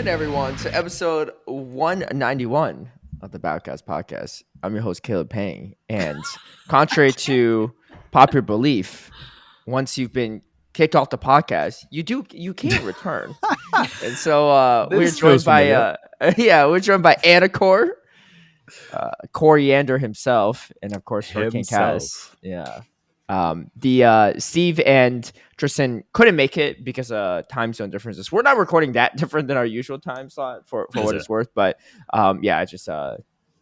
in, everyone, to episode 191 of the HurricaneKaz podcast. I'm your host, Caleb Peng, and contrary to popular belief, once you've been kicked off the podcast, you can't return. And so we're joined by Anicor, Coriander himself, and of course HurricaneKaz. Yeah. The Steve and Tristan couldn't make it because of time zone differences. We're not recording that different than our usual time slot for what it's worth, but I just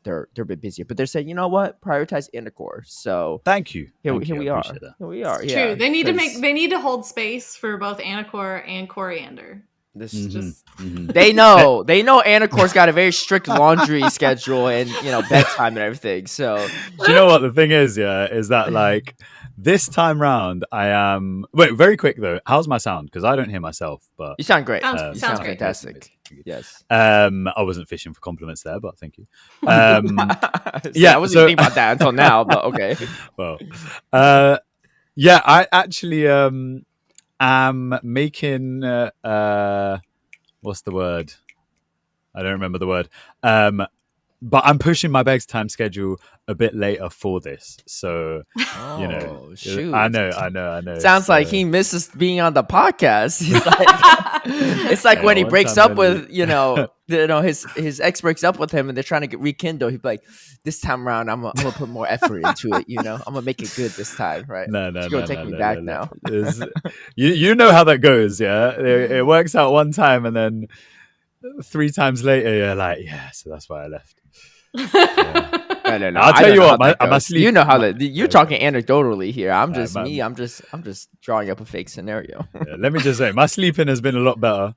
they're a bit busy, but they're saying, you know what, prioritize Anicor. So thank you. Here we are. It's true. They need to hold space for both Anicor and Coriander. This is just they know Anicor's got a very strict laundry schedule and bedtime and everything. So do you know what the thing is? Yeah, is that like this time round I am. Wait, very quick though. How's my sound? Because I don't hear myself. But you sound great. Sounds great. Fantastic. Yes. I wasn't fishing for compliments there, but thank you. I wasn't thinking about that until now, but okay. Well, I actually am making what's the word? I don't remember the word. But I'm pushing my bedtime schedule a bit later for this. So, shoot. I know. Sounds like he misses being on the podcast. It's like when he breaks up with, his ex breaks up with him and they're trying to rekindle. He'd be like, this time around, I'm gonna put more effort into it. I'm gonna make it good this time, right? No. Take me back now. You know how that goes, yeah? It works out one time and then 3 times later, you're like, so that's why I left. Yeah. No. I'll tell you what, my sleep. You know how that you're talking anecdotally here. I'm just drawing up a fake scenario. Let me just say, my sleeping has been a lot better.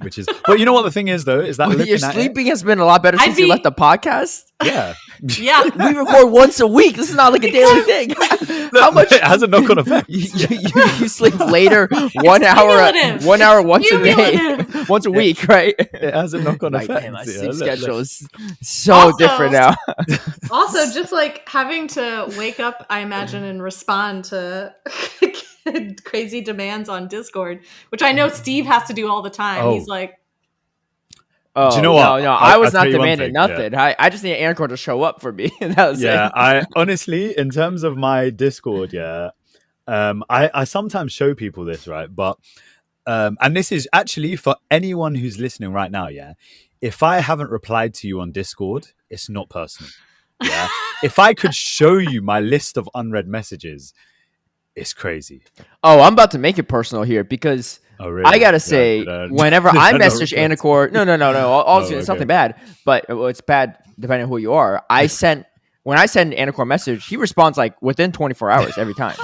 Which is, but you know what the thing is though, is that your sleeping has been a lot better since you left the podcast. Yeah. We record once a week. This is not like a daily thing. How much it has a knock-on effect? You sleep later 1 hour once a day, once a week, right? It has a knock-on effect. Man, my sleep schedule is so different now. Also, just like having to wake up, I imagine, and respond to crazy demands on Discord, which I know Steve has to do all the time. He's like, do you know what? No, I was not demanding nothing. Yeah. I just need Anicor to show up for me. That was it. I honestly, in terms of my Discord, I sometimes show people this, right? But and this is actually for anyone who's listening right now, if I haven't replied to you on Discord, it's not personal. Yeah. If I could show you my list of unread messages, it's crazy. Oh, I'm about to make it personal here because I gotta say, whenever I message Anicor, no, it's nothing bad, but it's bad depending on who you are. When I send Anicor a message, he responds like within 24 hours every time.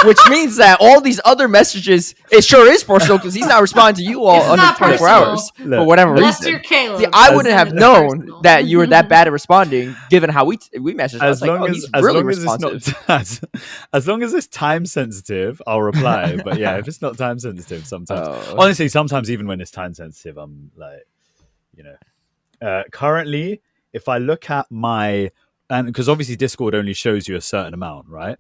Which means that all these other messages, it sure is personal because he's not responding to you all under 24 hours for whatever reason. See, I wouldn't have known that you were that bad at responding, given how we messaged. As long as it's time sensitive, I'll reply. But if it's not time sensitive, sometimes. Honestly, sometimes even when it's time sensitive, I'm like, currently, if I look at and because obviously Discord only shows you a certain amount, right?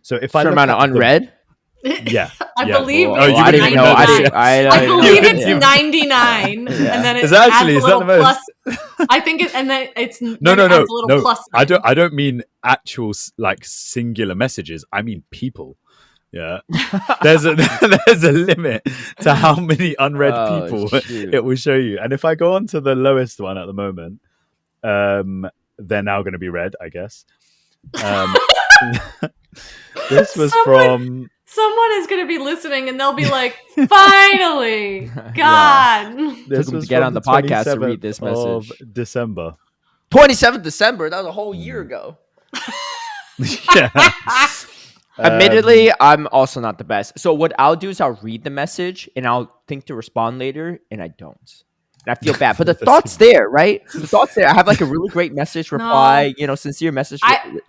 So if I look amount of unread, I believe. I didn't know. I believe it's 99, and then it adds a little plus. I think it, and then it's no. Plus. I don't mean actual like singular messages. I mean people. Yeah, there's a limit to how many unread people it will show you. And if I go on to the lowest one at the moment, they're now going to be read, I guess. This was from someone is going to be listening and they'll be like, finally, God. This was to get on the podcast to read this message. Of December. 27th December. That was a whole year ago. Yeah. Admittedly, I'm also not the best. So what I'll do is I'll read the message and I'll think to respond later, and I don't. And I feel bad, but the thought's there, right? The thought's there. I have like a really great message reply, sincere message. I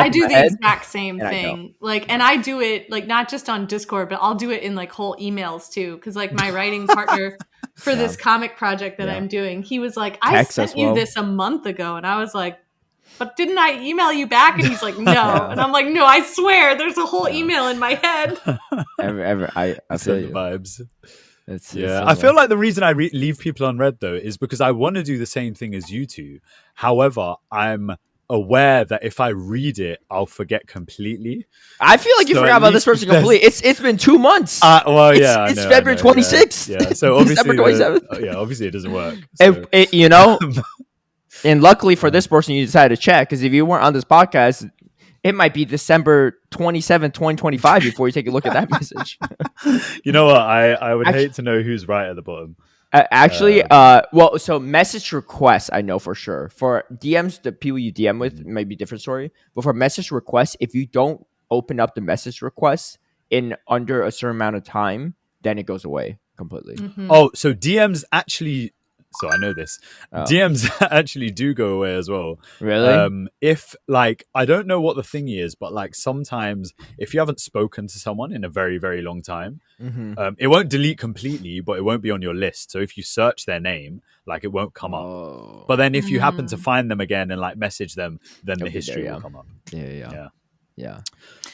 do the exact same thing. And I do it like not just on Discord, but I'll do it in like whole emails too. Because like my writing partner for this comic project that I'm doing, he was like, "I sent you this a month ago," and I was like, "But didn't I email you back?" And he's like, "No," and I'm like, "No, I swear, there's a whole email in my head." I feel the vibes. I feel like the reason I leave people unread though is because I want to do the same thing as you two. However, I'm aware that if I read it, I'll forget completely. I feel like you forgot about this person completely. It's been 2 months. It's February 26th. Yeah. So obviously, obviously it doesn't work. So. And luckily for this person, you decided to check, because if you weren't on this podcast, it might be December 27th, 2025 before you take a look at that message. You know what? I would hate to know who's right at the bottom. So message requests, I know for sure. For DMs, the people you DM with might be a different story. But for message requests, if you don't open up the message requests in under a certain amount of time, then it goes away completely. Mm-hmm. Oh, so DMs actually... So I know this. DMs actually do go away as well. Really? If like, I don't know what the thing is, but like sometimes if you haven't spoken to someone in a very, very long time, it won't delete completely, but it won't be on your list. So if you search their name, like it won't come up. But then if you happen to find them again and like message them, then the history will come up. Yeah.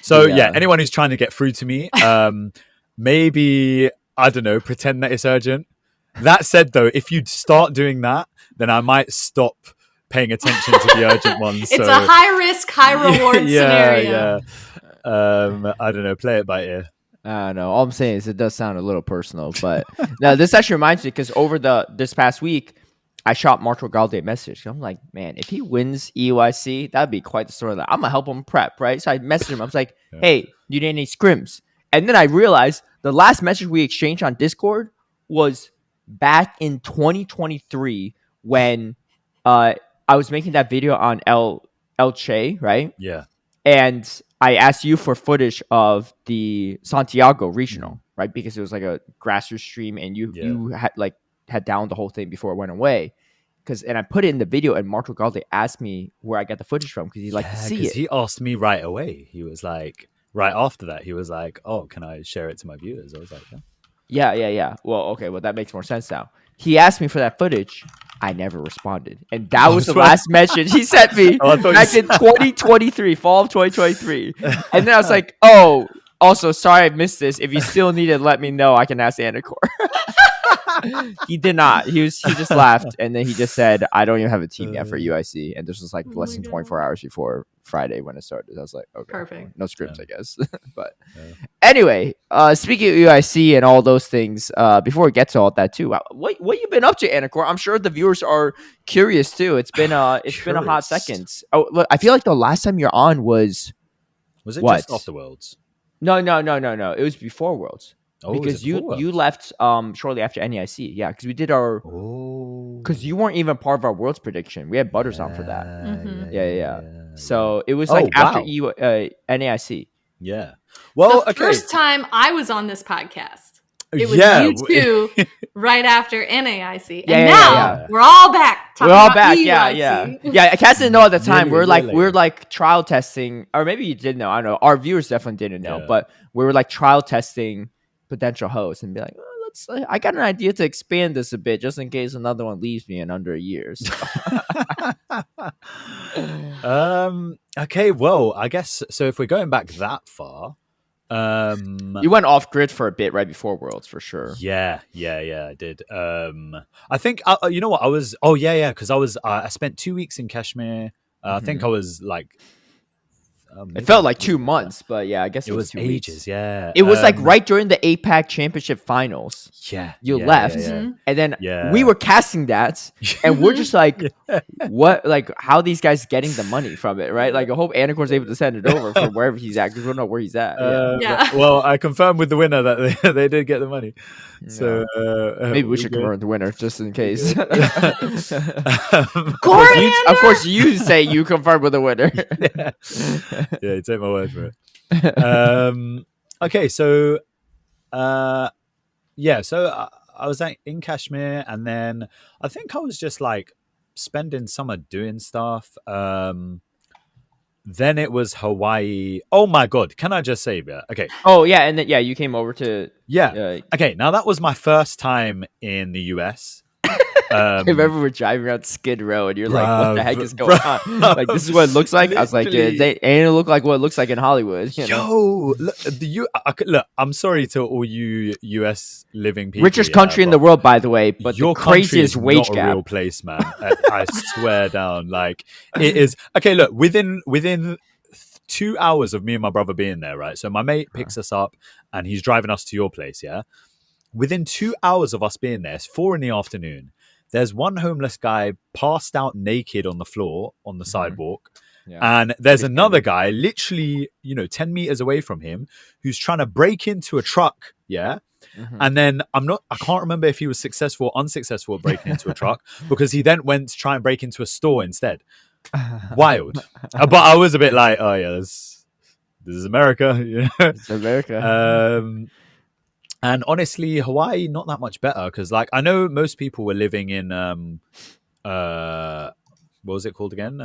So anyone who's trying to get through to me, maybe, I don't know, pretend that it's urgent. That said, though, if you start doing that, then I might stop paying attention to the urgent ones. It's a high risk, high reward scenario. Yeah. I don't know. Play it by ear. No, all I'm saying is it does sound a little personal, but now this actually reminds me, because over this past week, I shot Marco Galde a message. I'm like, man, if he wins EUIC, that'd be quite the story. Like, I'm gonna help him prep, right? So I messaged him. I was like, hey, you need any scrims? And then I realized the last message we exchanged on Discord was back in 2023 when I was making that video on El Che, right? Yeah. And I asked you for footage of the Santiago regional, right? Because it was like a grassroots stream, and you had downed the whole thing before it went away. And I put it in the video, and Marco Galde asked me where I got the footage from, because he'd like to see it. He asked me right away. He was like, right after that, he was like, "Oh, can I share it to my viewers?" I was like, "Yeah." Yeah. Well, okay. Well, that makes more sense now. He asked me for that footage. I never responded. And that was the last message he sent me back in 2023, fall of 2023. And then I was like, oh, also, sorry I missed this. If you still need it, let me know. I can ask Anicor. He did not. He just laughed, and then he just said, I don't even have a team yet for UIC. And this was like less than 24 hours before Friday when it started. I was like, okay, perfect. No scripts, I guess. But anyway, speaking of UIC and all those things, before we get to all that too, what you been up to, Anicor? I'm sure the viewers are curious too. It's been a hot second. Oh, look, I feel like the last time you're on was it just Off the Worlds? No. It was before Worlds. Oh, because you left shortly after NEIC. Yeah, because we did our... Because you weren't even part of our Worlds prediction. We had Butters on for that. Yeah. So it was after NEIC. Yeah. Well, the first time I was on this podcast. It was you two right after NAIC. And now we're all back. We're all back. Yeah. Kaz didn't know at the time. We're like trial testing, or maybe you did know. I don't know. Our viewers definitely didn't know, but we were like trial testing potential hosts and be like, I got an idea to expand this a bit just in case another one leaves me in under a year. So. Okay, well, I guess so. If we're going back that far, you went off grid for a bit right before Worlds for sure. Yeah, I did. I think you know what I was. Oh yeah, because I spent 2 weeks in Kashmir. I think I was like. It felt like 2 months, but yeah, I guess it was 2 ages. Weeks. Yeah, it was like right during the APAC Championship Finals. Yeah, you left, and then we were casting that, and we're just like, what? Like, how are these guys getting the money from it, right? Like, I hope Anicor's able to send it over from wherever he's at, because we don't know where he's at. Well, I confirmed with the winner that they did get the money. So maybe we should confirm the winner just in case. Coriander? Of course, you say you confirmed with the winner. Yeah, you take my word for it. Okay, so so I was in Kashmir, and then I think I was just like spending summer doing stuff. Then it was Hawaii. Oh my god, can I just say that? Okay. Oh yeah, and then you came over to okay. Now that was my first time in the US. I remember we're driving around Skid Row, and you're like, "What the heck is going on?" Like, this is what it looks like. I was like, "Yeah, ain't it look like what it looks like in Hollywood?" You know? Look, I'm sorry to all you US living people. Richest country in the world, by the way, but your the craziest country is wage not gap. a real place, man. I swear down, like it is. Okay, look, within 2 hours of me and my brother being there, right? So my mate picks us up, and he's driving us to your place. Yeah, within 2 hours of us being there, it's 4 PM. There's one homeless guy passed out naked on the floor on the sidewalk. Yeah. And there's another guy literally, 10 meters away from him who's trying to break into a truck. Yeah. Mm-hmm. And then I can't remember if he was successful or unsuccessful at breaking into a truck, because he then went to try and break into a store instead. Wild. But I was a bit like, oh yeah, this is America. It's America. And honestly, Hawaii, not that much better, because like I know most people were living in what was it called again?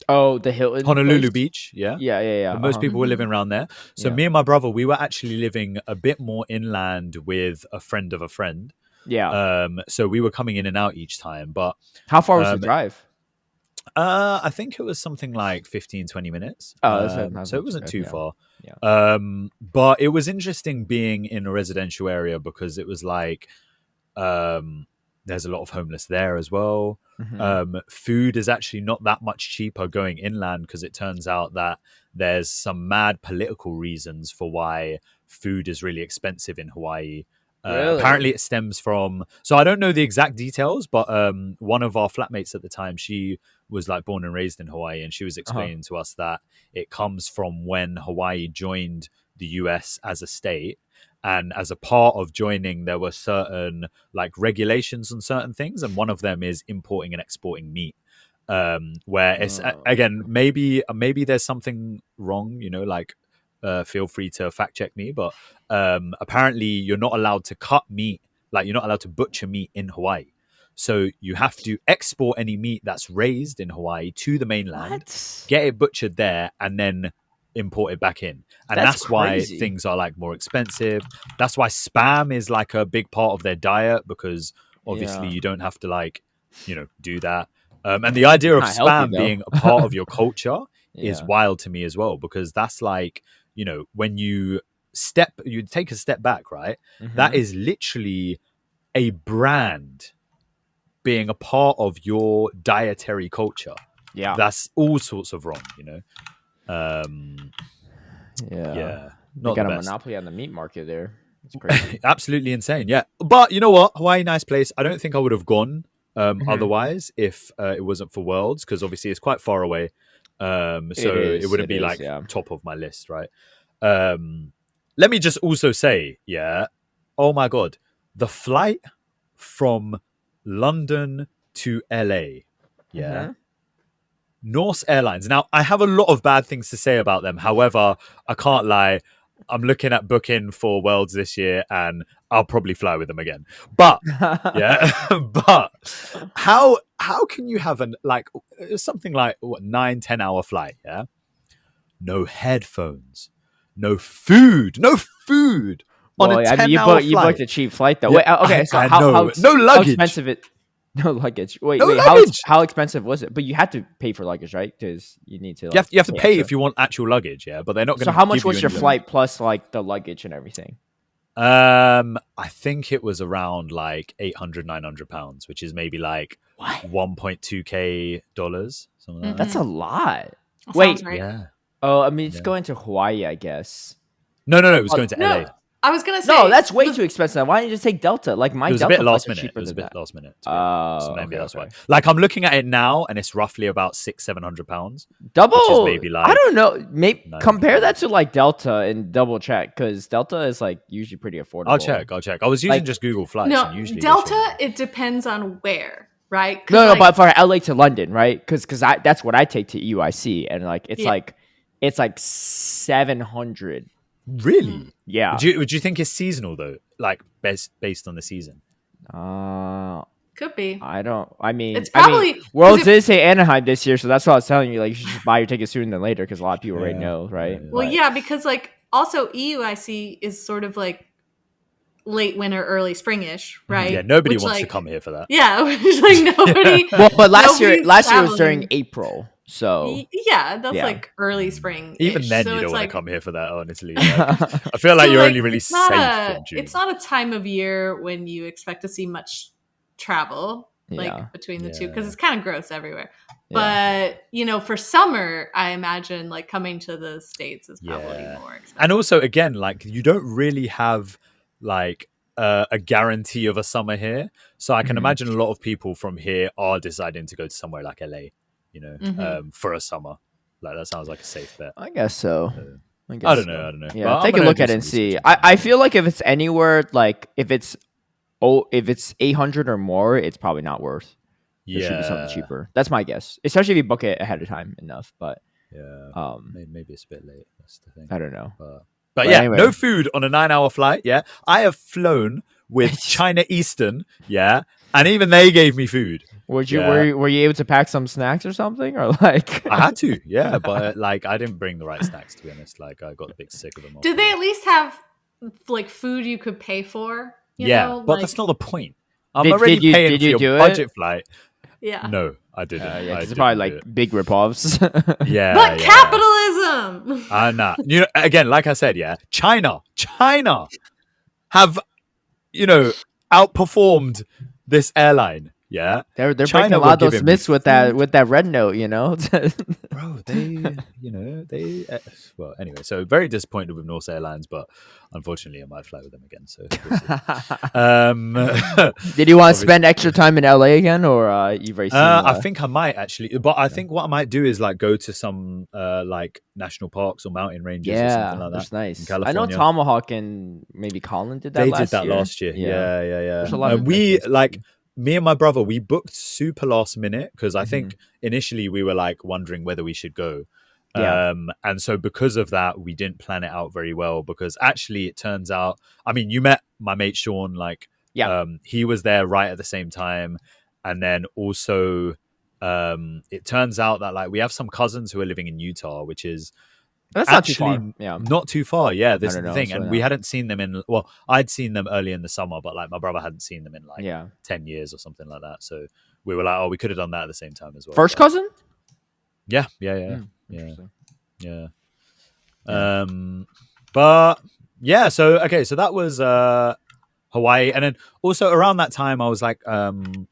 The Hilton, Honolulu place? Beach. Yeah. But most people were living around there. So me and my brother, we were actually living a bit more inland with a friend of a friend. Yeah. So we were coming in and out each time. But how far was the drive? I think it was something like 15-20 minutes. So it wasn't too far. Yeah. But it was interesting being in a residential area, because it was like there's a lot of homeless there as well. Mm-hmm. Food is actually not that much cheaper going inland, because it turns out that there's some mad political reasons for why food is really expensive in Hawaii. Really? Apparently it stems from, so I don't know the exact details, but one of our flatmates at the time, she was like born and raised in Hawaii, and she was explaining to us that it comes from when Hawaii joined the US as a state, and as a part of joining there were certain like regulations on certain things, and one of them is importing and exporting meat, where it's again maybe there's something wrong, like feel free to fact check me, but apparently you're not allowed to cut meat, like you're not allowed to butcher meat in Hawaii. So you have to export any meat that's raised in Hawaii to the mainland, get it butchered there, and then import it back in. And that's why things are like more expensive. That's why spam is like a big part of their diet, because obviously you don't have to like, do that. And the idea of spam being a part of your culture is wild to me as well, because that's like, when you take a step back, right? Mm-hmm. That is literally a brand being a part of your dietary culture. Yeah. That's all sorts of wrong, Yeah. Not got a monopoly on the meat market there. It's crazy. Absolutely insane. Yeah. But you know what? Hawaii, nice place. I don't think I would have gone otherwise if it wasn't for Worlds, because obviously it's quite far away. It wouldn't be top of my list, right? Let me just also say, oh my God, the flight from London to LA, Norse Airlines. Now, I have a lot of bad things to say about them. However, I can't lie. I'm looking at booking for Worlds this year, and I'll probably fly with them again. But but how can you have something like 9-10 hour flight? Yeah, no headphones, no food. On a 10-hour you booked a cheap flight though. Yeah, wait, okay, so no luggage. How expensive it? No luggage. Wait, luggage. How expensive was it? But you had to pay for luggage, right? Because you need to. You have to pay if you want actual luggage, but they're not going to. So how much was your flight plus like the luggage and everything? I think it was around like £800-900, which is maybe like $1.2K. Something like that. That's a lot. Wait, right. Yeah. Oh, I mean, it's going to Hawaii, I guess. No, it was going to LA. I was gonna say no. That's way too expensive. Why don't you just take Delta? Like my Delta flights are cheaper than that. Last minute. So maybe that's why. Like I'm looking at it now, and it's roughly about £600-700. Double. Which is maybe like I don't know. Maybe compare that to like Delta and double check, because Delta is like usually pretty affordable. I'll check. I was using just Google Flights. No, and usually Delta. It depends on where, right? No, but for LA to London, right? Because that's what I take to EUIC, and like it's like 700. Really? Yeah. Would you think it's seasonal though? Like based on the season? Could be. I mean, it's probably Worlds did say Anaheim this year, so that's what I was telling you. Like, you should just buy your ticket sooner than later, because a lot of people already know, right? Well, because like also EUIC is sort of like late winter, early springish, right? Yeah, nobody wants to come here for that. Yeah, like nobody. Well, but last year was during April, so yeah, that's like early spring. Even then, so you don't want like, to come here for that. Honestly, like, I feel like you're only really safe in June. It's not a time of year when you expect to see much travel, like between the two, because it's kind of gross everywhere. But for summer, I imagine like coming to the States is probably more expensive. And also, again, like you don't really have like a guarantee of a summer here, so I can imagine a lot of people from here are deciding to go to somewhere like LA, for a summer. Like that sounds like a safe bet. I guess so. I don't know. Yeah, well, take a look at it and see. I feel like if it's anywhere like if it's 800 or more, it's probably not worth. There should be something cheaper. That's my guess, especially if you book it ahead of time enough. But maybe it's a bit late. That's the thing. I don't know. But yeah, anyway. No food on a 9-hour flight. Yeah, I have flown with China Eastern. Yeah, and even they gave me food. Were you able to pack some snacks or something, or like? I had to, yeah, but like I didn't bring the right snacks, to be honest. Like I got a bit sick of them. Did they at least have like food you could pay for? But that's not the point. I'm already paying for your budget flight. Yeah. No, I didn't. It's probably like big ripoffs. But capitalism. Nah. Again, like I said, China have outperformed this airline. Yeah, they're breaking a lot of those myths with that red note, Bro, well, anyway, so very disappointed with Norse Airlines, but unfortunately I might fly with them again. So did you want to spend extra time in LA again, or you've already seen I think I might actually, but I think what I might do is like go to some like national parks or mountain ranges or something like that. That's nice. In California. I know Tomahawk and maybe Colin did that. They did that last year. Yeah. We like. Me and my brother, we booked super last minute because I think initially we were like wondering whether we should go. And so because of that, we didn't plan it out very well because actually it turns out, I mean, you met my mate Sean, like he was there right at the same time. And then also it turns out that like we have some cousins who are living in Utah, which is that's actually not too far. Yeah, this is the thing. And we hadn't seen them I'd seen them early in the summer, but like my brother hadn't seen them in like 10 years or something like that. So we were like, we could have done that at the same time as well. First cousin? Yeah. But yeah, so that was Hawaii. And then also around that time I was like kind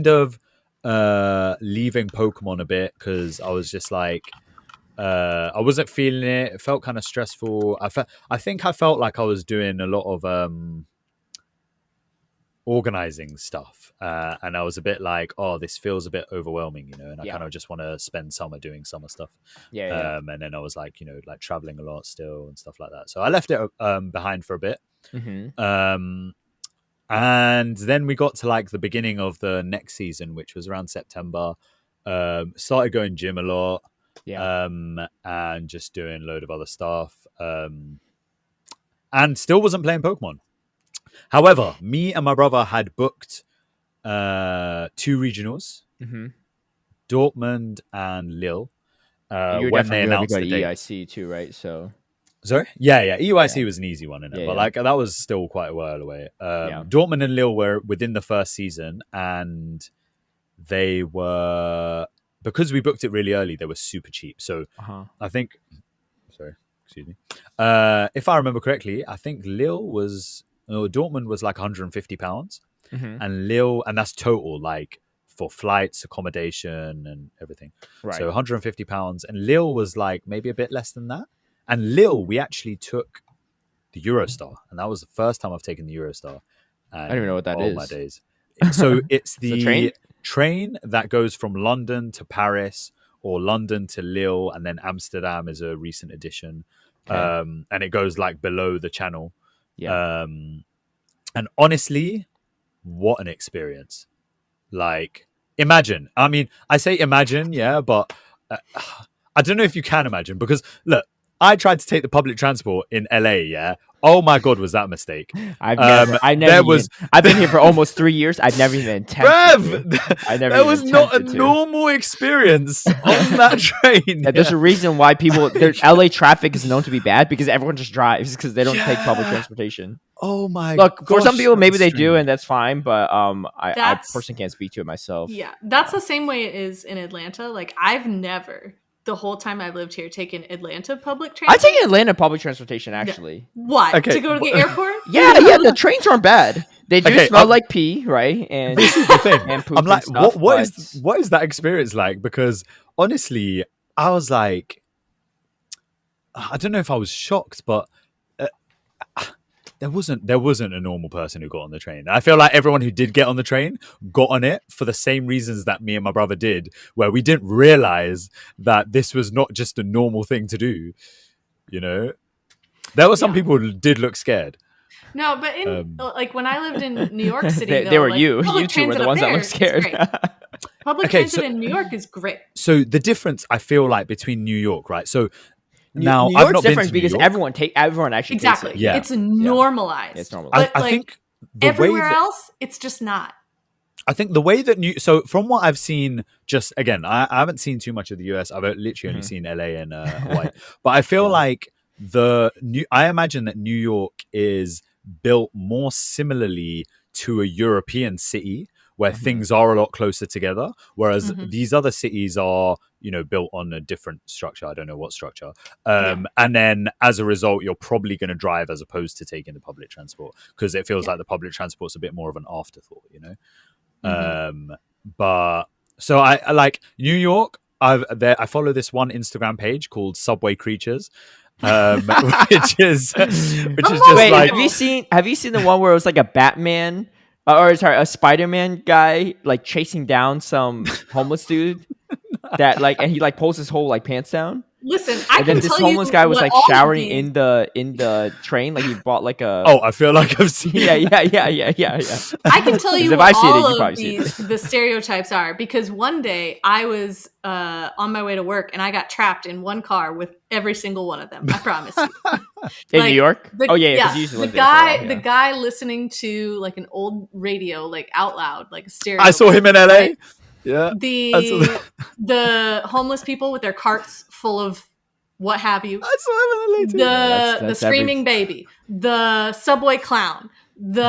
of leaving Pokemon a bit because I was just like I wasn't feeling it. It felt kind of stressful. I think I felt like I was doing a lot of organizing stuff, and I was a bit like, this feels a bit overwhelming, and I kind of just want to spend summer doing summer stuff. And then I was like, like traveling a lot still and stuff like that. So I left it behind for a bit. And then we got to like the beginning of the next season, which was around September. Started going gym a lot. And just doing a load of other stuff. And still wasn't playing Pokemon. However, me and my brother had booked 2 regionals, Dortmund and Lille. When they announced the date. EIC too, right? So, sorry, EIC was an easy one, innit? But like that was still quite a while away. Dortmund and Lille were within the first season, and they were. Because we booked it really early, they were super cheap. So I think, excuse me. If I remember correctly, I think Dortmund was like £150 and Lille, and that's total, like for flights, accommodation and everything. Right. So £150 and Lille was like maybe a bit less than that. And Lille, we actually took the Eurostar, and that was the first time I've taken the Eurostar. I don't even know what that is. My days. So it's the train that goes from London to Paris or London to Lille, and then Amsterdam is a recent addition. And it goes like below the channel. And honestly, what an experience. Like, imagine. I mean, I say imagine, but I don't know if you can imagine, because look, I tried to take the public transport in LA, Oh my God, was that a mistake? I've been here for almost 3 years. I've never even attempted there was not a normal experience on that train. There's a reason why LA traffic is known to be bad because everyone just drives because they don't take public transportation. Oh my! Look, for some people, maybe they do, and that's fine. But I personally can't speak to it myself. Yeah, that's the same way it is in Atlanta. Like I've never, the whole time I lived here, taken Atlanta public transportation. I take Atlanta public transportation actually. Yeah. What? Okay. To go to the airport? Yeah. The trains aren't bad. They do smell like pee, right? And this is the thing. And poop I'm like, and stuff, what is that experience like? Because honestly, I was like, I don't know if I was shocked, but there wasn't a normal person who got on the train. I feel like everyone who did get on the train got on it for the same reasons that me and my brother did, where we didn't realize that this was not just a normal thing to do. You know, there were some people who did look scared. No, but in like when I lived in New York City, they were you two were the ones that looked scared. Public transit in New York is great. So the difference I feel like between New York, right? So now New York's different because everyone actually takes it. Yeah. It's normalized. It's normalized. But I think everywhere else, it's just not. I think the way that so from what I've seen, just again, I haven't seen too much of the US. I've literally only seen LA and Hawaii, but I feel like I imagine that New York is built more similarly to a European city where things are a lot closer together, whereas these other cities are, built on a different structure. I don't know what structure. And then as a result, you're probably going to drive as opposed to taking the public transport because it feels like the public transport's a bit more of an afterthought, But so I like New York. I follow this one Instagram page called Subway Creatures. which is just wait, like, have you seen the one where it was like a Batman a Spider-Man guy like chasing down some homeless dude that like, and he like pulls his whole like pants down. Listen, and then this homeless guy was like showering in the train, like he bought like a. Oh, I feel like I've seen. Yeah. I can tell you what all of the stereotypes are because one day I was on my way to work and I got trapped in one car with every single one of them. I promise you. In New York? The guy listening to like an old radio, like out loud, like a stereo. I saw him in LA. Right? Yeah. The homeless people with their carts full of what have you. I saw him in LA too. The screaming baby. The subway clown. They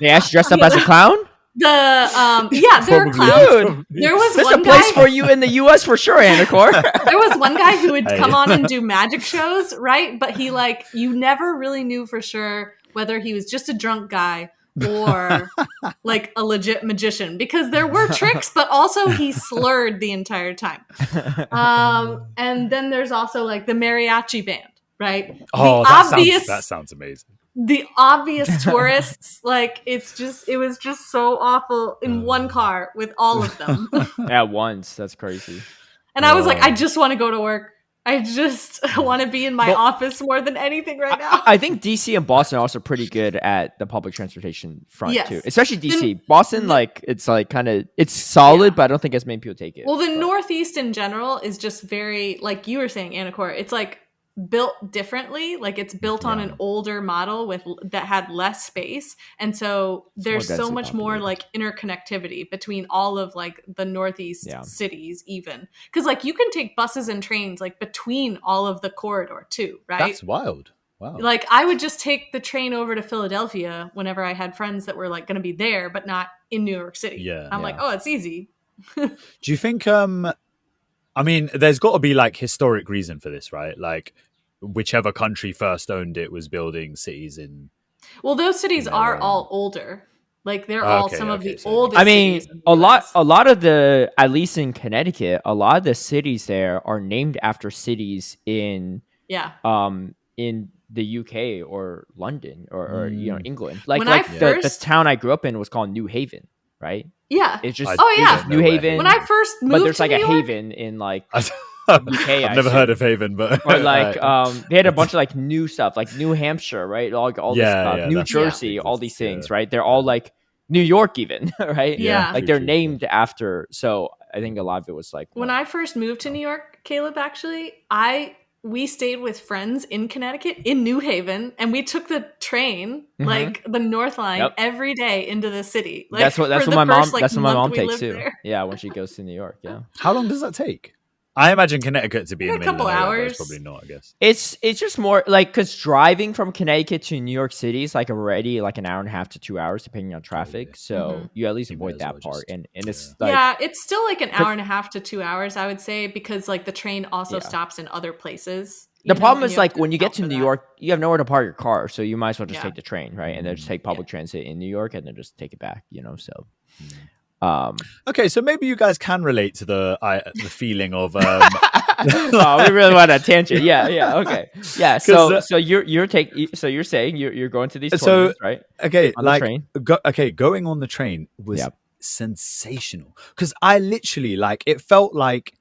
actually dressed up as a clown? There are clowns. There's a place for you in the US for sure, Anicor. There was one guy who would come on and do magic shows, right? But he you never really knew for sure whether he was just a drunk guy or like a legit magician because there were tricks, but also he slurred the entire time. And then there's also like the mariachi band, right? Oh, that sounds amazing. The obvious tourists, like it was just so awful in one car with all of them. At once. That's crazy. And I was like, I just want to go to work. I just want to be in my office more than anything right now. I think DC and Boston are also pretty good at the public transportation front too. Especially DC. Boston, it's like kind of, it's solid, but I don't think as many people take it. Well, the Northeast in general is just very, like you were saying, Anicor, it's like built differently. Like it's built on an older model that had less space, and so there's so much more like interconnectivity between all of like the Northeast cities, even because like you can take buses and trains like between all of the corridor too, right? That's wild. Wow. Like I would just take the train over to Philadelphia whenever I had friends that were like going to be there but not in New York City. I'm like, oh, it's easy. Do you think I mean, there's got to be like historic reason for this, right? Like whichever country first owned it was building cities in. Well, those cities are all older. Like they're all some of the oldest. I mean, a lot of the, at least in Connecticut, a lot of the cities there are named after cities in in the UK or London or England. Like the town I grew up in was called New Haven, right? Yeah. It's just New Haven. When I first moved, but there's like to a New York, haven in like UK. I've never heard of Haven, but or like they had a bunch of like new stuff, like New Hampshire, right? All this stuff, New Jersey, all these things, right? They're all like New York, even, right? Yeah, like they're named after. So I think a lot of it was like when I first moved to New York, Caleb. Actually, I we stayed with friends in Connecticut, in New Haven, and we took the train, like the North Line, every day into the city. Like, that's what my mom takes too. There. Yeah, when she goes to New York. Yeah. How long does that take? I imagine Connecticut to be in the middle of nowhere, hours. But it's probably not, I guess. It's just more like, because driving from Connecticut to New York City is like already like an hour and a half to 2 hours, depending on traffic. So you at least avoid that part. And it's like, it's still like an hour and a half to 2 hours, I would say, because like the train also stops in other places. The problem is, like, when you get to New York, you have nowhere to park your car, so you might as well just take the train, right? And then just take public transit in New York, and then just take it back, So, okay, so maybe you guys can relate to the feeling of. We really want a tangent, okay, So you're saying you're going to these tournaments, right? Okay, on like going on the train was sensational, because I literally, like, it felt like,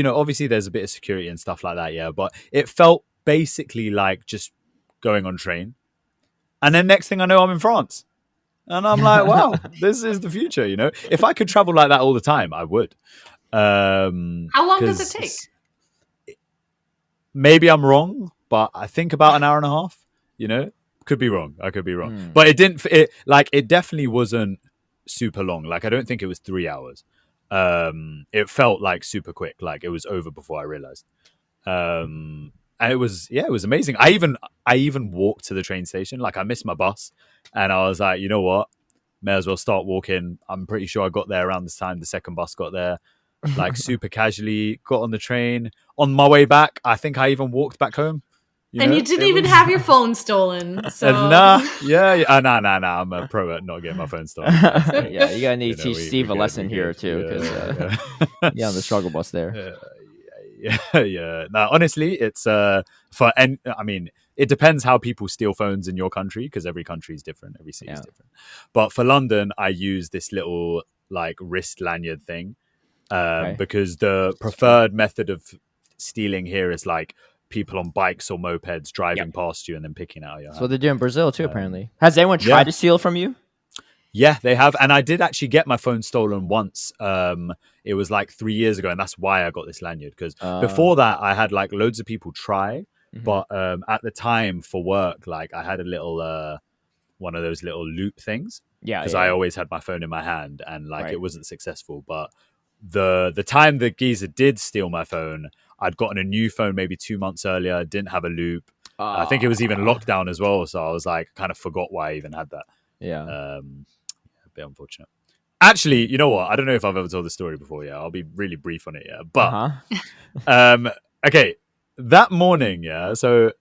obviously there's a bit of security and stuff like that, but it felt basically like just going on train. And then next thing I know, I'm in France. And I'm like, wow, this is the future, If I could travel like that all the time, I would. How long does it take? Maybe I'm wrong, but I think about an hour and a half, Could be wrong. I could be wrong. But it definitely wasn't super long. Like, I don't think it was 3 hours. It felt like super quick, like it was over before I realized. And it was amazing. I even walked to the train station. Like, I missed my bus, and I was like, you know what, may as well start walking. I'm pretty sure I got there around this time the second bus got there, like super casually got on the train. On my way back, I think I even walked back home. You didn't even have your phone stolen. So. Nah. I'm a pro at not getting my phone stolen. You gotta need to teach Steve a lesson here too, because on the struggle bus there. Now, honestly, it's it depends how people steal phones in your country, because every country is different, every city is different. But for London, I use this little like wrist lanyard thing, because the preferred method of stealing here is like people on bikes or mopeds driving past you and then picking out your hand. So they do in Brazil too, apparently. Has anyone tried to steal from you? Yeah, they have. And I did actually get my phone stolen once. It was like 3 years ago, and that's why I got this lanyard, because before that I had like loads of people try, but at the time for work, like I had a little one of those little loop things, because I always had my phone in my hand, and like it wasn't successful. But the time the geezer did steal my phone, I'd gotten a new phone maybe 2 months earlier, didn't have a loop. I think it was even lockdown as well, so I was like, kind of forgot why I even had that. A bit unfortunate. Actually, you know what? I don't know if I've ever told this story before. I'll be really brief on it. But okay, that morning, so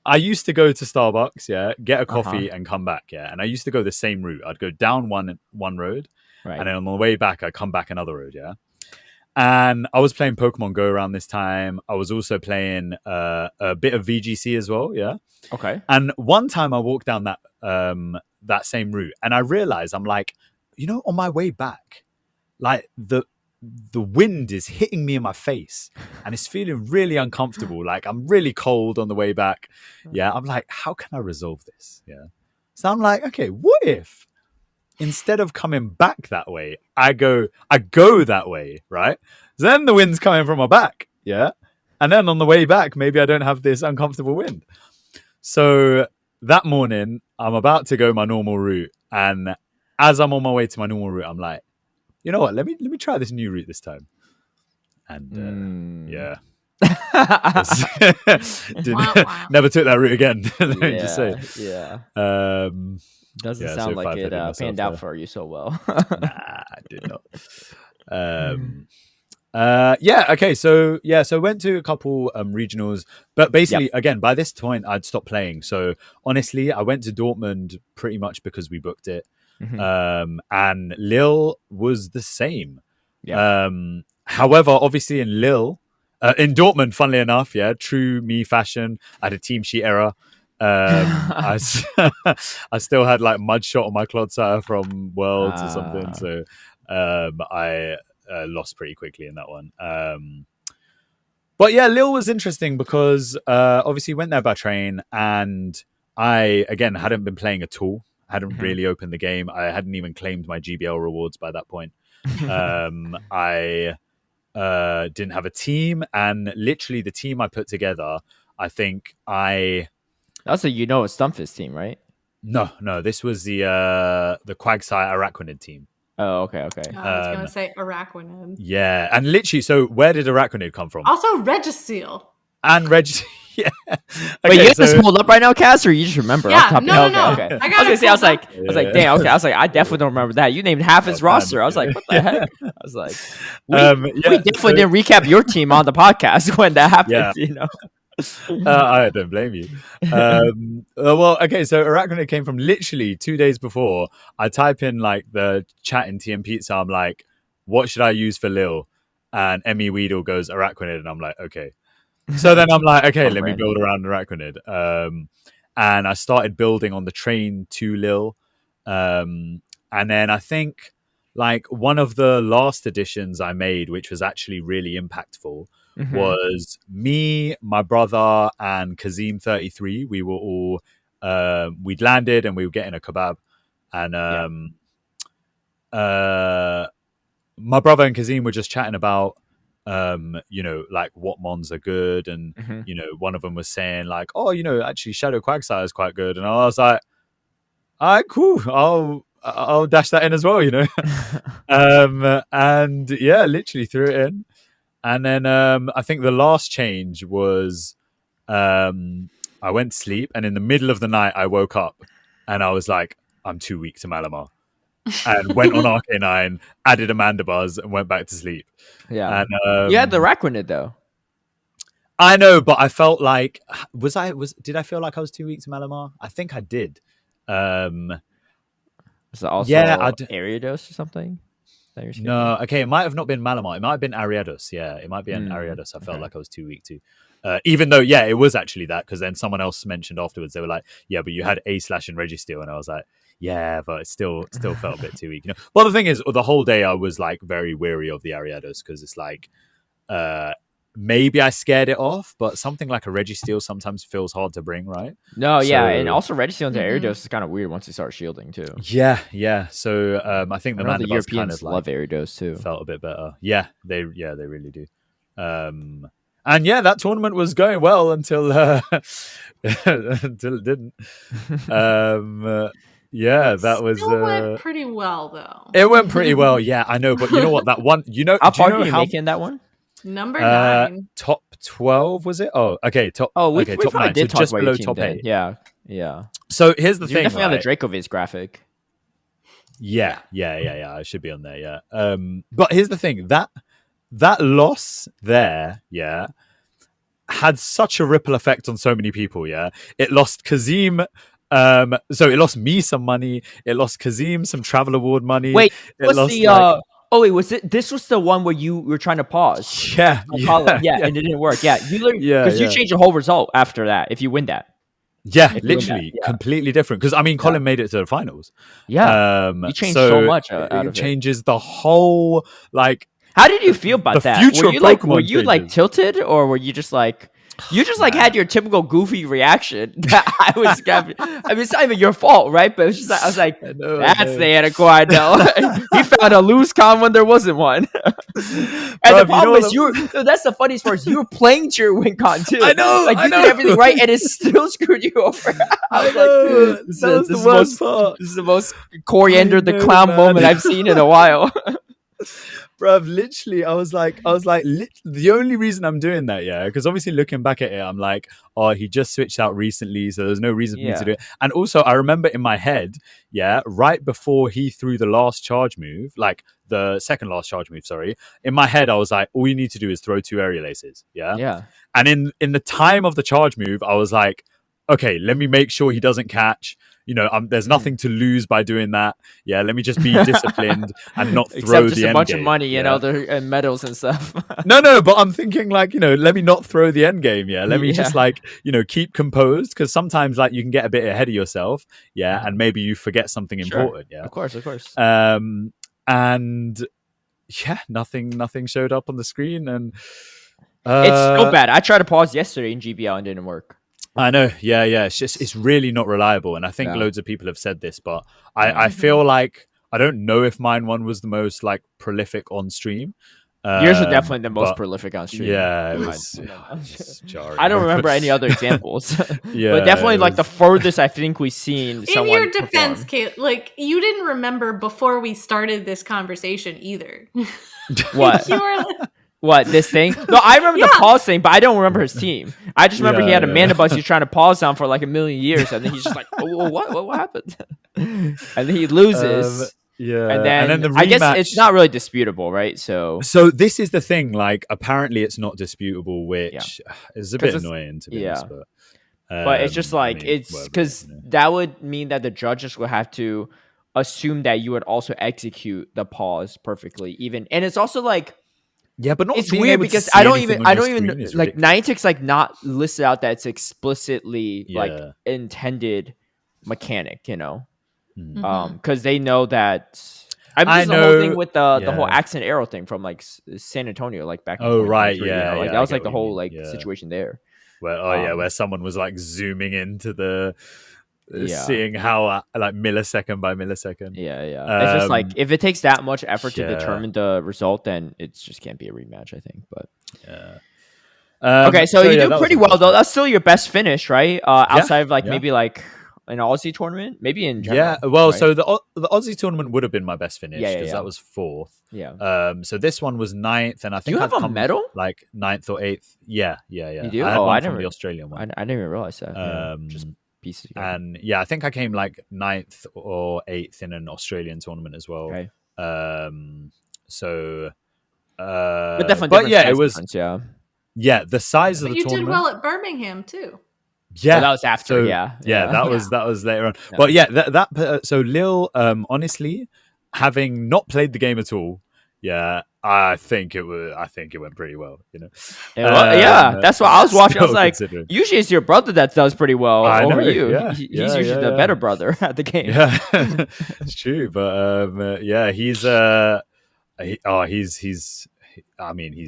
I used to go to Starbucks, get a coffee and come back, and I used to go the same route. I'd go down one road, and then on the way back, I'd come back another road, And I was playing Pokemon Go around this time. I was also playing a bit of VGC as well, Okay. And one time I walked down that same route, and I realized, I'm like, on my way back, like the wind is hitting me in my face, and it's feeling really uncomfortable. Like, I'm really cold on the way back. I'm like, how can I resolve this? So I'm like, okay, what if instead of coming back that way, I go that way, right? Then the wind's coming from my back, and then on the way back, maybe I don't have this uncomfortable wind. So that morning, I'm about to go my normal route, and as I'm on my way to my normal route, I'm like, you know what? Let me try this new route this time. And never took that route again. Let me just say, doesn't sound like it panned out for you so well. Nah, I did not. Okay. So I went to a couple regionals, but basically, again, by this point, I'd stopped playing. So honestly, I went to Dortmund pretty much because we booked it. And Lille was the same. However, obviously in Lille, in Dortmund, funnily enough, true me fashion, I had a team sheet error. I still had like mud shot on my Clodsire from Worlds or something. So I lost pretty quickly in that one. But Lille was interesting because obviously went there by train, and I, again, hadn't been playing at all. Hadn't really opened the game. I hadn't even claimed my GBL rewards by that point. I didn't have a team, and literally the team I put together, I think that's a Stunfisk team, right? No, this was the Quagsire Araquanid team. Oh, okay. I was gonna say Araquanid. Yeah, and literally, so where did Araquanid come from? Also Registeel. And Registeel. Yeah. Okay, wait, you have this pulled up right now, Cass, or you just remember? Yeah, no. Okay. I was gonna say, I was like, damn. Okay, I was like, I definitely don't remember that. You named half his roster. I was like, what the heck? I was like, we definitely didn't recap your team on the podcast when that happened. Yeah. I don't blame you. Well, okay, so Araquanid came from literally 2 days before. I type in like the chat in TM Pizza. I'm like, what should I use for Lil? And Emmy Weedle goes Araquanid, and I'm like, okay. So then I'm like, okay, let me build around Araquanid. And I started building on the train to Lil. And then I think like one of the last additions I made, which was actually really impactful, was me, my brother, and Kazim33. We were all we'd landed and we were getting a kebab, and my brother and Kazim were just chatting about like what mons are good, and one of them was saying like, oh, actually Shadow Quagsire is quite good, and I was like, all right, cool, I'll dash that in as well, and yeah, literally threw it in. And then I think the last change was I went to sleep, and in the middle of the night I woke up and I was like, I'm too weak to Malamar. And went on RK9, added Amanda Buzz, and went back to sleep. Yeah. And you had the Araquanid though. I know, but I felt like did I feel like I was too weak to Malamar? I think I did. Was it also Ariados or something? No, okay, it might have not been Malamar. It might have been Ariados. Yeah, it might be an Ariados. I felt like I was too weak to. Even though, yeah, it was actually that, because then someone else mentioned afterwards, they were like, yeah, but you had A/ and Registeel, and I was like, yeah, but it still felt a bit too weak. Well, the thing is, the whole day I was like very weary of the Ariados, because it's like maybe I scared it off, but something like a Registeel sometimes feels hard to bring, right? No, yeah, and also Registeel into Ariados is kind of weird once you start shielding too. Yeah. So I think the Europeans kind of love Ariados too. Felt a bit better. Yeah, they really do. And yeah, that tournament was going well until until it didn't. Yeah, that was. It went pretty well though. It went pretty well. Yeah, I know, but you know what? That one, how far did you make in that one? Number 9. Top 12 was it? Oh, okay. Top 9. Did so just below top 8. Yeah. So here's the thing. Definitely on the Dracoviz graphic. Yeah. I should be on there. Yeah. But here's the thing, that loss there, yeah, had such a ripple effect on so many people. Yeah, it lost Kazim. So it lost me some money. It lost Kazim some travel award money. Wait, was it? This was the one where you were trying to pause. Yeah, and it didn't work. Yeah, because you changed the whole result after that. If you win that, literally completely different. Because I mean, Colin made it to the finals. Yeah, you changed so much. It changes the whole like. How did you feel about that? Were you like tilted, or were you just like? You just had your typical goofy reaction that I was. I mean, it's not even your fault, right? But it's just I was like, that's the Anicor I know. He found a loose con when there wasn't one. And the problem is, that's the funniest part. Is you were playing to your win con too. I know. Like you did everything right, and it still screwed you over. I was like, this is the worst part. This is the most Coriander the clown moment I've seen in a while. Bruv, literally, I was like, the only reason I'm doing that, yeah, because obviously looking back at it, I'm like, oh, he just switched out recently, so there's no reason for me to do it. And also, I remember in my head, yeah, right before he threw the last charge move, like the second last charge move, sorry, in my head, I was like, all you need to do is throw 2 aerial aces, yeah? Yeah. And in the time of the charge move, I was like, okay, let me make sure he doesn't catch. There's nothing to lose by doing that. Yeah, let me just be disciplined and not throw just the a bunch game, of money and other medals and stuff. No, but I'm thinking like, let me not throw the end game. Yeah, let me just like, keep composed, because sometimes like you can get a bit ahead of yourself. Yeah, and maybe you forget something important. Yeah, of course. And yeah, nothing showed up on the screen, and it's so bad. I tried to pause yesterday in GBL and it didn't work. I know, yeah. It's really not reliable, and I think loads of people have said this, but I feel like I don't know if mine one was the most like prolific on stream, Yours are definitely the most prolific on stream. Yeah, it was jarring. I don't remember any other examples. Yeah, but definitely like the furthest I think we've seen in someone your defense, Kate, like you didn't remember before we started this conversation either. What? What, this thing? No, I remember the pause thing, but I don't remember his team. I just remember he had a mana bus he's trying to pause on for like a million years, and then he's just like, oh, what happened? And then he loses. And then the rematch, I guess it's not really disputable, right? So this is the thing. Like, apparently, it's not disputable, which is a bit annoying to be honest. But it's just like it's because that would mean that the judges would have to assume that you would also execute the pause perfectly, even. And it's also like. Yeah, but not. It's weird because I don't even like Niantic's like not listed out that it's explicitly like intended mechanic, you know, because they know that. I know the whole thing with the whole accent arrow thing from like San Antonio, like back. Oh right, like that was like the whole like situation there. Where where someone was like zooming into the. Seeing how like millisecond by millisecond. It's just like if it takes that much effort to determine the result, then it just can't be a rematch, I think. But okay, so you do pretty well though. That's still your best finish, right? Outside of like maybe like an Aussie tournament, maybe in general. Yeah, well, right? So the Aussie tournament would have been my best finish because that was 4th. Yeah. So this one was 9th, and I think you have a medal, like 9th or 8th. Yeah. You do? I had one from the Australian one. I didn't even realize that. Just pieces. And I think I came like 9th or 8th in an Australian tournament as well. Okay. So, but definitely, it was the size of the tournament. You did well at Birmingham too. Yeah, so that was after. That was later on. Yeah. But that so Lil, honestly, having not played the game at all, I think it went pretty well, you know. That's what I was watching. I was like, usually it's your brother that does pretty well over you. Yeah, he's usually the better brother at the game. Yeah, it's true. But he's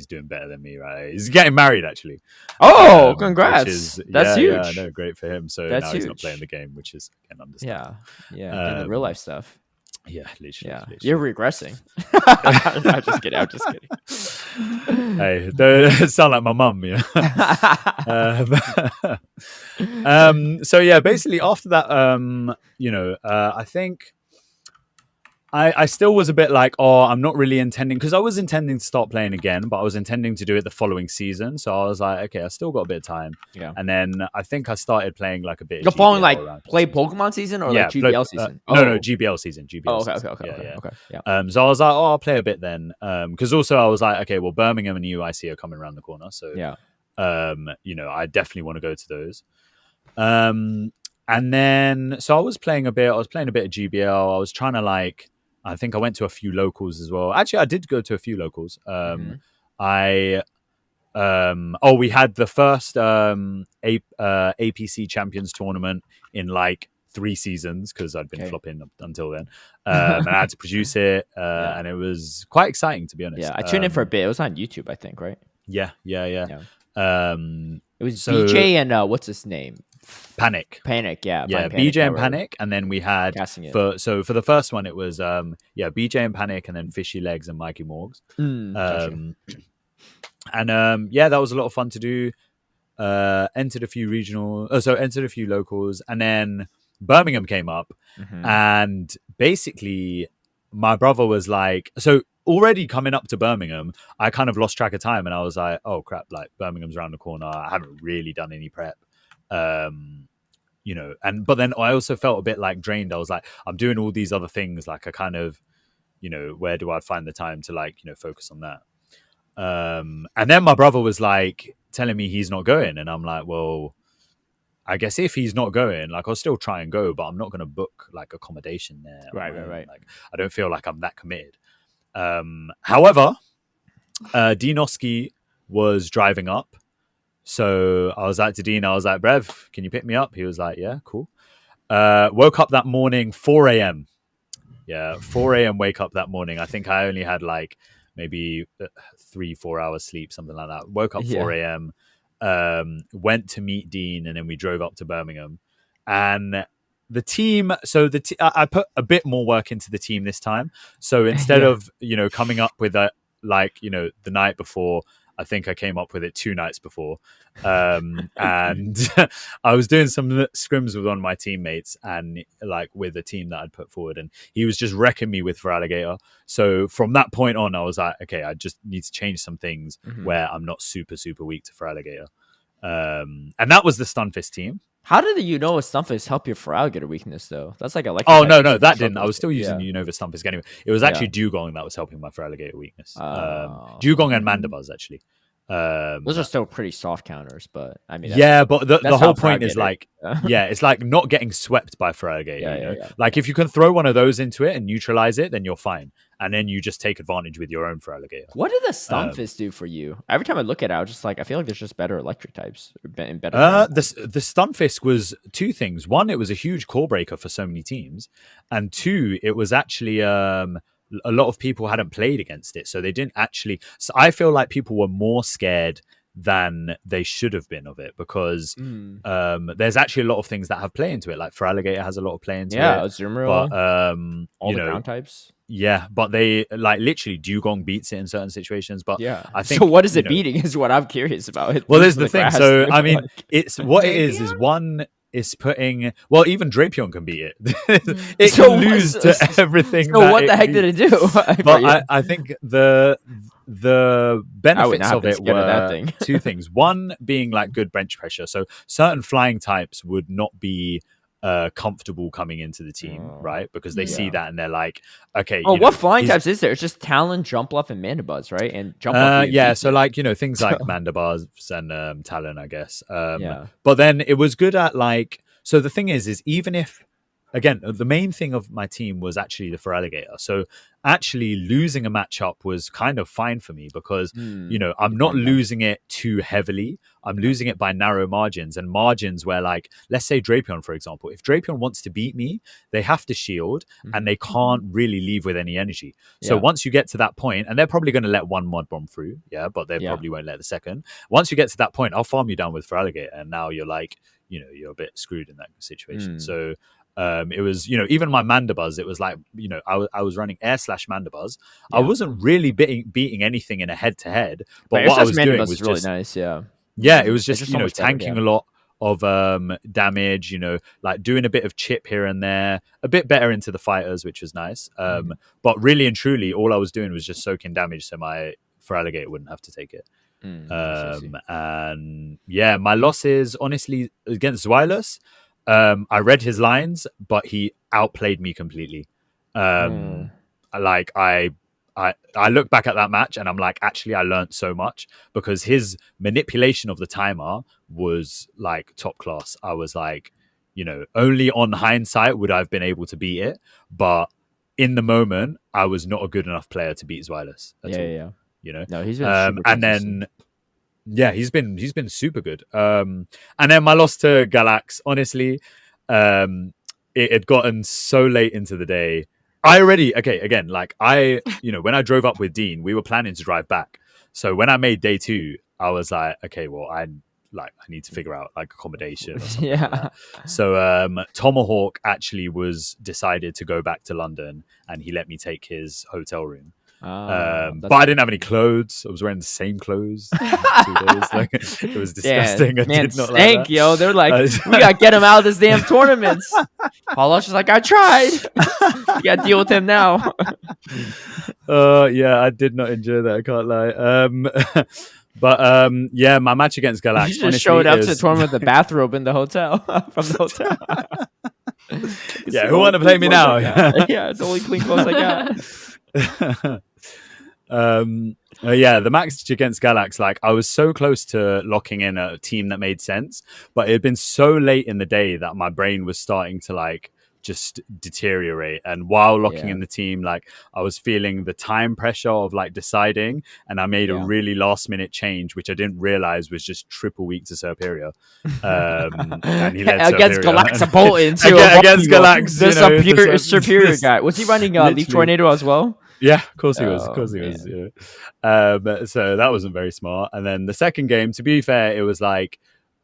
doing better than me, right? He's getting married actually. Oh, congrats! That's huge. Yeah, no, great for him. So now he's not playing the game, which is understandable. Yeah, the real life stuff. Yeah, literally. You're regressing. I'm just kidding. Hey, don't sound like my mum, you know. So basically after that, I think I still was a bit like, I'm not really intending, because I was intending to start playing again, but I was intending to do it the following season. So I was like, okay, I still got a bit of time. Yeah. And then I think I started playing like a bit. You're following like play Pokemon season or like GBL season? No, GBL season. Okay. Yeah. So I was like, I'll play a bit then. Because also I was like, okay, well, Birmingham and UIC are coming around the corner. So, I definitely want to go to those. And then, so I was playing a bit of GBL. I was trying to I think I went to a few locals as well. Actually, I did go to a few locals. We had the first APC Champions tournament in like 3 seasons because I'd been flopping up until then. And I had to produce it, and it was quite exciting, to be honest. Yeah, I tuned in for a bit. It was on YouTube, I think, right? Yeah. It was BJ and what's his name? Panic, yeah. BJ and Panic, and then we had for the first one it was BJ and Panic, and then Fishy Legs and Mikey Morgs. Gotcha. And that was a lot of fun to do. Entered a few locals, and then Birmingham came up, and basically my brother was like, so already coming up to Birmingham, I kind of lost track of time, and I was like, oh crap, like Birmingham's around the corner. I haven't really done any prep. But then I also felt a bit like drained. I was like, I'm doing all these other things. Like I kind of, where do I find the time to focus on that? And then my brother was like telling me he's not going. And I'm like, well, I guess if he's not going, like I'll still try and go, but I'm not going to book like accommodation there. Right. Like I don't feel like I'm that committed. However, Dinoski was driving up. So I was like to Dean, I was like, Brev, can you pick me up? He was like, yeah, cool. Woke up that morning, 4 a.m. Yeah, 4 a.m. wake up that morning. I think I only had like maybe 3-4 hours sleep, something like that. Woke up 4 a.m., went to meet Dean, and then we drove up to Birmingham. And the team, I put a bit more work into the team this time. So instead of, coming up with like, the night before. I think I came up with it 2 nights before. And I was doing some scrims with one of my teammates and like with a team that I'd put forward, and he was just wrecking me with for alligator. So from that point on, I was like, okay, I just need to change some things where I'm not super, super weak to for alligator. And that was the Stunfisk team. How did the Unova Stunfisk help your for alligator weakness though? That's like electric. Oh no, that didn't. I was still using Unova Stunfisk anyway. It was actually Dugong that was helping my for alligator weakness. Dugong and Mandibuzz actually. Those are still pretty soft counters, but I mean, but the whole point is like, it's like not getting swept by for alligator. Like if you can throw one of those into it and neutralize it, then you're fine, and then you just take advantage with your own for alligator. What did the Stunfisk do for you? Every time I look at it, I was just like, I feel like there's just better electric types. Better the Stunfisk was 2 things. One, it was a huge core breaker for so many teams, and 2, it was actually a lot of people hadn't played against it, so they didn't actually. So I feel like people were more scared than they should have been of it, because there's actually a lot of things that have play into it. Like for alligator has a lot of play into it. Azumarill, but all the ground types. Yeah, but they like literally Dugong beats it in certain situations. But I think so. What is it beating? Is what I'm curious about. Well, there's the thing. So I mean, it's what it is one. Is putting even Drapion can beat it. It can lose to everything. So what the heck did it do? But I think the benefits of it were 2 things. One being like good bench pressure. So certain flying types would not be comfortable coming into the team, right? Because they see that and they're like, okay. What flying types is there? It's just Talon, Jumpluff, and Mandibuzz, right? And Jumpluff. So like things like Mandibuzz and Talon, I guess. But then it was good at like. So the thing is even if. Again, the main thing of my team was actually the for alligator. So actually losing a matchup was kind of fine for me because, I'm not losing it too heavily. I'm losing it by narrow margins, and margins where like, let's say Drapion, for example, if Drapion wants to beat me, they have to shield and they can't really leave with any energy. So once you get to that point, and they're probably going to let 1 Mud Bomb through, but they probably won't let the second. Once you get to that point, I'll farm you down with for alligator. And now you're like, you're a bit screwed in that situation. So, it was, even my Mandibuzz, it was like, I was running air/Mandibuzz. I wasn't really beating anything in a head-to-head, but what I was doing was really just nice, Yeah, it was just, so tanking a lot of damage, like doing a bit of chip here and there, a bit better into the fighters, which was nice. But really and truly, all I was doing was just soaking damage so my for alligator wouldn't have to take it. And my losses, honestly, against Zweilous, I read his lines, but he outplayed me completely. Like I look back at that match and I'm like, actually, I learned so much because his manipulation of the timer was like top class. I was like, only on hindsight would I have been able to beat it, but in the moment, I was not a good enough player to beat Zweilous at all. No, he's been and then. Yeah, he's been super good. And then my loss to Galax, honestly, it had gotten so late into the day. When I drove up with Dean, we were planning to drive back. So when I made day 2, I was like, okay, well, I need to figure out like accommodation or something like that. So Tomahawk actually was decided to go back to London and he let me take his hotel room. But I didn't have any clothes. I was wearing the same clothes 2 days. Like, it was disgusting. I did not like that. Yo. They're like, we gotta get him out of this damn tournaments. Paulo's just like, I tried. You gotta deal with him now. I did not enjoy that. I can't lie. But my match against Galax. You just showed up to the tournament with the bathrobe in the hotel from the hotel. Who want to play me now? It's the only clean clothes I got. The match against Galax, like I was so close to locking in a team that made sense, but it had been so late in the day that my brain was starting to like just deteriorate. And while locking in the team, like I was feeling the time pressure of like deciding, and I made a really last minute change, which I didn't realize was just triple weak to Superior. And he led against Galax too. Against Galax, the superior guy. Was he running Leaf Tornado as well? Yeah, of course he was. So that wasn't very smart. And then the second game, to be fair, it was like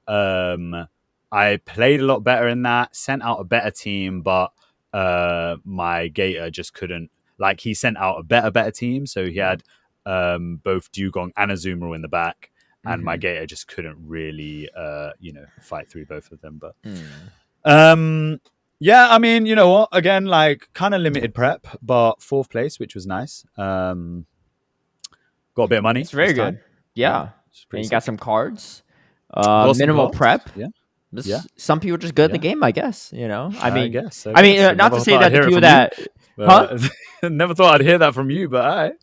I played a lot better in that, sent out a better team, but my Gator just couldn't. Like he sent out a better team, so he had both Dugong and Azumarill in the back, and my Gator just couldn't really, fight through both of them. But yeah, I mean, you know what? Again, like kind of limited prep, but 4th place, which was nice. Got a bit of money. It's very good. Yeah. And you got some cards. Minimal prep. Yeah. Some people are just good at the game, I guess. I guess. I mean, not to say that the people that. Never thought I'd hear that from you, but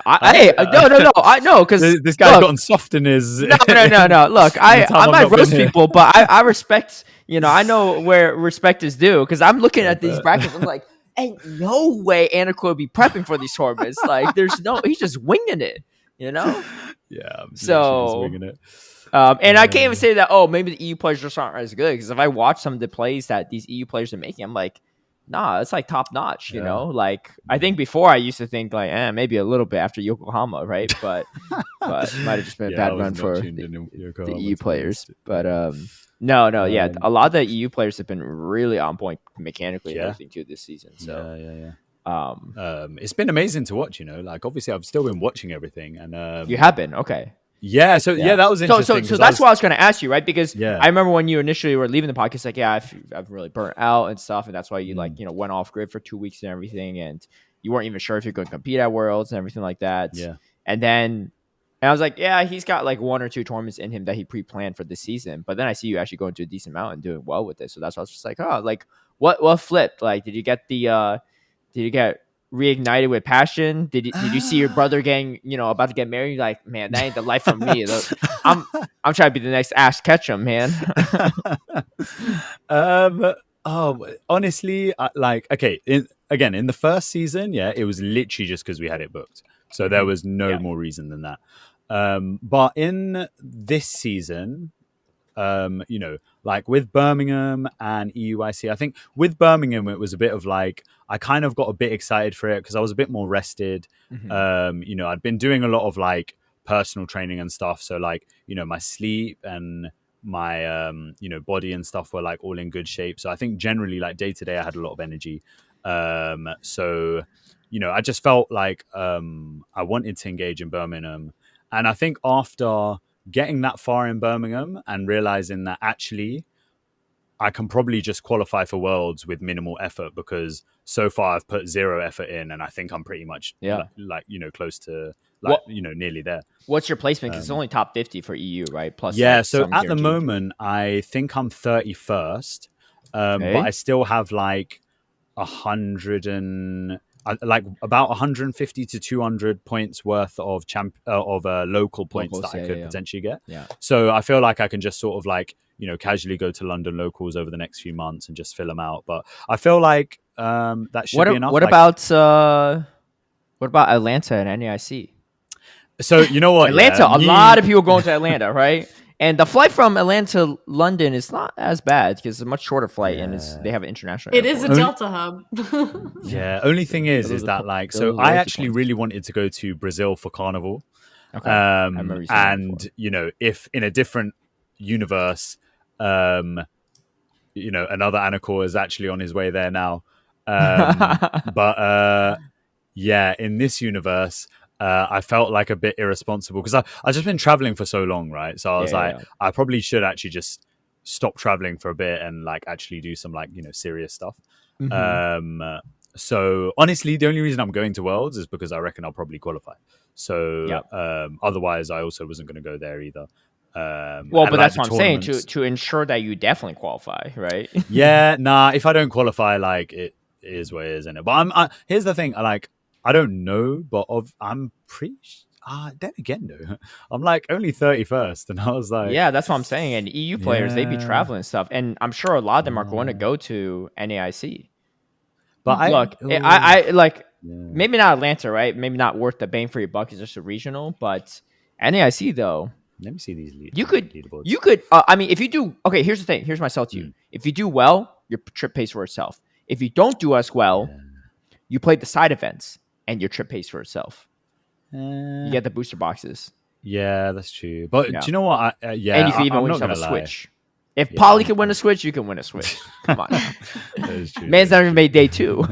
no, I know because this guy's gotten soft in his. No. Look, I might roast people, but I respect. I know where respect is due because I'm looking at these brackets. I'm like, ain't no way Anicor would be prepping for these tournaments. Like, he's just winging it. Yeah. So winging it. And I can't even say that. Oh, maybe the EU players just aren't as good because if I watch some of the plays that these EU players are making, I'm like, nah, it's like top notch. You know, like I think before I used to think like, maybe a little bit after Yokohama, right? But it might have just been a bad run for the EU players. But no, a lot of the EU players have been really on point mechanically and everything too this season. So it's been amazing to watch. Like obviously I've still been watching everything, and you have been okay. Yeah, so that was interesting. So that's what I was going to ask you, right? Because I remember when you initially were leaving the podcast, like, I've really burnt out and stuff, and that's why you went off grid for 2 weeks and everything, and you weren't even sure if you're going to compete at Worlds and everything like that. Yeah, and I was like, he's got like 1 or 2 tournaments in him that he pre-planned for this season, but then I see you actually going to a decent amount and doing well with it, so that's why I was just like, what flipped? Like, did you get reignited with passion? Did you see your brother getting about to get married? Like, man, that ain't the life for me. I'm trying to be the next Ash Ketchum, man. Honestly, in the first season, it was literally just because we had it booked, so there was no more reason than that. But in this season, like with Birmingham and EUIC, I think with Birmingham it was a bit of like I kind of got a bit excited for it because I was a bit more rested. I'd been doing a lot of like personal training and stuff, so like my sleep and my body and stuff were like all in good shape. So I think generally like day to day I had a lot of energy. So I just felt like I wanted to engage in Birmingham, and I think after getting that far in Birmingham and realizing that actually I can probably just qualify for Worlds with minimal effort because so far I've put 0 effort in, and I think I'm pretty much close to nearly there. What's your placement? Because it's only top 50 for EU, right? Plus, so at the moment I think I'm 31st, but I still have like 100 and like about 150 to 200 points worth of local points that I could potentially get. So I feel like I can just sort of like casually go to London locals over the next few months and just fill them out. But I feel like that should be enough. What about Atlanta and NAIC? So you know what, Atlanta, a lot of people going to Atlanta, right? And the flight from Atlanta to London is not as bad because it's a much shorter flight and they have an international airport. It is a Delta hub. Only thing is that like, so I actually really wanted to go to Brazil for Carnival. Okay. I remember you saying and if in a different universe, another Anicor is actually on his way there now. But in this universe, I felt like a bit irresponsible because I've just been traveling for so long, right? So I was I probably should actually just stop traveling for a bit and like actually do some like serious stuff. So honestly, the only reason I'm going to Worlds is because I reckon I'll probably qualify. So otherwise, I also wasn't going to go there either. But that's what I'm saying to ensure that you definitely qualify, right? If I don't qualify, like it is what it is, isn't it? But here's the thing, like I don't know, but I'm pretty. Then again, though, I'm like only 31st, and I was like, that's what I'm saying. And EU players, they be traveling and stuff, and I'm sure a lot of them are going to go to NAIC. But I like maybe not Atlanta, right? Maybe not worth the bang for your buck. It's just a regional, but NAIC though. Let me see these. You could. I mean, if you do, okay. Here's the thing. Here's my sell to you. If you do well, your trip pays for itself. If you don't do as well, you play the side events, and your trip pays for itself. You get the booster boxes. Yeah, that's true. But do you know what? And you can even win yourself a Switch. If Polly can win a Switch, you can win a Switch. Come on. That is true. Man's not even made day 2.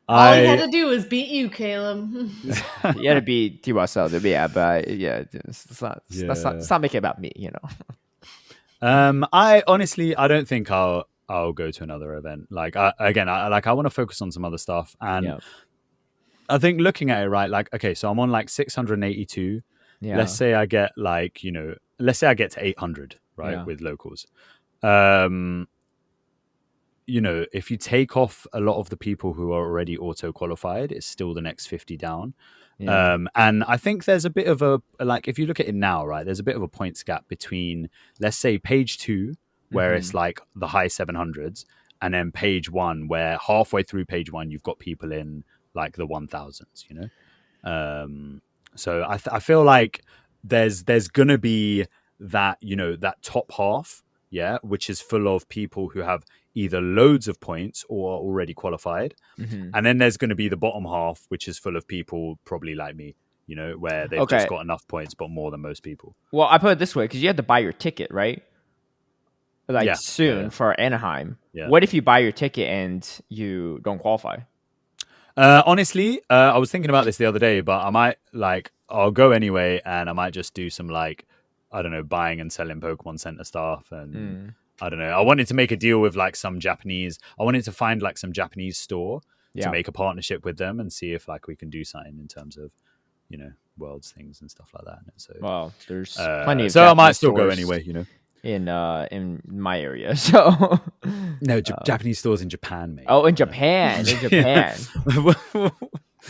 All he had to do was beat you, Caleb. You had to beat Twastell, but yeah, it's not making it about me, you know. I honestly, I don't think I'll go to another event. Like, I want to focus on some other stuff, and I think looking at it, right, like, okay, so I'm on like 682. Yeah. Let's say I get like, let's say I get to 800, right, with locals. If you take off a lot of the people who are already auto qualified, it's still the next 50 down. Yeah. And I think there's a bit of a, like, if you look at it now, right, there's a bit of a points gap between, let's say, page 2, where it's like the high 700s, and then page 1, where halfway through page 1, you've got people in like the 1000s, So I feel like there's going to be that, that top half, which is full of people who have either loads of points or are already qualified. And then there's going to be the bottom half, which is full of people probably like me, where they've just got enough points, but more than most people. Well, I put it this way, because you have to buy your ticket, right? Like soon for Anaheim. Yeah. What if you buy your ticket and you don't qualify? Honestly, I was thinking about this the other day, but I might I'll go anyway, and I might just do some I don't know, buying and selling Pokemon Center stuff, and I don't know. I wanted to make a deal with some Japanese. I wanted to find some Japanese store to make a partnership with them and see if we can do something in terms of Worlds things and stuff like that. So well, there's plenty of. So Japanese I might still go anyway. In my area, so no Japanese stores in Japan, mate. Oh, in Japan.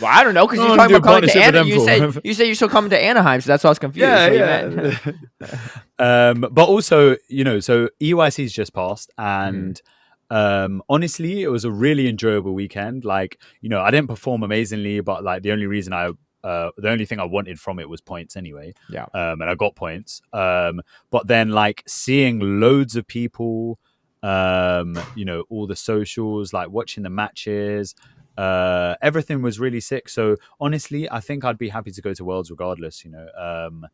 Well, I don't know, because you're talking about coming to Anaheim. You said you're still coming to Anaheim, so that's why I was confused. But also, so EUIC's just passed, and honestly, it was a really enjoyable weekend. I didn't perform amazingly, but the only thing I wanted from it was points anyway. Yeah. And I got points. But then seeing loads of people, all the socials, watching the matches, everything was really sick. So honestly, I think I'd be happy to go to Worlds regardless, even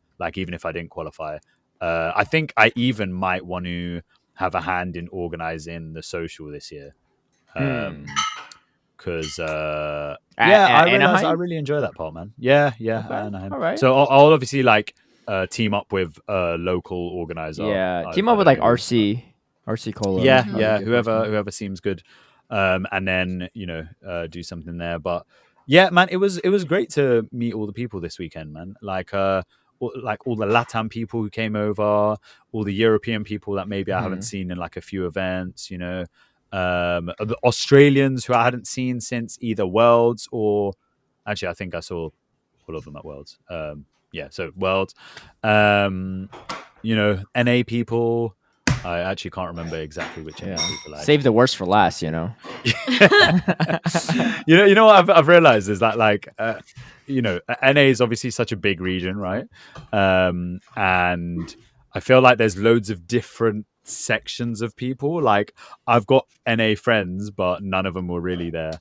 if I didn't qualify. I think I even might want to have a hand in organizing the social this year. Because I realized I really enjoy that part, man. Yeah, Anaheim. All right. So I'll obviously team up with a local organizer. Yeah, team up with RC Cola. Yeah, whoever seems good. And then do something there. But yeah, man, it was great to meet all the people this weekend, man. All the LATAM people who came over, all the European people that maybe I haven't seen in a few events, the Australians who I hadn't seen since either Worlds or actually I think I saw all of them at Worlds. So Worlds, NA people. I actually can't remember exactly which NA people. Save the worst for last, You know what I've realized is that NA is obviously such a big region, right? And I feel like there's loads of different sections of people. I've got NA friends, but none of them were really there.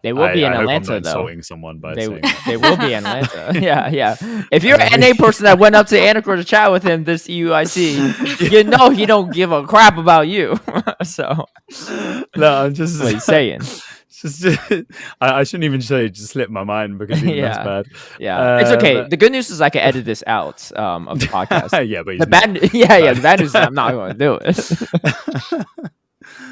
They will be in Atlanta, hope I'm not though. Insulting someone by saying they will be in Atlanta. Yeah. If you're an NA person that went up to Anicor to chat with him this EUIC, he don't give a crap about you. So no, I'm just what he's saying. I shouldn't even say it just slipped my mind because that's bad. Yeah, it's okay. The good news is I can edit this out of the podcast. But the bad news is I'm not going to do it.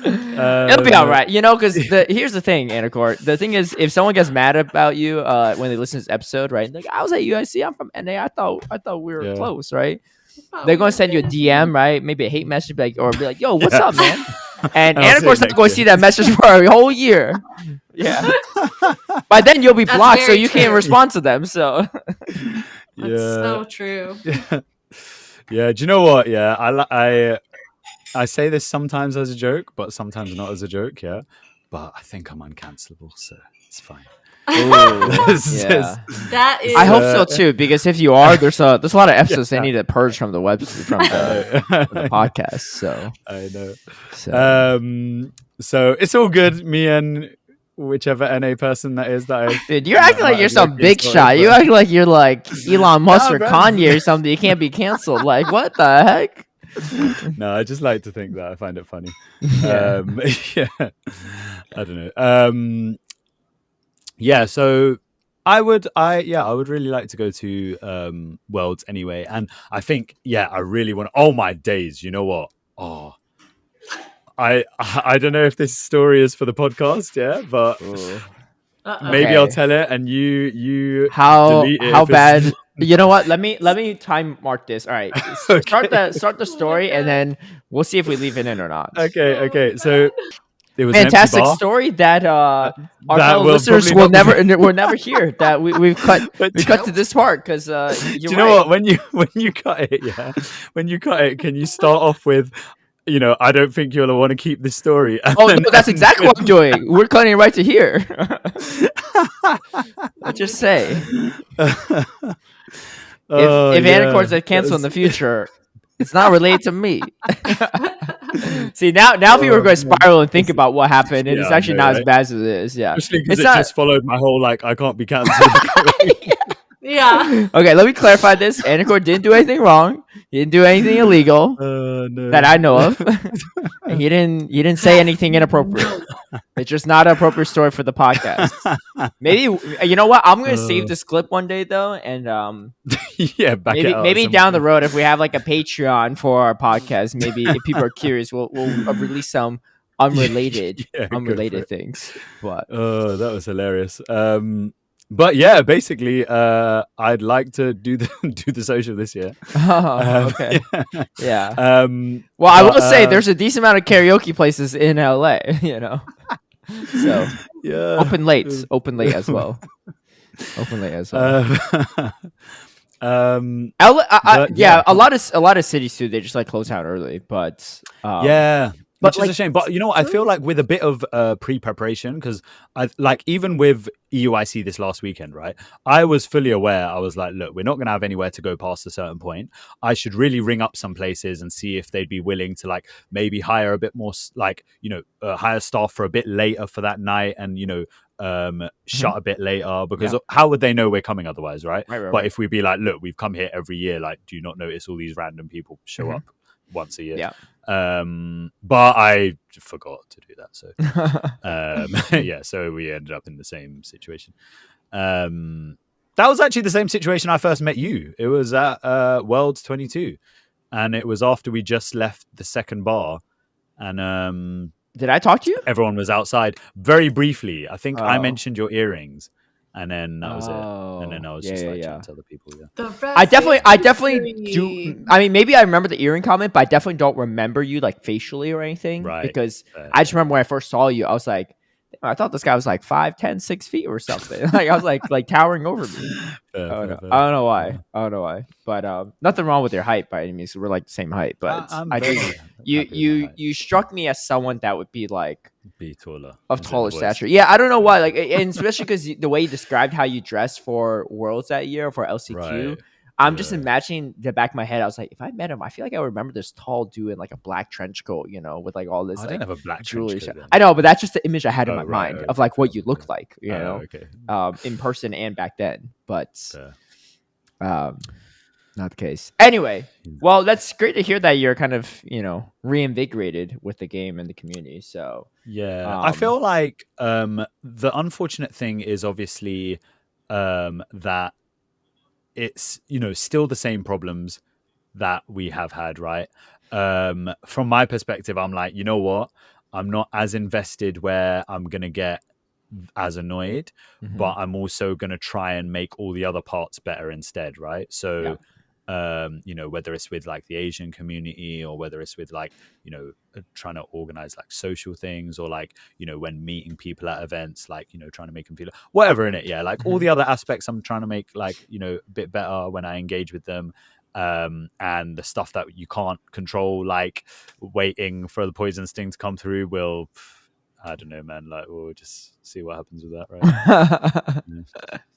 It'll be all right, because here's the thing, Anicor. The thing is, if someone gets mad about you when they listen to this episode, right? I was at UIC. I'm from NA. I thought we were close, right? They're going to send you a DM, right? Maybe a hate message, or be like, "Yo, what's up, man?" And Anicor's not going to see that message for a whole year. Yeah. By then you'll be blocked, so you can't respond to them. So that's so true. Yeah. Do you know what? Yeah, I say this sometimes as a joke, but sometimes not as a joke. Yeah, but I think I'm uncancelable, so it's fine. That is. I hope so too, because if you are, there's a lot of episodes they need to purge from the from the podcast. So I know. So it's all good. Me and whichever NA person that is. Dude, you're acting like you're some big shot. You act like you're like Elon Musk or Kanye or something. You can't be canceled. Like what the heck? No, I just like to think that. I find it funny. Yeah. Yeah. I don't know. Yeah, so I would really like to go to Worlds anyway. And I think, I really want to. Oh my days, you know what? Oh, I don't know if this story is for the podcast, but maybe I'll tell it and you delete it. How bad? You know what? Let me time mark this. All right, Okay. start the story, and then we'll see if we leave it in or not. Okay. So it was fantastic story that our fellow listeners will never hear. That we've cut to this part because do you know what? When you cut it, when you cut it, can you start off with, I don't think you'll want to keep this story. No, that's exactly what I'm doing. We're cutting it right to here. Let's just say, if Anicor's are canceled in the future, it's not related to me. See, now people are going to spiral and think about what happened, and it's actually not as bad as it is. Yeah, especially because just followed my whole I can't be cancelled. Yeah. Okay, let me clarify this. Anicor didn't do anything wrong. He didn't do anything illegal that I know of. And he didn't say anything inappropriate. It's just not an appropriate story for the podcast. Maybe you know what? I'm gonna save this clip one day though, and maybe down the road if we have like a Patreon for our podcast, maybe if people are curious, we'll release some unrelated things. But that was hilarious. But yeah, basically, I'd like to do the social this year. Okay. Yeah. Well, I will say there's a decent amount of karaoke places in LA. So open late as well. A lot of cities too. They just close out early, but which is a shame. But you know what? I feel like with a bit of pre-preparation, because even with EUIC this last weekend, right? I was fully aware. I was like, look, we're not going to have anywhere to go past a certain point. I should really ring up some places and see if they'd be willing to maybe hire a bit more, hire staff for a bit later for that night and, shut a bit later, because how would they know we're coming otherwise, right? But if we'd be like, look, we've come here every year. Do you not notice all these random people show up once a year? Yeah. But I forgot to do that. So, so we ended up in the same situation. That was actually the same situation I first met you. It was at Worlds 22, and it was after we just left the second bar. And did I talk to you? Everyone was outside very briefly. I think I mentioned your earrings. And then that was it. And then I was chatting to other people. Yeah. I definitely do. I mean, maybe I remember the earring comment, but I definitely don't remember you facially or anything. Right. Because I just remember when I first saw you, I was like, I thought this guy was 5'10", 6 feet or something. I was like towering over me. I don't know why. But nothing wrong with your height by any means. We're the same height. But you struck me as someone that would be taller, of taller stature. Yeah, I don't know why. And especially because the way you described how you dressed for Worlds that year for LCQ. Right. I'm just imagining the back of my head. I was like, if I met him, I feel like I remember this tall dude in a black trench coat, with all this. I didn't have a black jewelry. Trench coat. I know, but that's just the image I had in my mind of what you looked like, in person and back then. But not the case. Anyway, well, that's great to hear that you're kind of reinvigorated with the game and the community. So I feel like the unfortunate thing is obviously that it's still the same problems that we have had, right? From my perspective, I'm like, you know what? I'm not as invested where I'm gonna get as annoyed, but I'm also gonna try and make all the other parts better instead, right? So whether it's with the Asian community or whether it's with trying to organize social things or when meeting people at events, trying to make them feel whatever in it. All the other aspects I'm trying to make a bit better when I engage with them. And the stuff that you can't control, waiting for the poison sting to come through, I don't know, man. We'll just see what happens with that,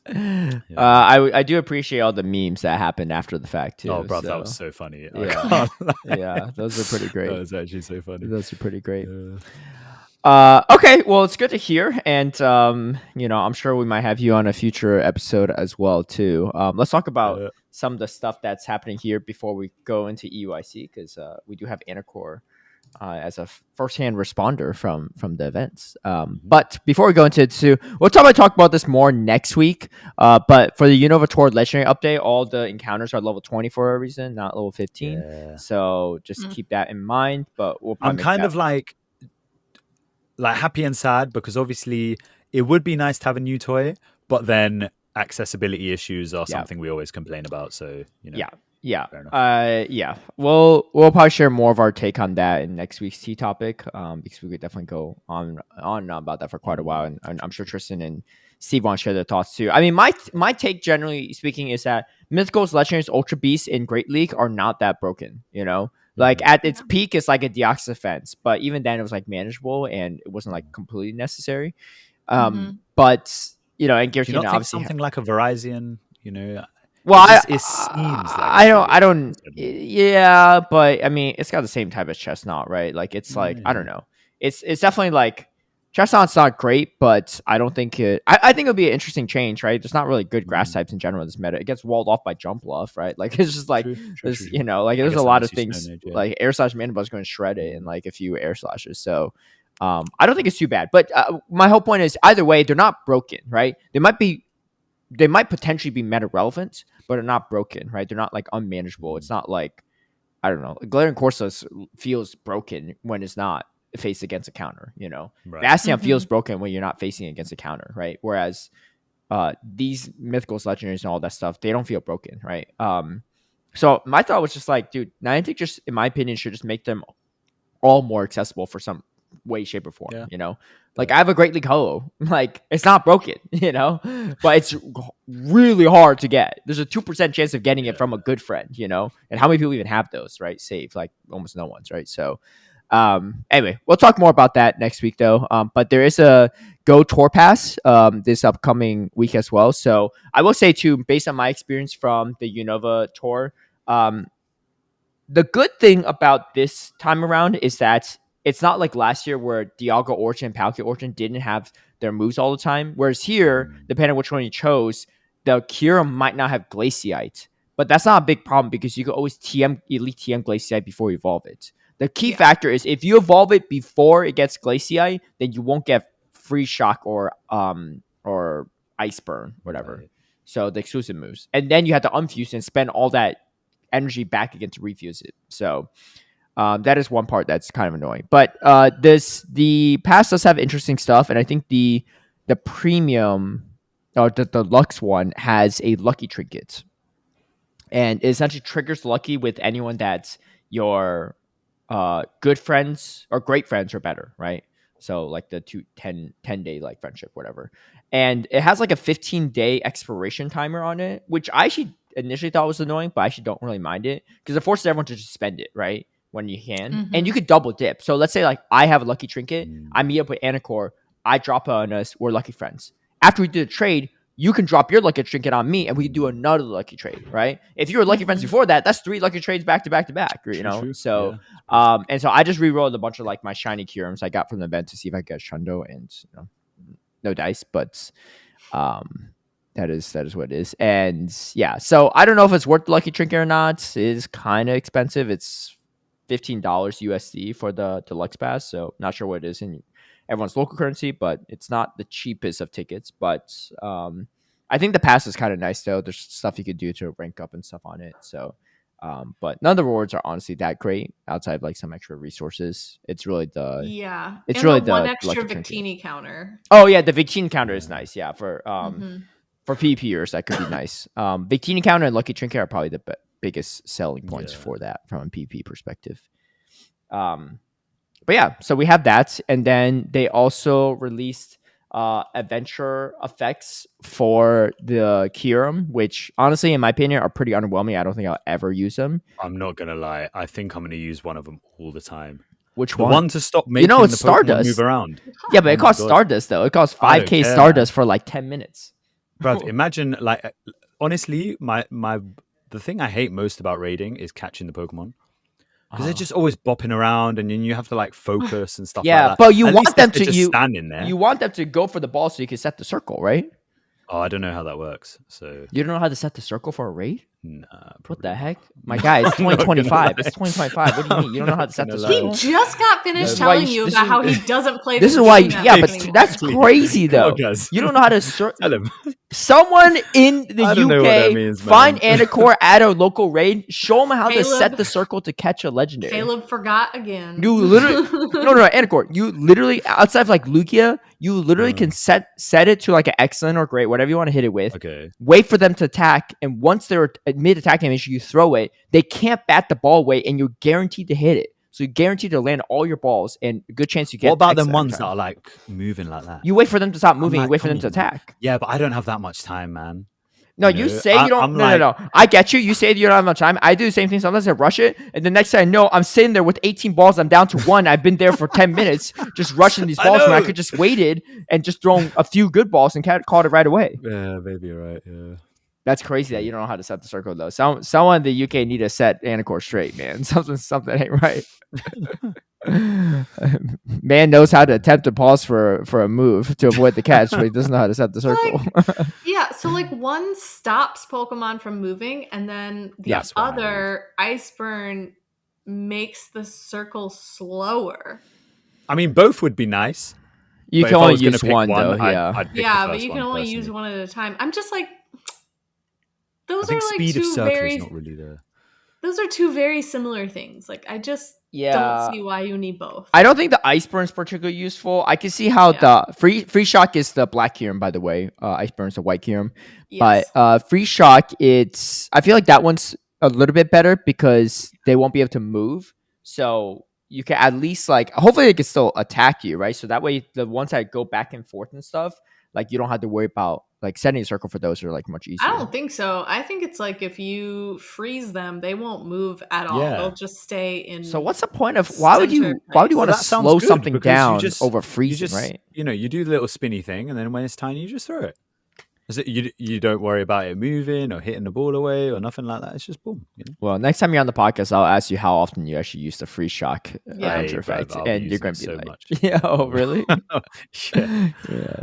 right? I do appreciate all the memes that happened after the fact too. Oh, bro, that was so funny. Yeah, those are pretty great. That was actually so funny. Those are pretty great. Okay, well, it's good to hear, and I'm sure we might have you on a future episode as well too. Let's talk about some of the stuff that's happening here before we go into EUIC, because we do have Anicor as a first-hand responder from the events. But before we go into it too, we'll talk about this more next week. But for the Unova Tour Legendary update, all the encounters are level 20 for a reason, not level 15. Yeah. So just keep that in mind. But we'll I'm kind of like happy and sad, because obviously it would be nice to have a new toy, but then accessibility issues are something we always complain about. So yeah. We'll probably share more of our take on that in next week's T topic, because we could definitely go on about that for quite a while, and I'm sure Tristan and Steve want to share their thoughts too. I mean, my take, generally speaking, is that Mythicals, Legendaries, Ultra Beasts in Great League are not that broken. Like at its peak, it's like a Deoxys offense, but even then it was like manageable and it wasn't like completely necessary. But and Giratina, do you not think something like a Verizon, well, it seems like I don't. Yeah, but I mean, it's got the same type of chestnut, right? Like it's like I don't know. It's definitely like chestnut's not great, but I don't think it. I think it'll be an interesting change, right? There's not really good grass types in general in this meta. It gets walled off by Jump Bluff, right? Like it's just like there's like there's a lot of things like Air Slash Manabuzz going to shred it in like a few Air Slashes. So I don't think it's too bad. But my whole point is either way, they're not broken, right? They might potentially be meta relevant, but they're not broken, right? They're not like unmanageable. It's not like, I don't know, Galarian Corsolas feels broken when it's not faced against a counter, Right. Bastion feels broken when you're not facing against a counter, right? Whereas these Mythicals, Legendaries, and all that stuff, they don't feel broken, right? So my thought was just like, dude, Niantic just, in my opinion, should just make them all more accessible for some way, shape, or form. Like I have a Great League Holo, like it's not broken, but it's really hard to get. There's a 2% chance of getting it from a good friend, and how many people even have those, right? Save like almost no one's, right? So anyway, we'll talk more about that next week though. But there is a Go Tour Pass this upcoming week as well. So I will say too, based on my experience from the Unova Tour, the good thing about this time around is that it's not like last year where Dialga Origin and Palkia Origin didn't have their moves all the time. Whereas here, depending on which one you chose, the Kyurem might not have Glaciite. But that's not a big problem because you can always Elite TM Glaciite before you evolve it. The key factor is if you evolve it before it gets Glaciite, then you won't get Free Shock or Ice Burn, whatever. Right. So the exclusive moves. And then you have to unfuse and spend all that energy back again to refuse it. So that is one part that's kind of annoying. But the pass does have interesting stuff, and I think the premium or the Lux one has a lucky trinket. And it essentially triggers lucky with anyone that's your good friends or great friends or better, right? So like the 10-day like friendship, whatever. And it has like a 15-day expiration timer on it, which I actually initially thought was annoying, but I actually don't really mind it because it forces everyone to just spend it, right? When you can. And you could double dip. So let's say like I have a lucky trinket, I meet up with Anicor, I drop it on us, we're lucky friends. After we do the trade, you can drop your lucky trinket on me and we can do another lucky trade, right? If you were lucky friends before that, that's 3 lucky trades back to back to back, True. So and so I just re-rolled a bunch of like my shiny Kyurems I got from the event to see if I get Shundo, and no dice, but that is what it is. And yeah, so I don't know if it's worth the lucky trinket or not. It is kind of expensive. It's $15 USD for the deluxe pass, so not sure what it is in everyone's local currency, but it's not the cheapest of tickets. But I think the pass is kind of nice though. There's stuff you could do to rank up and stuff on it. So but none of the rewards are honestly that great outside of like some extra resources. It's really it's and really the one extra Victini counter. Oh yeah, the Victini counter is nice. Yeah, for PvPers that could be nice. Victini counter and lucky trinket are probably the biggest selling points for that from a PvP perspective. But yeah, so we have that, and then they also released adventure effects for the Kyurem, which honestly, in my opinion, are pretty underwhelming. I don't think I'll ever use them. I'm not gonna lie. I think I'm gonna use one of them all the time. Which one? The one to stop making the Stardust move around. Yeah, but it costs Stardust though. It costs 5k Stardust for like 10 minutes. Bro, imagine like honestly, the thing I hate most about raiding is catching the Pokemon. because they're just always bopping around, and then you have to like focus and stuff like that. But you At want least them if they're to just standing there. You want them to go for the ball so you can set the circle, right? Oh, I don't know how that works. So you don't know how to set the circle for a raid? Nah, what the heck? My guy, it's 2025. It's 2025. What do you mean? You don't know how to set the circle? He just got finished telling you about how he doesn't play this is why, but that's crazy, though. You don't know how to someone in the UK means, find Anicor at a local raid, show him how to set the circle to catch a legendary. Caleb forgot again. You literally no, Anicor. You literally, outside of like Lugia, you literally can set it to like an excellent or great, whatever you want to hit it with. Okay. Wait for them to attack, and once they're mid-attack animation, you throw it. They can't bat the ball away, and you're guaranteed to hit it. So you're guaranteed to land all your balls, and a good chance you get. What about the ones that are like moving like that? You wait for them to stop moving. You wait for them to attack. Yeah, but I don't have that much time, man. No, you say you don't. No. I get you. You say you don't have much time. I do the same thing. Sometimes I rush it, and the next thing I know, I'm sitting there with 18 balls. I'm down to 1. I've been there for 10 minutes, just rushing these balls when I could just waited and just thrown a few good balls and caught it right away. Yeah, maybe you're right. Yeah. That's crazy that you don't know how to set the circle, though. Someone in the UK need to set Anicor straight, man. Something ain't right. Man knows how to attempt to pause for a move to avoid the catch, but he doesn't know how to set the circle. So like one stops Pokemon from moving, and then the other, Ice Burn, makes the circle slower. I mean, both would be nice. You can only use one, though. But you can only use one at a time. I'm just like, those are like speed two of circle very. Is not really there. Those are two very similar things. Like, I just don't see why you need both. I don't think the Ice Burn is particularly useful. I can see how the Free Shock is the black Kyurem, by the way. Ice Burn is the white Kyurem. Yes. But Free Shock, I feel like that one's a little bit better because they won't be able to move. So you can at least, like, hopefully they can still attack you, right? So that way, the ones that go back and forth and stuff, like, you don't have to worry about, like, setting a circle for those are, like, much easier. I don't think so. I think it's like if you freeze them, they won't move at all. Yeah. They'll just stay in. So what's the point of why would you want to slow something down over freezing, right? You know, you do the little spinny thing, and then when it's tiny, you just throw it. You don't worry about it moving or hitting the ball away or nothing like that. It's just boom. You know? Well, next time you're on the podcast, I'll ask you how often you actually use the Free Shock effect, and you're going to be so like, much. "Yeah, oh really?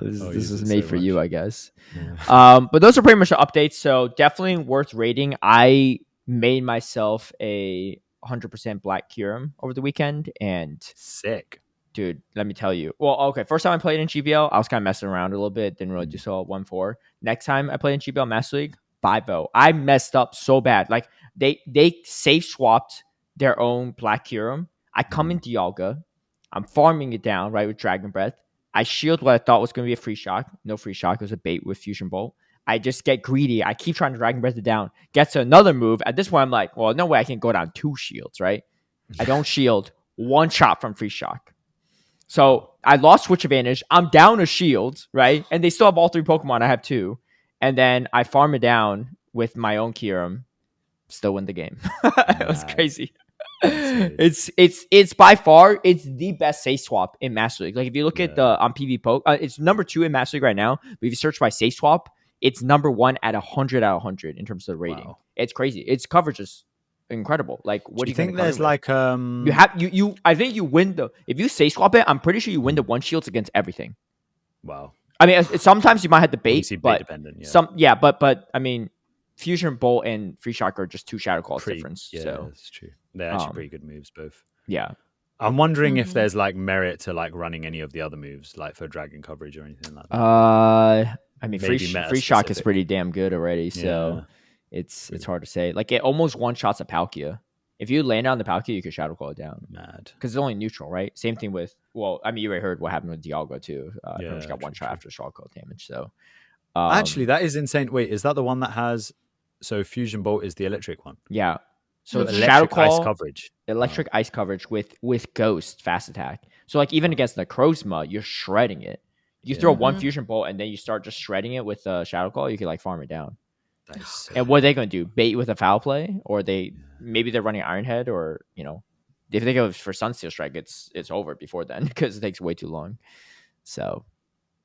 This is made for you, I guess." Yeah. But those are pretty much the updates. So definitely worth rating. I made myself a 100% black Kyurem over the weekend, and sick. Dude, let me tell you. Well, okay, first time I played in GBL, I was kind of messing around a little bit. Didn't really do so 1-4. Next time I played in GBL Master League, 5-0. I messed up so bad. Like, they safe swapped their own Black Kyurem. I come into Dialga. I'm farming it down, right, with Dragon Breath. I shield what I thought was going to be a Free Shock. No Free Shock. It was a bait with Fusion Bolt. I just get greedy. I keep trying to Dragon Breath it down. Get to another move. At this point, I'm like, well, no way I can go down 2 shields, right? I don't shield. 1 shot from Free Shock. So I lost switch advantage. I'm down a shield, right? And they still have all 3 Pokemon. I have 2. And then I farm it down with my own Kyurem. Still win the game. It was crazy. It's by far, it's the best safe swap in Master League. Like, if you look at the on PV Poke, it's number 2 in Master League right now. But if you search by safe swap, it's number 1 at 100 out of 100 in terms of the rating. Wow. It's crazy. Its coverage is incredible. Like, what do you think there's like you I think you win if you safe swap it, I'm pretty sure you win the 1 shields against everything. Wow. I mean, sometimes you might have to bait, but dependent, but I mean, Fusion Bolt and Free Shock are just 2 Shadow Claws difference. Yeah, so that's true. They're actually pretty good moves, both. Yeah. I'm wondering if there's like merit to like running any of the other moves, like for dragon coverage or anything like that. I mean, Free Shock is pretty damn good already, so it's hard to say. Like, it almost one-shots a Palkia. If you land on the Palkia, you can Shadow Claw it down. Mad. Because it's only neutral, right? Same thing with, well, I mean, you already heard what happened with Dialga, too. Pretty much got 1 shot after Shadow Claw damage, so. Actually, that is insane. Wait, is that the one that has, so Fusion Bolt is the electric one? Yeah. So it's Shadow Claw, ice coverage. Electric ice coverage with Ghost fast attack. So, like, even against the Necrozma, you're shredding it. You throw 1 Fusion Bolt, and then you start just shredding it with Shadow Claw, you can, like, farm it down. So and what are they going to do? Bait with a foul play, or maybe they're running Iron Head, or if they go for Sunsteel Strike, it's over before then because it takes way too long. So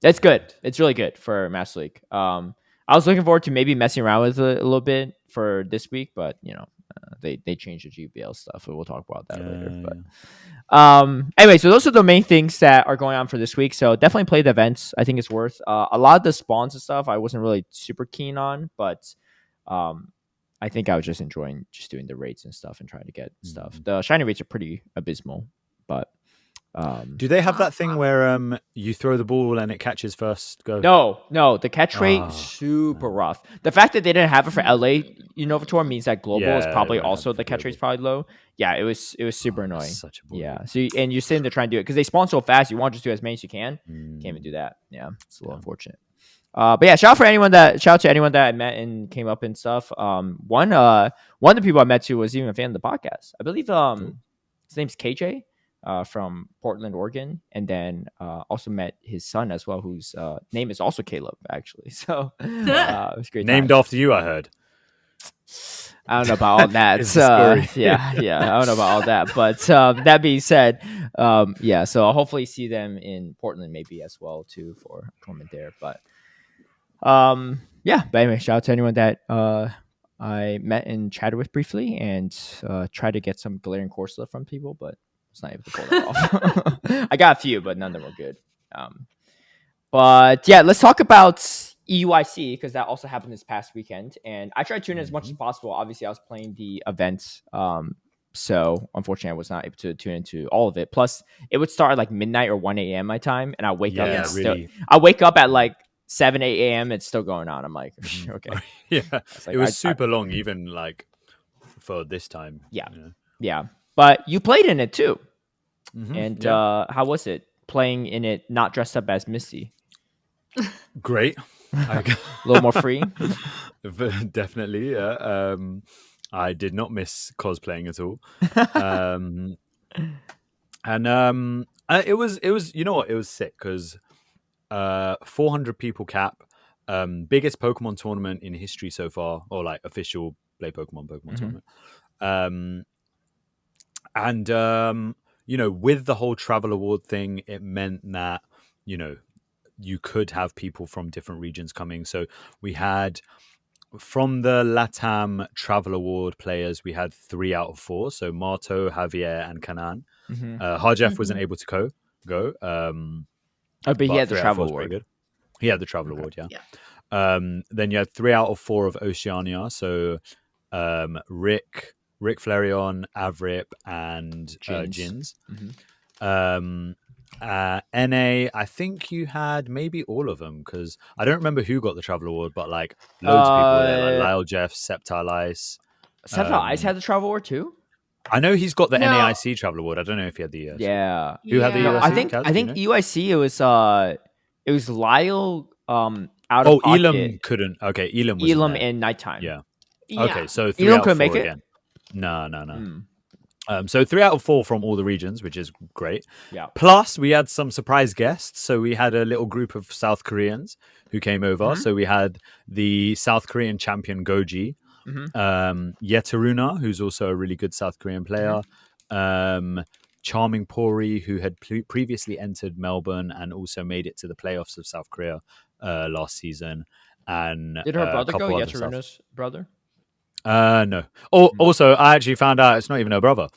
that's good. It's really good for Master League. I was looking forward to maybe messing around with it a little bit for this week, but they changed the GBL stuff, and we'll talk about that later. But anyway, so those are the main things that are going on for this week. So definitely play the events. I think it's worth a lot of the spawns and stuff. I wasn't really super keen on, but I think I was just enjoying just doing the raids and stuff and trying to get stuff. The shiny rates are pretty abysmal, but do they have that thing where you throw the ball and it catches first go? No, the catch rate super rough. The fact that they didn't have it for LA Unova Tour means that global is probably also the catch rate's probably low. Yeah, it was super annoying. Such a yeah. So you're sitting there trying to do it because they spawn so fast. You want to just do as many as you can. Can't even do that. Yeah, it's a little unfortunate. But yeah, shout out to anyone that I met and came up and stuff. One of the people I met too was even a fan of the podcast. I believe his name's KJ. From Portland, Oregon, and then also met his son as well, whose name is also Caleb, actually. So it was great. Named after you, I heard. I don't know about all that. Yeah, I don't know about all that. But that being said, yeah. So I'll hopefully see them in Portland maybe as well too for a tournament there. But yeah. But anyway, shout out to anyone that I met and chatted with briefly, and try to get some glaring course left from people, but it's not able to pull that off. I got a few, but none of them were good. But yeah, let's talk about EUIC because that also happened this past weekend, and I tried to tune in as much as possible. Obviously, I was playing the events, so unfortunately, I was not able to tune into all of it. Plus, it would start at like midnight or 1 a.m. my time, and I wake up and I wake up at like 7, 8 a.m. It's still going on. I'm like, okay, yeah, it was super long, even like for this time. Yeah. But you played in it too. And how was it playing in it not dressed up as Missy? Great. A little more free? Definitely, yeah. I did not miss cosplaying at all. And it was you know what? It was sick because 400 people cap, biggest Pokemon tournament in history so far, or like official Play Pokemon tournament. And, you know, with the whole travel award thing, it meant that, you know, you could have people from different regions coming. So we had, from the LATAM travel award players, we had 3 out of 4. So Marto, Javier, and Kanan. Harjeff wasn't able to go. But he had the travel award. Good. He had the travel award, yeah. Then you had 3 out of 4 of Oceania. So Rick Flareon, Avrip, and Jins. NA, I think you had maybe all of them because I don't remember who got the travel award, but like loads of people there, like Lyle Jeff, Septile Ice. Septile Ice had the travel award too? I know he's got the NAIC travel award. I don't know if he had the Yeah. Who had the UIC? I think UIC it was Lyle out of pocket. Elam couldn't. Okay, Elam was Elam in nighttime. Yeah. Okay, so 3 Elam out couldn't of 4 make again. No. So 3 out of 4 from all the regions, which is great. Yeah. Plus, we had some surprise guests. So we had a little group of South Koreans who came over. So we had the South Korean champion Goji, Yetaruna, who's also a really good South Korean player, Charming Pori, who had previously entered Melbourne and also made it to the playoffs of South Korea last season. And did her brother go? Yetaruna's brother? No. Also, I actually found out it's not even her brother.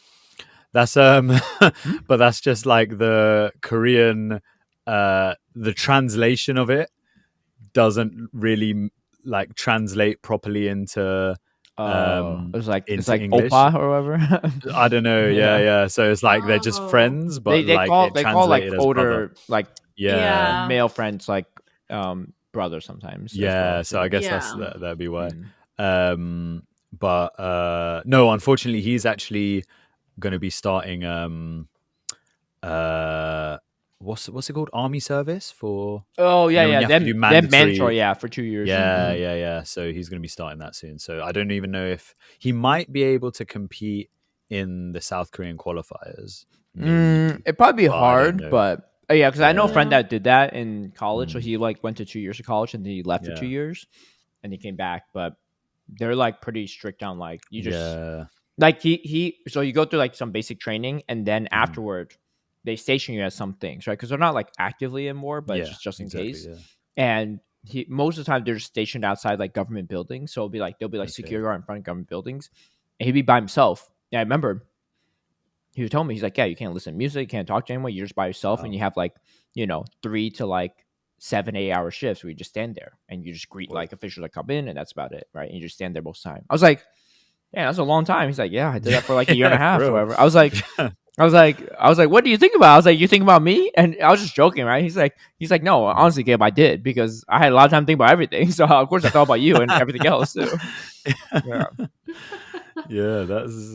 That's but that's just like the Korean. The translation of it doesn't really like translate properly into. It's like English. Opa or whatever. I don't know. Yeah. So it's like they're just friends, but they call like older, like male friends like brother sometimes. Yeah. Well, so I guess that'd be why. But no, unfortunately, he's actually going to be starting what's it called? Army service for. Oh yeah. Then mandatory, for 2 years. Yeah. So he's going to be starting that soon. So I don't even know if he might be able to compete in the South Korean qualifiers. It'd probably be hard, but because I know a friend that did that in college. So he like went to 2 years of college and then he left for 2 years, and he came back, but. They're like pretty strict on like you just like he so you go through like some basic training and then afterward they station you at some things, right? Because they're not like actively in war, but just in case. And most of the time they're just stationed outside like government buildings, so they'll be like security guard in front of government buildings, and he'd be by himself. Yeah, I remember he was telling me, he's like, yeah, you can't listen to music, you can't talk to anyone, you're just by yourself, and you have like 3 to like 7-8 hour shifts where you just stand there and you just greet like officials that come in, and that's about it, right? And you just stand there most of the time. I was like, yeah, that's a long time. He's like, yeah, I did that for like a year and a half or whatever. I was like, what do you think about? I was like, you think about me? And I was just joking, right? He's like, no, honestly, Gabe, I did, because I had a lot of time to think about everything. So of course I thought about you and everything else too. Yeah, that's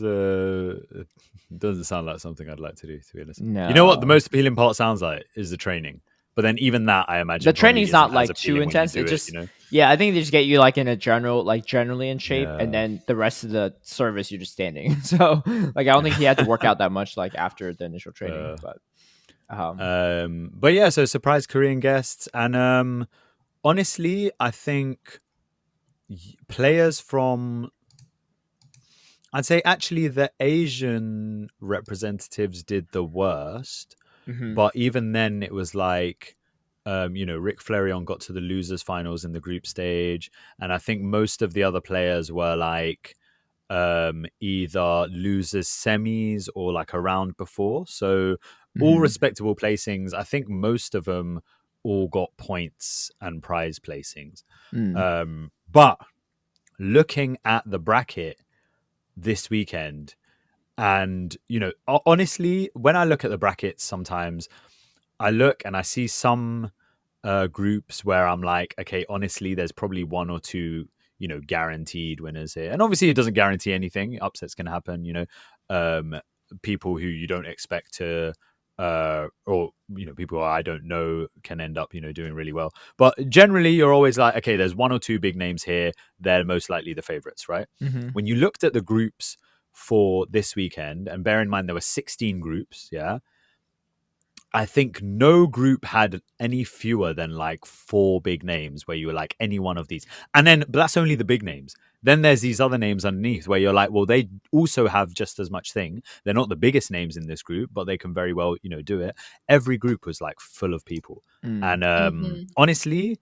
doesn't sound like something I'd like to do, to be honest. No. You know what the most appealing part sounds like is the training. But then even that, I imagine the training's not like too when intense. you It do just, it. yeah, I think they just get you like in a generally in shape, and then the rest of the service you're just standing. So like, I don't think he had to work out that much like after the initial training. But yeah, so surprise Korean guests, and honestly, I think players from, I'd say actually the Asian representatives did the worst. But even then, it was like, Rick Flareon got to the losers finals in the group stage, and I think most of the other players were like either losers semis or like a round before. So all respectable placings. I think most of them all got points and prize placings. But looking at the bracket this weekend, and honestly, when I look at the brackets, sometimes I look and I see some groups where I'm like, okay, honestly, there's probably one or two, guaranteed winners here. And obviously it doesn't guarantee anything. Upsets can happen, people who you don't expect to, or, people who I don't know can end up, doing really well. But generally you're always like, okay, there's one or two big names here. They're most likely the favorites, right? When you looked at the groups for this weekend, and bear in mind there were 16 groups, yeah, I think no group had any fewer than like 4 big names where you were like, any one of these. And then, but that's only the big names. Then there's these other names underneath where you're like, well, they also have just as much thing. They're not the biggest names in this group, but they can very well, do it. Every group was like full of people. And honestly,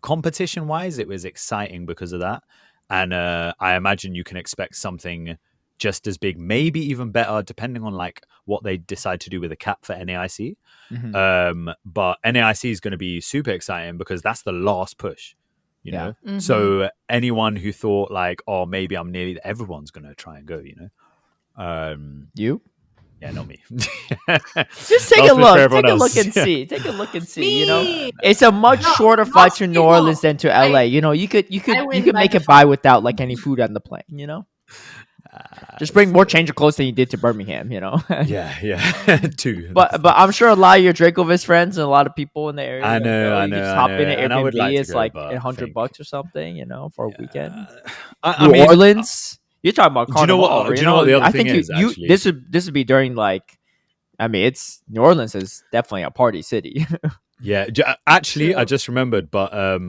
competition wise, it was exciting because of that. And I imagine you can expect something just as big, maybe even better, depending on like what they decide to do with the cap for NAIC. But NAIC is going to be super exciting because that's the last push, know. So anyone who thought like, oh, maybe I'm nearly, everyone's going to try and go, You? Yeah, not me. Just take a look and see. Take a look and see. It's a much shorter flight to New Orleans than to LA. You could make it by without like any food on the plane. Just bring more change of clothes than you did to Birmingham. Yeah. Too. But I'm sure a lot of your Dracovis friends and a lot of people in the area. I know. You just hop in an Airbnb. Like it's go, like $100 or something. For a weekend. New Orleans. You're talking about Carnival. Do you know what the other thing is? This would be during like, it's New Orleans is definitely a party city. Yeah, actually, I just remembered, but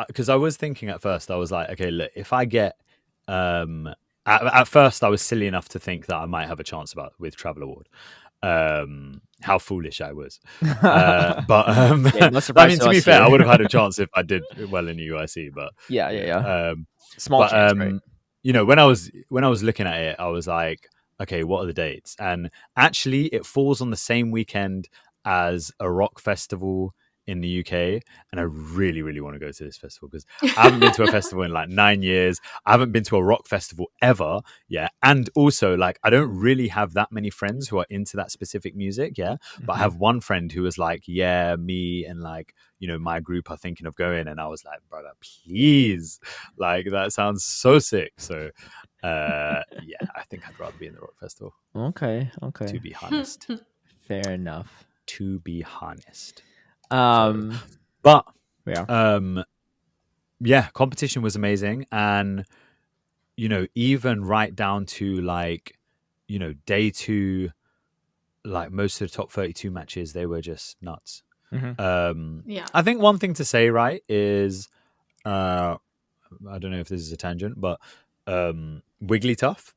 because I was thinking at first, I was like, okay, look, if I get at first I was silly enough to think that I might have a chance with Travel Award. How foolish I was. But no I mean, to be fair, I would have had a chance if I did well in the UIC. But yeah. Small chance, right? When I was looking at it, I was like, okay, what are the dates? And actually, it falls on the same weekend as a rock festival in the UK, and I really, really want to go to this festival because I haven't been to a festival in like 9 years. I haven't been to a rock festival ever, and also like I don't really have that many friends who are into that specific music, but I have one friend who was like, me and like my group are thinking of going, and I was like, brother, please, like that sounds so sick. So I think I'd rather be in the rock festival. Okay, to be honest. Fair enough. To be honest. Competition was amazing, and even right down to like day 2, like most of the top 32 matches, they were just nuts. I think one thing to say, right, is I don't know if this is a tangent, but Wigglytuff.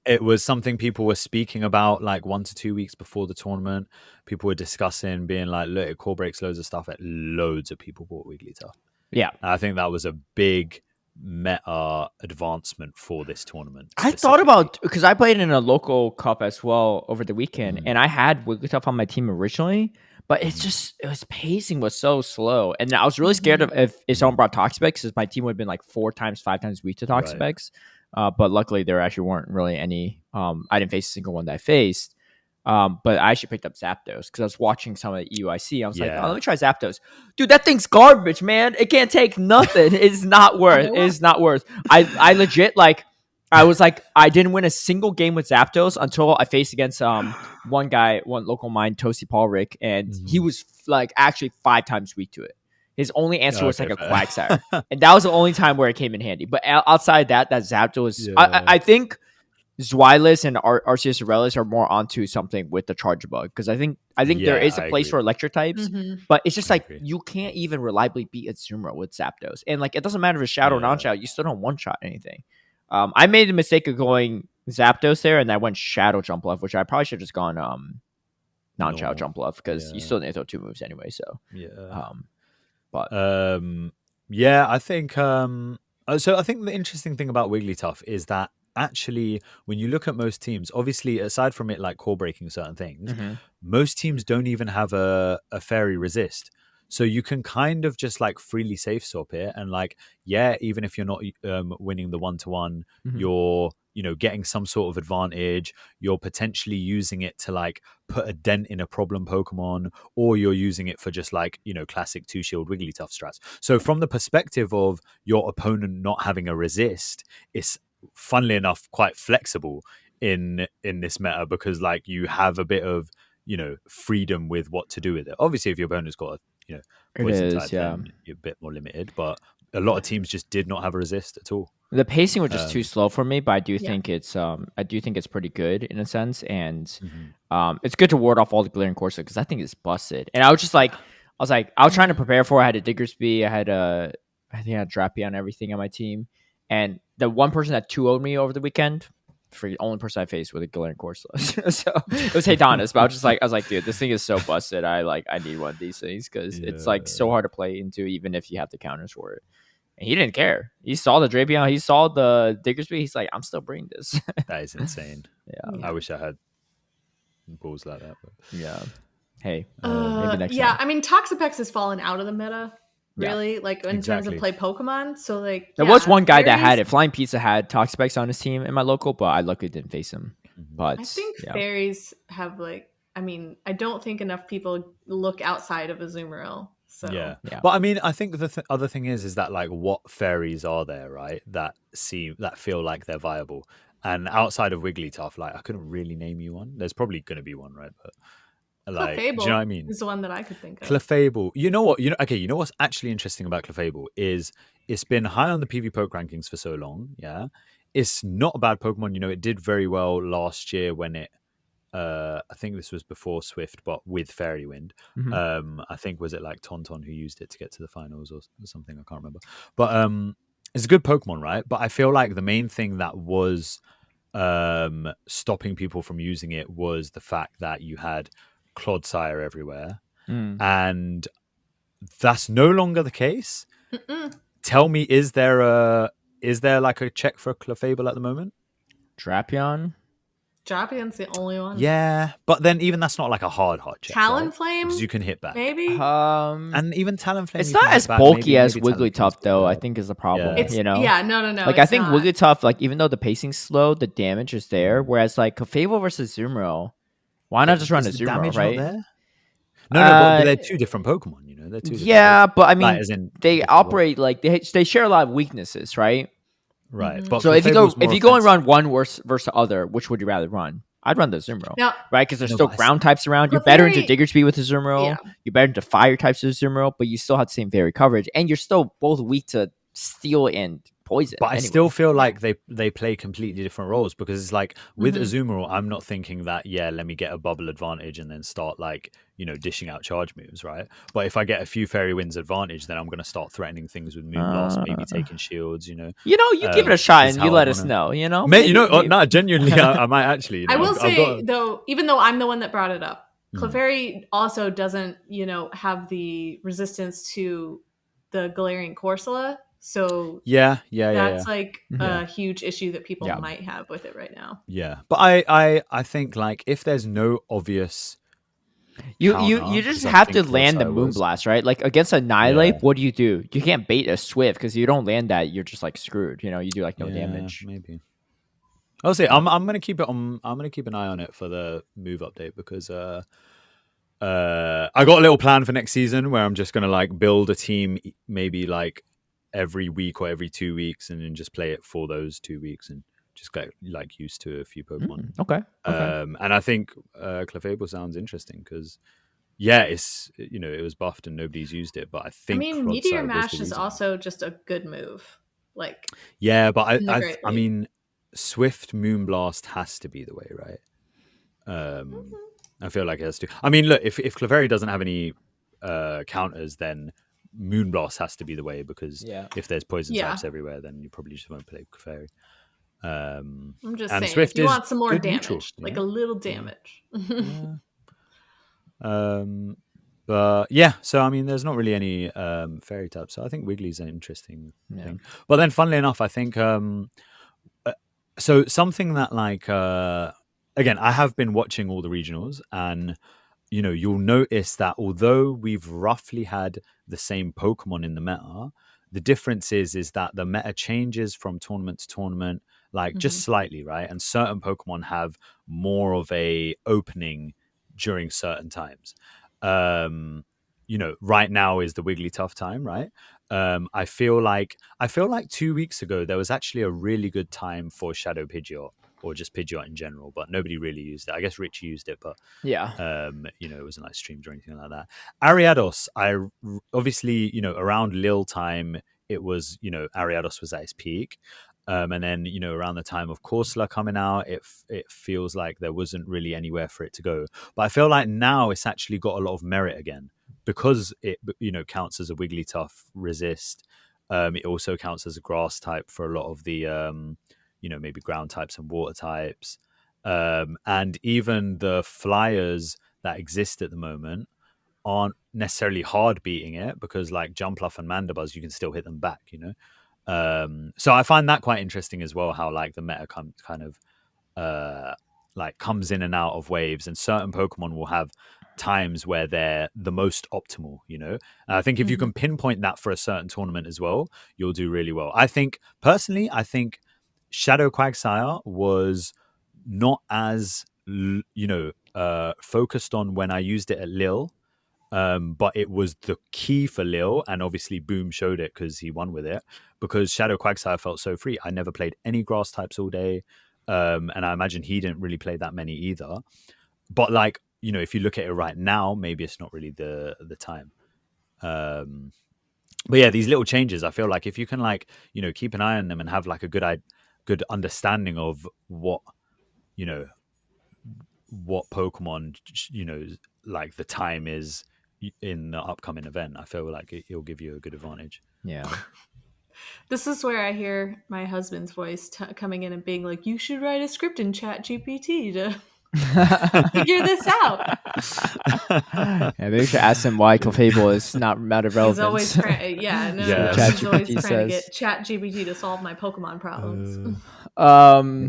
It was something people were speaking about like 1 to 2 weeks before the tournament. People were discussing, being like, look, it core breaks loads of stuff. Loads of people bought Wigglytuff. Yeah. And I think that was a big meta advancement for this tournament. I thought about, because I played in a local cup as well over the weekend, and I had Wigglytuff on my team originally, but it's just, pacing was so slow, and I was really scared of if someone brought Toxapex, because my team would have been like 4 times, 5 times weak to Toxapex. But luckily there actually weren't really any. I didn't face a single one that I faced. But I actually picked up Zapdos because I was watching some of the EUIC. I was like, oh, let me try Zapdos. Dude, that thing's garbage, man. It can't take nothing. It's not worth. It's not worth. I legit, like, I was like, I didn't win a single game with Zapdos until I faced against one guy, one local mine, Toasty Paul Rick, and he was like actually 5 times weak to it. His only answer was like a Quagsire. And that was the only time where it came in handy. But outside that Zapdos, I think Zweilous and Arceus Aurelius are more onto something with the Charge Bug, because I think there is a place for electric types, but it's just like you can't even reliably beat Azumarill with Zapdos, and like it doesn't matter if it's Shadow or non-Shadow, you still don't one-shot anything. I made the mistake of going Zapdos there, and I went Shadow Jump Left, which I probably should have just gone non-Shadow Jump Left, because you still need to throw 2 moves anyway. So I think so. I think the interesting thing about Wigglytuff is that actually, when you look at most teams, obviously, aside from it like core breaking certain things, most teams don't even have a fairy resist. So you can kind of just like freely safe swap it, and like, even if you're not winning the 1-to-1, you're getting some sort of advantage. You're potentially using it to like put a dent in a problem Pokemon, or you're using it for just like classic 2-shield Wigglytuff strats. So from the perspective of your opponent not having a resist, it's funnily enough quite flexible in this meta, because like you have a bit of freedom with what to do with it. Obviously, if your opponent's got a poison type, then you're a bit more limited, but a lot of teams just did not have a resist at all. The pacing was just too slow for me, but I do think it's pretty good in a sense, and it's good to ward off all the Glaring Corsa, because I think it's busted. And I was trying to prepare for it. I had a Diggersby, I think I had Drapion and everything on my team, and the one person that 2-0'd me over the weekend, for the only person I faced with a Galarian Corsola. So it was Haydonis, but I was like, dude, this thing is so busted. I need one of these things, because it's like so hard to play into, even if you have the counters for it. And he didn't care. He saw the Drapion, he saw the Diggersby. He's like, I'm still bringing this. That is insane. I wish I had balls like that. But... Hey, maybe next time. I mean, Toxapex has fallen out of the meta. Really, like in terms of play Pokemon. So like there was one guy that had it. Flying Pizza had Toxapex on his team in my local, but I luckily didn't face him. But I think fairies have I don't think enough people look outside of Azumarill. So but I mean, I think the other thing is that like, what fairies are there, right? That feel like they're viable, and outside of Wigglytuff, like I couldn't really name you one. There's probably going to be one, right? But like, do you know what I mean? Is the one that I could think of. Clefable. You know what? You know what's actually interesting about Clefable is it's been high on the PV Poke rankings for so long. Yeah, it's not a bad Pokemon. It did very well last year when it. I think this was before Swift, but with Fairy Wind. I think was it like Tauntaun who used it to get to the finals or something? I can't remember. But it's a good Pokemon, right? But I feel like the main thing that was stopping people from using it was the fact that you had Clodsire everywhere, and that's no longer the case. Tell me, is there like a check for Clefable at the moment? Drapion's the only one. Yeah, but then even that's not like a hard check. Talonflame, right? Because you can hit back. Maybe. And even Talonflame, it's not as bulky as Wigglytuff, though. I think is the problem. No. Like I think Wigglytuff, like even though the pacing's slow, the damage is there. Whereas like Clefable versus Azumarill, why not just run Azumarill, right? No, but they're two different Pokemon. They're two. But I mean, they operate like they share a lot of weaknesses, right? Right. But so if you go and run one versus the other, which would you rather run? I'd run the Azumarill, right? Because there's still ground types around. You're better into Diggersby with Azumarill. You're better into fire types with Azumarill, but you still have the same fairy coverage, and you're still both weak to steel and poison. But I still feel like they play completely different roles, because it's like with Azumarill, I'm not thinking that let me get a bubble advantage and then start like dishing out charge moves, right? But if I get a few Fairy Winds advantage, then I'm going to start threatening things with Moonblast, maybe taking shields. You give it a shot and you let us know. Mate, no, genuinely, I might actually. I will say though, even though I'm the one that brought it up, Clefairy also doesn't have the resistance to the Galarian Corsola. So that's like a huge issue that people might have with it right now. Yeah, but I think like if there's no obvious you just have to land the Moonblast, right? Like against Annihilate, what do? You can't bait a Swift because you don't land that, you're just like screwed. You know, you do like no damage. Maybe. I'll say I'm gonna keep it on. I'm gonna keep an eye on it for the move update because I got a little plan for next season where I'm just gonna like build a team maybe like every week or every 2 weeks and then just play it for those 2 weeks and just get like used to a few Pokemon. Okay. And I think Clefable sounds interesting because it's it was buffed and nobody's used it, but I think Meteor Mash is also just a good move. Like but I mean Swift Moonblast has to be the way, right? I feel like it has to. I mean, look, if Clefairy doesn't have any counters, then Moonblast has to be the way because if there's poison types everywhere, then you probably just won't play Clefairy. I'm just saying, Swift if you want some more damage, neutral, like a little damage. But so I mean, there's not really any fairy types. So I think Wiggly's an interesting thing. But then, funnily enough, I think so something that like again, I have been watching all the regionals, and you'll notice that although we've roughly had the same Pokemon in the meta, the difference is that the meta changes from tournament to tournament, like just slightly, right? And certain Pokemon have more of a opening during certain times. Right now is the Wigglytuff time, right? I feel like 2 weeks ago there was actually a really good time for Shadow Pidgeot or just Pidgeot in general, but nobody really used it. I guess Rich used it, but it wasn't like streamed or anything like that. Ariados, obviously around Lil time, it was Ariados was at its peak. And then around the time of Corsola coming out, it feels like there wasn't really anywhere for it to go. But I feel like now it's actually got a lot of merit again because it counts as a Wigglytuff resist. It also counts as a grass type for a lot of the maybe ground types and water types. And even the flyers that exist at the moment aren't necessarily hard beating it because like Jumpluff and Mandibuzz, you can still hit them back, so I find that quite interesting as well, how like the meta kind of like comes in and out of waves, and certain Pokemon will have times where they're the most optimal, and I think if you can pinpoint that for a certain tournament as well, you'll do really well. I think Shadow Quagsire was not as focused on when I used it at Lille. But it was the key for Lil, and obviously Boom showed it because he won with it, because Shadow Quagsire felt so free. I never played any grass types all day, and I imagine he didn't really play that many either. But like, if you look at it right now, maybe it's not really the time. But yeah, these little changes, I feel like if you can like, keep an eye on them and have like a good understanding of what Pokemon, like the time is in the upcoming event, I feel like it'll give you a good advantage. Yeah. This is where I hear my husband's voice coming in and being like, you should write a script in ChatGPT to figure this out. Maybe we should ask him why Clefable is not a matter of relevance. He's always he's always trying to get ChatGPT to solve my Pokemon problems.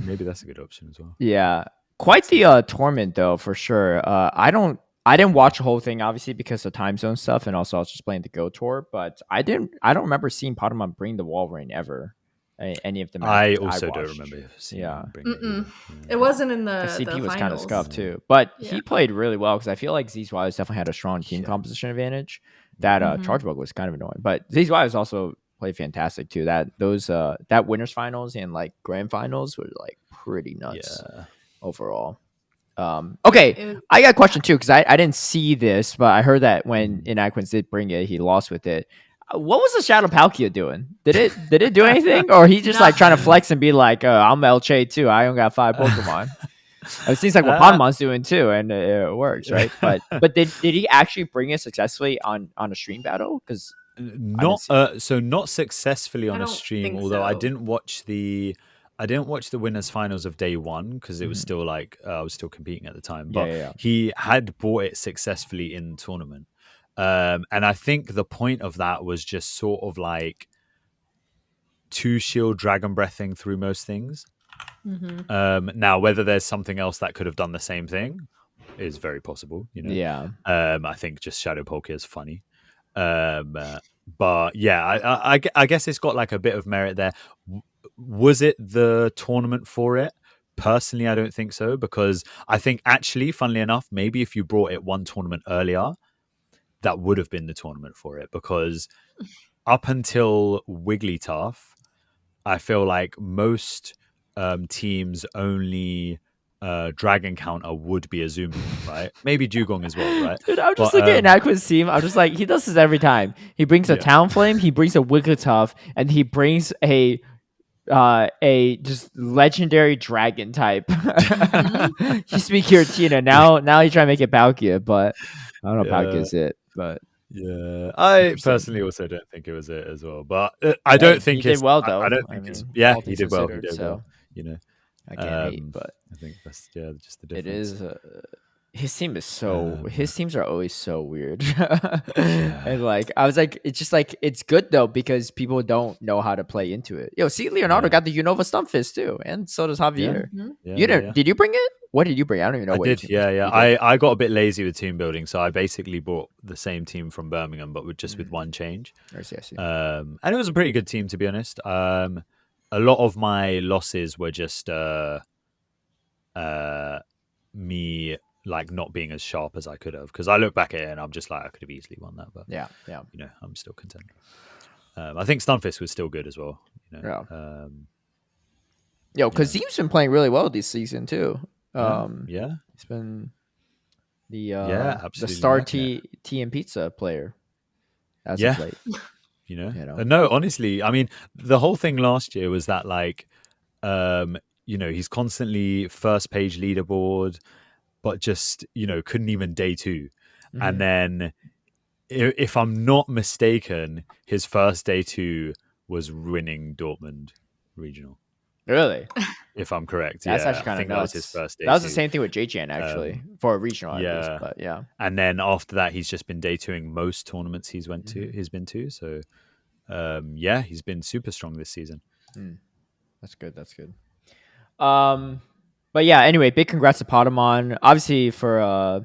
Maybe that's a good option as well. Yeah. Quite the tournament though, for sure. I didn't watch the whole thing, obviously, because of time zone stuff, and also I was just playing the Go Tour. But I don't remember seeing Pokemon bring the Wolverine ever. Any of them. I also don't remember seeing him bring it. It wasn't in the CP was finals. kind of scuffed too, but he played really well because I feel like ZZWise definitely had a strong team composition advantage. That Chargebug was kind of annoying, but ZZWise also played fantastic too. That winners finals and like grand finals were like pretty nuts overall. Okay, I got a question too because I didn't see this, but I heard that when Inaquins did bring it, he lost with it. What was the Shadow Palkia doing? Did it do anything, or he just like trying to flex and be like, I'm LJ too. I only got 5 Pokemon. It seems like what Pokemon's doing too, and it works, right? But did he actually bring it successfully on a stream battle? Because not successfully on a stream. Although I didn't watch the winners finals of day one because it was still like I was still competing at the time. But he had bought it successfully in the tournament. And I think the point of that was just sort of like 2-shield dragon breathing through most things. Now, whether there's something else that could have done the same thing is very possible. Yeah. I think just Shadow Polka is funny. But yeah, I guess it's got like a bit of merit there. Was it the tournament for it? Personally, I don't think so, because I think actually, funnily enough, maybe if you brought it one tournament earlier, that would have been the tournament for it, because up until Wigglytuff, I feel like most teams only dragon counter would be Azumi, right? Maybe Dugong as well, right? Dude, I'm just looking at Aqua's team. I'm just like, he does this every time. He brings a Talonflame, he brings a Wigglytuff, and he brings a just legendary dragon type. Used to be Giratina. Now he's trying to make it Palkia, but I don't know if Palkia's it. But yeah, I personally also don't think it was it as well. But I don't think he did well though. I don't think it's he did well. He did well. I can't hate, but I think that's just the difference. It is. His team is his teams are always so weird. And like I was like, it's just like it's good though because people don't know how to play into it. Yo, see, Leonardo got the Unova Stumpfist too, and so does Javier. Did you bring it? What did you bring? I don't even know. I did. Yeah. I got a bit lazy with team building, so I basically bought the same team from Birmingham, but with one change. I see. And it was a pretty good team, to be honest. A lot of my losses were just me like not being as sharp as I could have, because I look back at it and I'm just like I could have easily won that, but yeah, I'm still content. I think Stunfist was still good as well. Because Zeem's been playing really well this season too. He's been the absolutely the star tea and pizza player as of late. No, honestly, I mean the whole thing last year was that like he's constantly first page leaderboard, but just couldn't even day 2. And then if I'm not mistaken, his first day 2 was winning Dortmund regional. Really? If I'm correct. That's actually kind of nuts. That was his first day. That was the same thing with JJN actually, for a regional at least, but yeah. And then after that he's just been day 2ing most tournaments he's been to. So he's been super strong this season. That's good. But yeah, anyway, big congrats to Potamon. Obviously for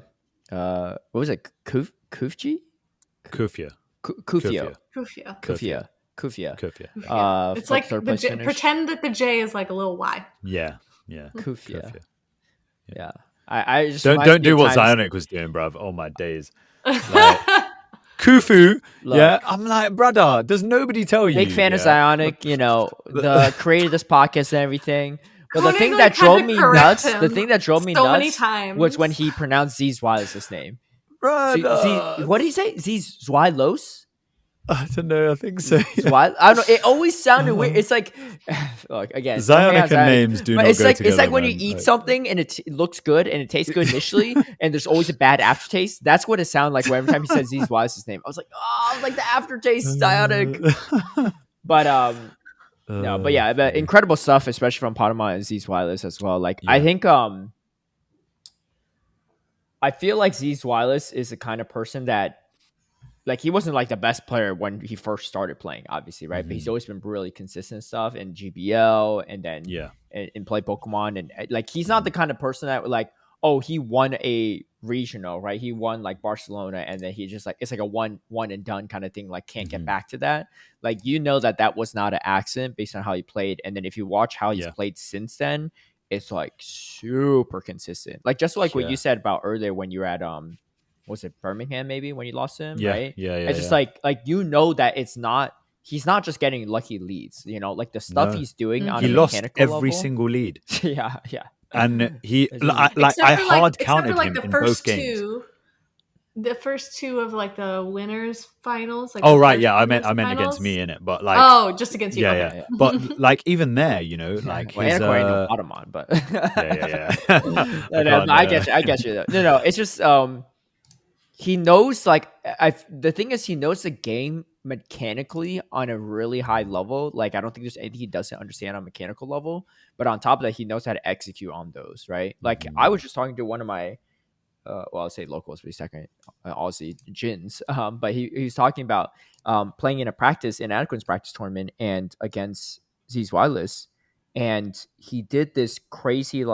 what was it? Kufji? Kufia. It's like pretend that the J is like a little Y. Yeah. Kufia. Yeah. I just don't do what Zionic was doing, bruv. Oh my days. Like, Kufu. Look, I'm like, brother, does nobody tell you? Big fan of Zionic, the created this podcast and everything. But the thing that drove me nuts, was when he pronounced Z's Wireless's name. What did he say? Z's Zwylos? I don't know. I think so. Yeah. I don't know. It always sounded weird. It's like, look, again, Zionic and names do not go together. It's like when you eat something and it looks good and it tastes good initially, and there's always a bad aftertaste. That's what it sounded like every time he said Z's Wireless's name. I was like, the aftertaste, Zionic. But no, but yeah, but incredible stuff, especially from Potamon and Z's Wireless as well. Like, I think, I feel like Z's Wireless is the kind of person that, like, he wasn't like the best player when he first started playing, obviously, right? But he's always been really consistent stuff in GBL and then in play Pokemon, and like he's not the kind of person that like, oh, he won a regional, right? He won like Barcelona, and then he just like it's like a one and done kind of thing. Like can't get back to that. Like that was not an accident based on how he played, and then if you watch how he's played since then, it's like super consistent. Like just like what you said about earlier when you were at was it Birmingham maybe when you lost him, right? Yeah. It's just like that it's not. He's not just getting lucky leads, like the stuff he's doing on a mechanical level. Every single lead. yeah. And he I hard counted him in both games. The first 2 of like the winners finals. Like I meant against me in it, but like just against you. Yeah. But like even there, like his Potamon, but yeah. I get you. No, it's just he knows like the thing is he knows the game mechanically on a really high level. Like I don't think there's anything he doesn't understand on a mechanical level, but on top of that he knows how to execute on those, right? Like I was just talking to one of my I'll say locals, but he's second Aussie Jins. But he's talking about playing in a practice in Anacon's practice tournament and against Z's Wireless, and he did this crazy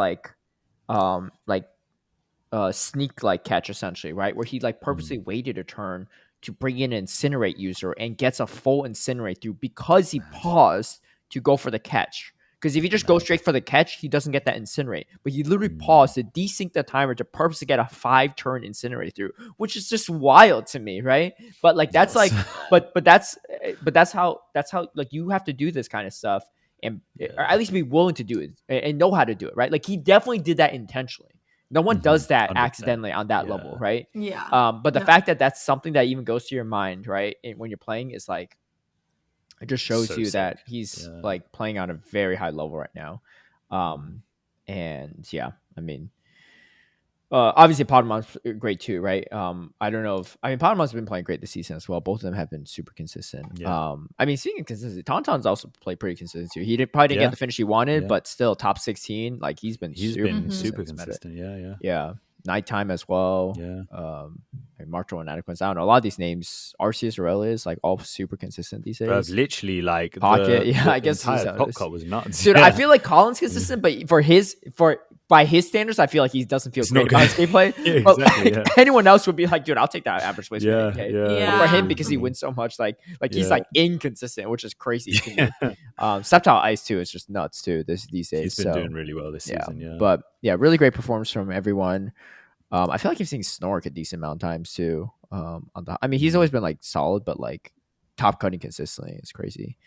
sneak catch essentially, right? Where he purposely waited a turn to bring in an incinerate user and gets a full incinerate through because he paused to go for the catch. Because if he just goes straight for the catch, he doesn't get that incinerate. But he literally paused to desync the timer to purposely get a 5-turn incinerate through, which is just wild to me, right? But that's that's how you have to do this kind of stuff, and or at least be willing to do it and know how to do it, right? He definitely did that intentionally. No one does that 100%. Accidentally on that level, right? Yeah. But the fact that that's something that even goes to your mind, right, and when you're playing, is it just shows so you sick. That he's playing on a very high level right now. And yeah, I mean, obviously Podemon's great too, right? I don't know if Podemon's been playing great this season as well. Both of them have been super consistent. Yeah. I mean, speaking of consistency, Tauntaun's also played pretty consistent too. He probably didn't get the finish he wanted, but still top 16. He's been super consistent. Yeah. Nighttime as well. Yeah. Marshall and Adequance. I don't know. A lot of these names, Arceus, Aurelius, all super consistent these days. But literally Pocket. I guess the top cut was nuts. Dude, I feel like Colin's consistent, but by his standards, I feel like he doesn't feel great about his gameplay. But anyone else would be like, dude, I'll take that average placement. But for him, because he wins so much, he's inconsistent, which is crazy. Sceptile Ice too is just nuts too these days. He's been doing really well this season. Yeah. But yeah, really great performance from everyone. I feel like you've seen Snork a decent amount of times too. He's always been solid, but top cutting consistently is crazy.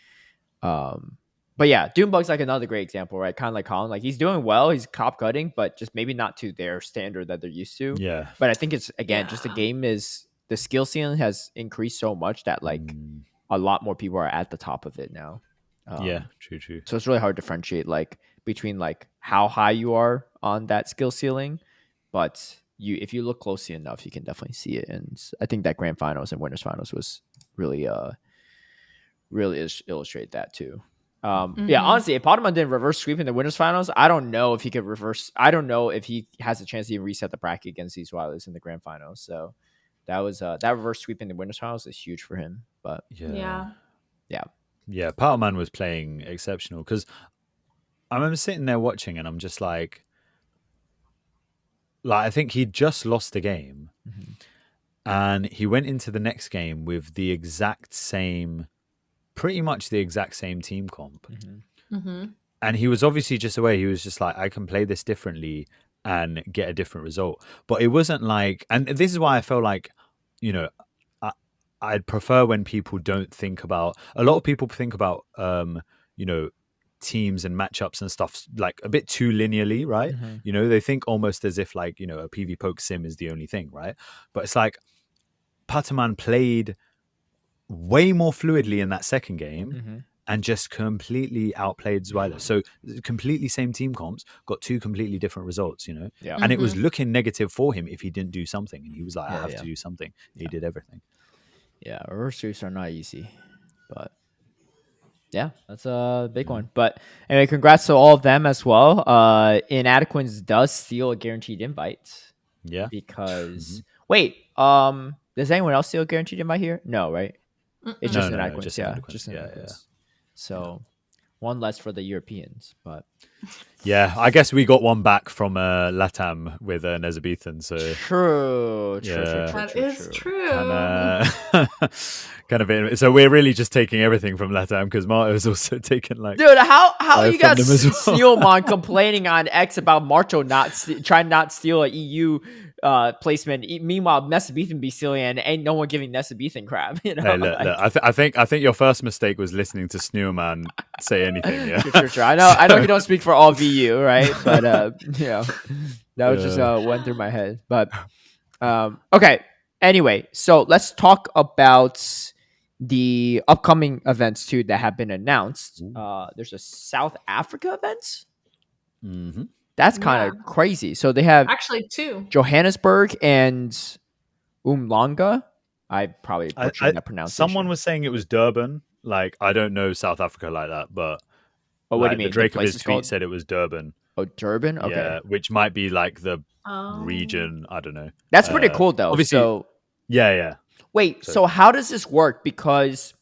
But yeah, Doomebug's another great example, right? Kind of like Colin, he's doing well, he's top cutting, but just maybe not to their standard that they're used to. Yeah. But I think it's just the game the skill ceiling has increased so much that a lot more people are at the top of it now. True. So it's really hard to differentiate between how high you are on that skill ceiling, but if you look closely enough, you can definitely see it. And I think that grand finals and winners finals was really illustrate that too. Yeah, honestly, if Podemon didn't reverse sweep in the winners finals, I don't know if he could reverse. I don't know if he has a chance to even reset the bracket against these Wilders in the grand finals. So that was that reverse sweep in the winners finals is huge for him. But yeah, Podemon was playing exceptional because I remember sitting there watching, and I'm just I think he just lost a game, and he went into the next game with pretty much the exact same team comp. And he was obviously just aware. He was just I can play this differently and get a different result. But it wasn't and this is why I felt I'd prefer when people don't think about, a lot of people think about, teams and matchups and stuff a bit too linearly, right? They think almost as if a PV poke sim is the only thing, right? But it's Pataman played way more fluidly in that second game and just completely outplayed Zweilers. So completely same team comps, got two completely different results, and it was looking negative for him if he didn't do something, and he was I have to do something. He did everything. Yeah, reverse sweeps are not easy, but yeah, that's a big one. But anyway, congrats to all of them as well. Inadequance does steal a guaranteed invite. Yeah. Because wait, does anyone else steal a guaranteed invite here? No, right? It's just Inadequance. Just Inadequance. So one less for the Europeans, but yeah, I guess we got one back from Latam with Nezabethan. So true. That is true. Kind of. So we're really just taking everything from Latam because Marto's also taken Dude, how you got Steelmon complaining on X about Marto trying not steal a EU placement. Meanwhile, Nezabethan be silly and ain't no one giving Nezabethan crap. Hey, look, I think your first mistake was listening to Snewman say anything. Yeah. Sure. I know you don't speak for all VU, right? But that was just went through my head. But okay. Anyway, so let's talk about the upcoming events too that have been announced. There's a South Africa event. That's kind of crazy. So they have actually two: Johannesburg and Umhlanga. I probably butchered that pronunciation. Someone was saying it was Durban. I don't know South Africa like that, but Oh, what do you mean? The Drake of place his is tweet called? said it was Durban. Oh, Durban. Okay, Yeah, which might be like the region. I don't know. that's pretty cool though. Obviously, So yeah. wait, so how does this work? Because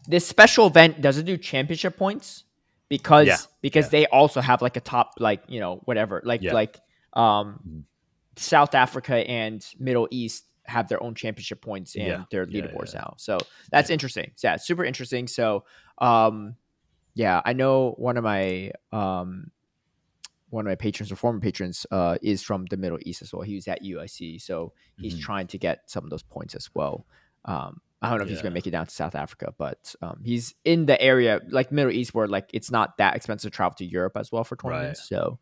this special event doesn't do championship points because they also have like a top, like, you know, whatever, like South Africa and Middle East have their own championship points and their leaderboards now. So that's interesting. Yeah, super interesting. So I know one of my patrons or former patrons is from the Middle East as well. He was at UIC, so he's trying to get some of those points as well. I don't know if he's going to make it down to South Africa, but he's in the area like Middle East where like it's not that expensive to travel to Europe as well for tournaments. Right. So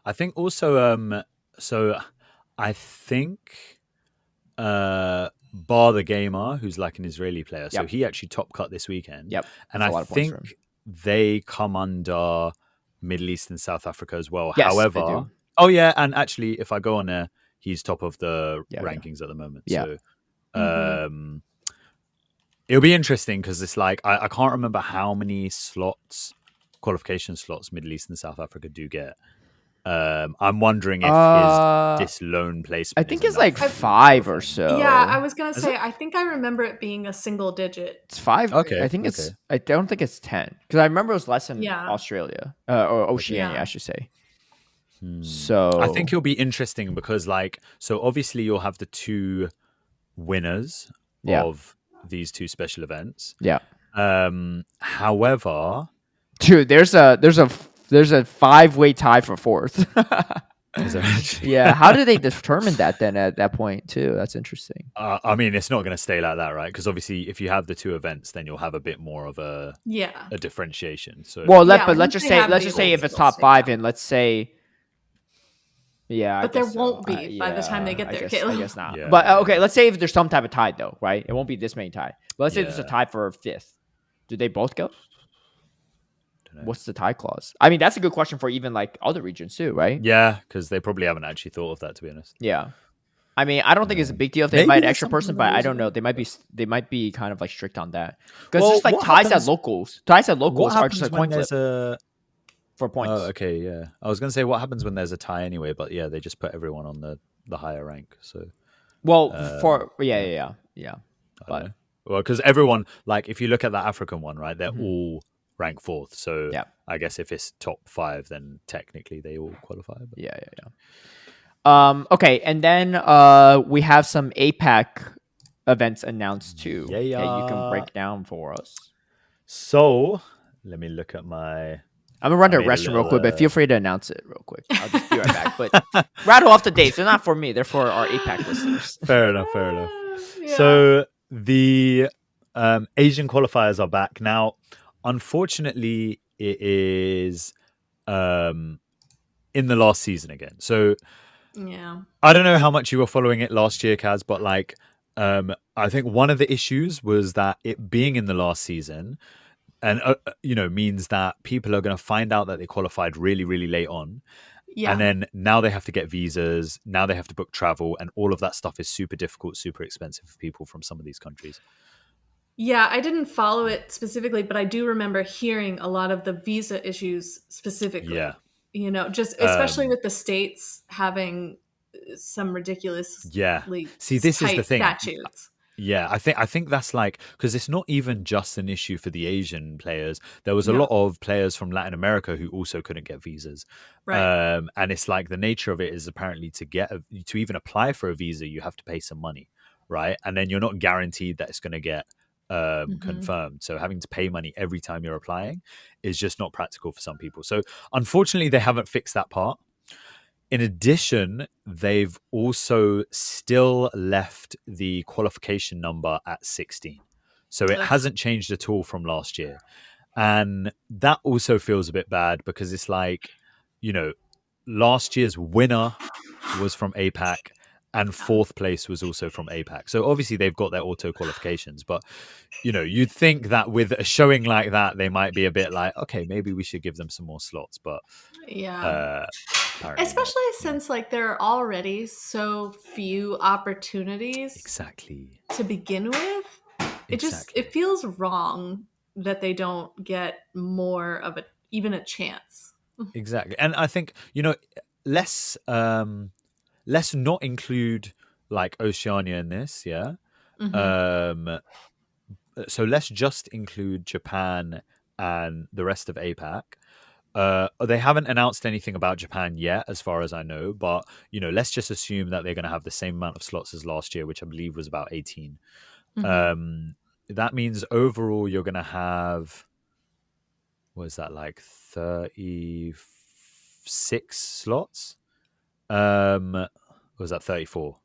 I think also so I think Bar the Gamer, who's like an Israeli player, so he actually top cut this weekend. Yep. And I think they come under Middle East and South Africa as well. Yes, however, and actually if I go on there, he's top of the rankings at the moment. So it'll be interesting because it's like I can't remember how many qualification slots Middle East and South Africa do get. I'm wondering if this lone placement. I think it's like 5 or so. Yeah, I was gonna say I think I remember it being a single digit. It's 5. Okay, I think it's. I don't think it's 10 because I remember it was less in Australia or Oceania, I should say. So I think it'll be interesting because so obviously you'll have the 2 winners of these 2 special events. Yeah. However, dude, there's a 5-way tie for 4th. Yeah, how did they determine that then at that point too? That's interesting. I mean, it's not going to stay like that, right? Because obviously, if you have the 2 events, then you'll have a bit more of a differentiation. So let's just say if it's top 5 and let's say. Yeah, but there won't be by the time they get there. I guess not. Yeah, but okay, let's say if there's some type of tie though, right? It won't be this many tie. But let's say there's a tie for 5th. Do they both go? What's the tie clause? I mean, that's a good question for even like other regions too, right? Yeah, because they probably haven't actually thought of that, to be honest. Yeah, I mean, I don't think it's a big deal if they invite an extra person, but I don't know. They might be kind of like strict on that because just like ties at locals are just a coin flip for points. Oh, okay, yeah. I was gonna say what happens when there's a tie anyway, but yeah, they just put everyone on the higher rank. So, But because everyone, like, if you look at the African one, right, they're all rank 4th. So I guess if it's top 5, then technically they all qualify. But... Yeah. Okay, and then we have some APAC events announced too. Yeah. That you can break down for us. So let me look at my. I'm gonna run to the restroom real quick, but feel free to announce it real quick. I'll just be right back. But rattle off the dates. They're not for me. They're for our APAC listeners. Fair enough. Yeah. So the Asian qualifiers are back now. Unfortunately, it is in the last season again. So I don't know how much you were following it last year, Kaz, but I think one of the issues was that it being in the last season and means that people are going to find out that they qualified really, really late on. Yeah. And then now they have to get visas, now they have to book travel, and all of that stuff is super difficult, super expensive for people from some of these countries. Yeah, I didn't follow it specifically, but I do remember hearing a lot of the visa issues specifically. Yeah. Just especially with the states having some ridiculous See, this is the thing. Statutes. Yeah, I think that's because it's not even just an issue for the Asian players. There was a lot of players from Latin America who also couldn't get visas. Right. And it's like the nature of it is apparently to even apply for a visa, you have to pay some money, right? And then you're not guaranteed that it's going to get confirmed. So having to pay money every time you're applying is just not practical for some people. So unfortunately, they haven't fixed that part. In addition, they've also still left the qualification number at 16. So it hasn't changed at all from last year. And that also feels a bit bad because it's last year's winner was from APAC and 4th place was also from APAC. So obviously they've got their auto qualifications, but you'd think that with a showing like that, they might be a bit like, okay, maybe we should give them some more slots, but especially since there are already so few opportunities exactly to begin with. It feels wrong that they don't get more of even a chance. Exactly. And I think, let's not include like Oceania in this, yeah. So let's just include Japan and the rest of APAC. They haven't announced anything about Japan yet, as far as I know, but let's just assume that they're going to have the same amount of slots as last year, which I believe was about 18. That means overall you're going to have, what is that, like 36 slots? Was that 34?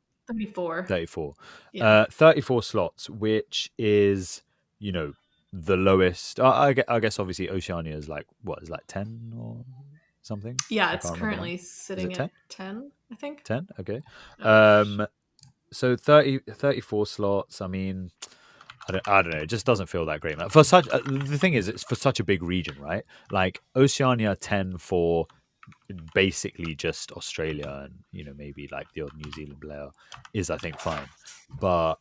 34. Yeah. 34 slots, which is, the lowest. I guess obviously Oceania is like, what is like 10 or something? Yeah, it's currently sitting at 10, I think. 10, okay. So 34 slots. I mean, I don't know. It just doesn't feel that great, man. For such the thing is, it's for such a big region, right? Like Oceania 10 for basically just Australia and maybe like the odd New Zealand player is, I think, fine. But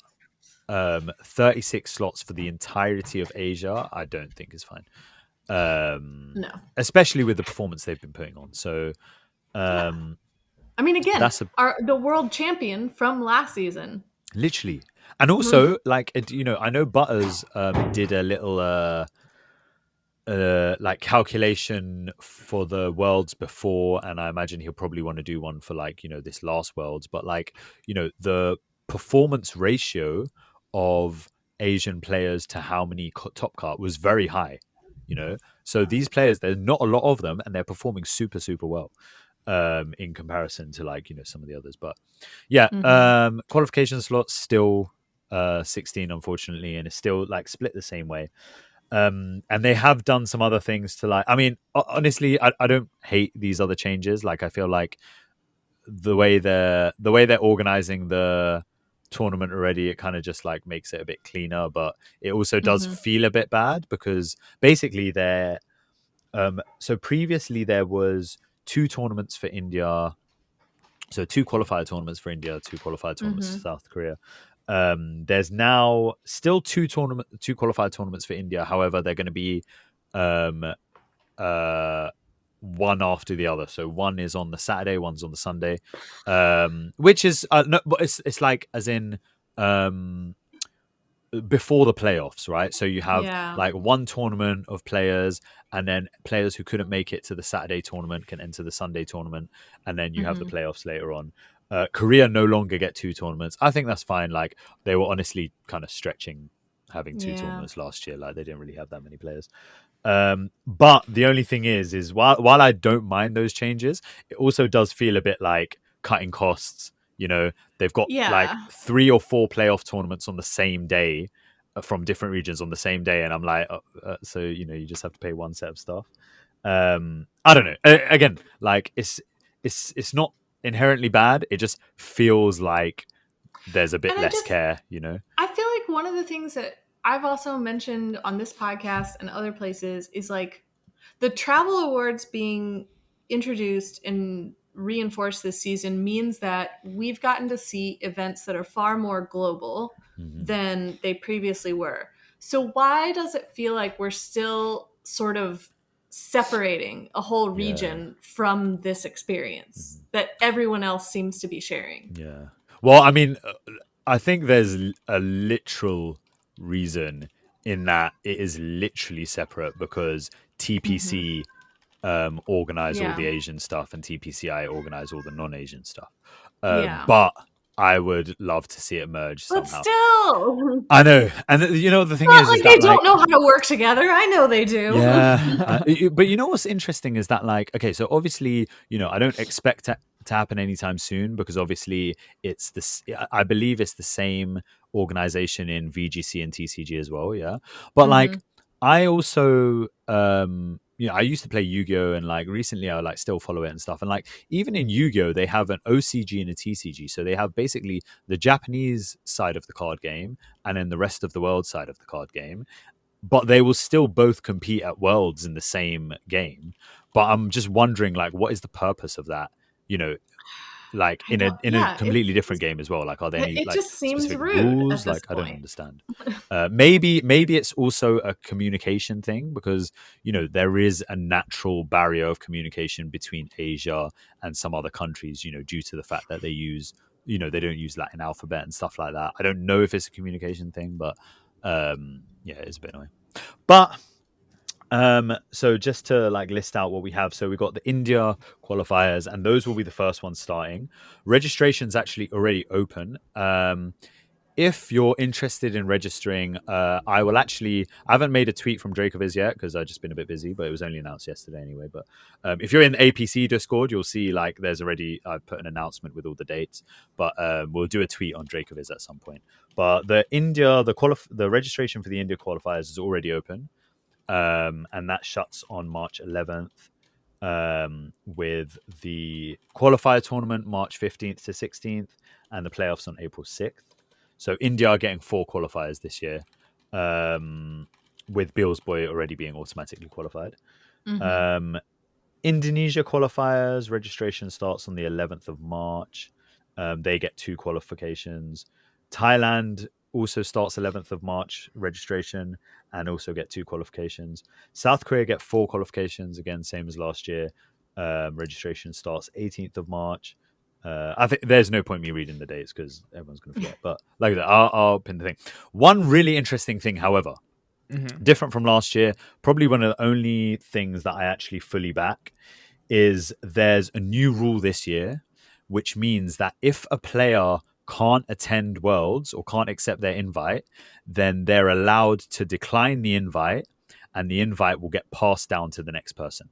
36 slots for the entirety of Asia, I don't think is fine. No, especially with the performance they've been putting on. So, I mean, again, the world champion from last season, literally, and also like I know Butters did a little like calculation for the worlds before, and I imagine he'll probably want to do one for like this last worlds. But like the performance ratio of Asian players to how many top cart was very high. So these players, there's not a lot of them, and they're performing super well in comparison to like some of the others. But yeah, qualification slots still 16, unfortunately, and it's still like split the same way. And they have done some other things to like, I mean, honestly, I don't hate these other changes. Like, I feel like the way they're organizing the tournament already, it kind of just like makes it a bit cleaner, but it also does feel a bit bad because basically they're so previously there was 2 tournaments for India, so 2 qualifier tournaments for India, 2 qualifier tournaments for South Korea. There's now still 2 qualified tournaments for India. However, they're going to be one after the other. So one is on the Saturday, one's on the Sunday, which is no, but it's like as in before the playoffs, right? So you have like one tournament of players, and then players who couldn't make it to the Saturday tournament can enter the Sunday tournament, and then you have the playoffs later on. Korea no longer get 2 tournaments. I think that's fine. Like they were honestly kind of stretching having 2 tournaments last year. Like they didn't really have that many players. But the only thing is while I don't mind those changes, it also does feel a bit like cutting costs. They've got like 3 or 4 playoff tournaments on the same day from different regions on the same day, and I'm like, so you just have to pay one set of stuff. I don't know. Again, like it's not inherently bad. It just feels like there's a bit less care. I feel like one of the things that I've also mentioned on this podcast and other places is like the travel awards being introduced and reinforced this season means that we've gotten to see events that are far more global than they previously were. So why does it feel like we're still sort of separating a whole region from this experience that everyone else seems to be sharing? Yeah. Well, I mean, I think there's a literal reason in that it is literally separate because TPC organize all the Asian stuff and TPCI organize all the non-Asian stuff. But I would love to see it merge somehow. But still, I know, and the thing is like they don't know how to work together. I know they do. Yeah, but what's interesting is that like, okay, so obviously, I don't expect it to happen anytime soon because obviously it's this. I believe it's the same organization in VGC and TCG as well. Yeah, but like I also I used to play Yu-Gi-Oh! And like recently I like still follow it and stuff. And like even in Yu-Gi-Oh! They have an OCG and a TCG. So they have basically the Japanese side of the card game and then the rest of the world side of the card game. But they will still both compete at Worlds in the same game. But I'm just wondering, like, what is the purpose of that? like in a completely different game as well? Like, are there any like just seems specific rude rules? Like, I don't understand. Maybe it's also a communication thing, because there is a natural barrier of communication between Asia and some other countries, due to the fact that they use, they don't use Latin alphabet and stuff like that. I don't know if it's a communication thing, but it's a bit annoying. But so just to like list out what we have. So we've got the India qualifiers, and those will be the first ones starting. Registration's actually already open. If you're interested in registering, I haven't made a tweet from Dracoviz yet because I've just been a bit busy, but it was only announced yesterday anyway. But if you're in the APC Discord, you'll see like there's already, I've put an announcement with all the dates, but we'll do a tweet on Dracoviz at some point. But the registration for the India qualifiers is already open. And that shuts on March 11th, with the qualifier tournament March 15th to 16th, and the playoffs on April 6th. So India are getting 4 qualifiers this year, with Bill's Boy already being automatically qualified. Indonesia qualifiers, registration starts on the 11th of March. They get 2 qualifications. Thailand also starts 11th of March registration and also get 2 qualifications. South Korea get 4 qualifications, again, same as last year. Registration starts 18th of March. I think there's no point me reading the dates because everyone's going to forget. But like that, I'll pin the thing. One really interesting thing, however, different from last year, probably one of the only things that I actually fully back, is there's a new rule this year, which means that if a player can't attend Worlds or can't accept their invite, then they're allowed to decline the invite, and the invite will get passed down to the next person.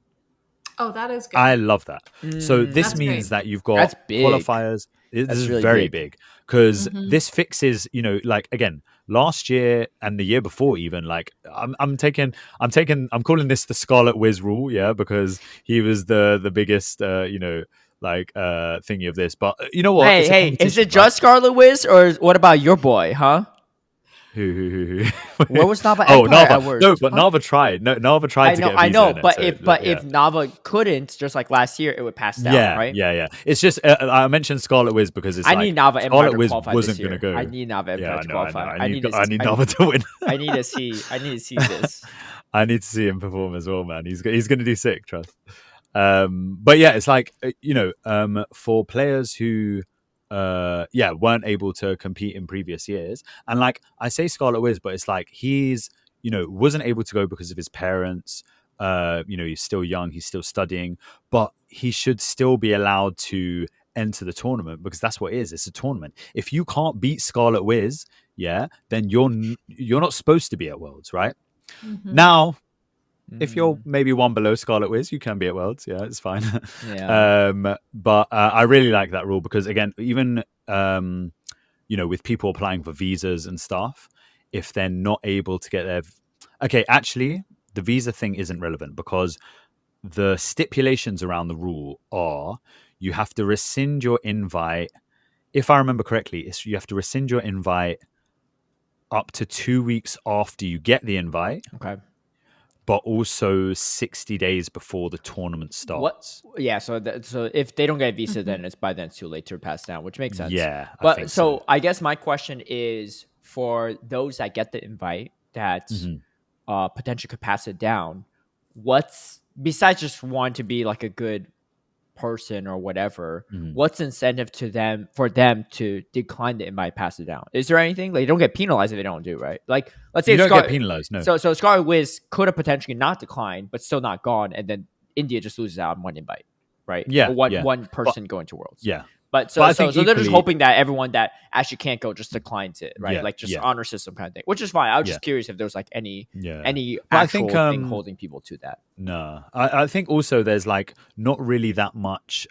Oh, that is good. I love that. So this means that you've got qualifiers. This is really very big because this fixes, like again, last year and the year before, even like I'm calling this the Scarlet Wiz rule, because he was the biggest, thingy of this. But you know what? Hey, is it just Scarlet Wiz, or what about your boy, huh? Who? Where was Nava Empire? No, but Nava tried. No, Nava tried to get a visa. I know, but if Nava couldn't, just like last year, it would pass down, right? Yeah. It's just I mentioned Scarlet Wiz because it's need Nava Empire Scarlet Wiz qualify wasn't going to go. I need Nava Empire to qualify. I need Nava to win. I need to see this. I need to see him perform as well, man. He's going to do sick, trust. But yeah, it's like for players who weren't able to compete in previous years, and like I say Scarlet Wiz, but it's like he's wasn't able to go because of his parents. He's still young, he's still studying, but he should still be allowed to enter the tournament because that's what it is. It's a tournament. If you can't beat Scarlet Wiz, then you're not supposed to be at Worlds, right? Now, if you're maybe one below Scarlet Wiz, you can be at Worlds. Yeah, it's fine. But I really like that rule because, again, even with people applying for visas and stuff, if they're not able to get their... Okay, actually, the visa thing isn't relevant because the stipulations around the rule are you have to rescind your invite. If I remember correctly, you have to rescind your invite up to 2 weeks after you get the invite. Okay. But also 60 days before the tournament starts. Yeah, so if they don't get a visa, then it's too late to pass down, which makes sense. Yeah, but I guess my question is for those that get the invite that potentially could pass it down. What's besides just wanting to be like a good person or whatever? What's incentive for them to decline the invite, pass it down? Is there anything like they don't get penalized if they don't do right? Like let's say you don't get penalized. No. So Scarlet Wiz could have potentially not declined, but still not gone, and then India just loses out on one invite, right? Yeah, or one person going to Worlds. Yeah. But so they're just hoping that everyone that actually can't go just declines it, right? Like just honor system kind of thing, which is fine. I was just curious if there was like any actual thing holding people to that. No, I think also there's like not really that much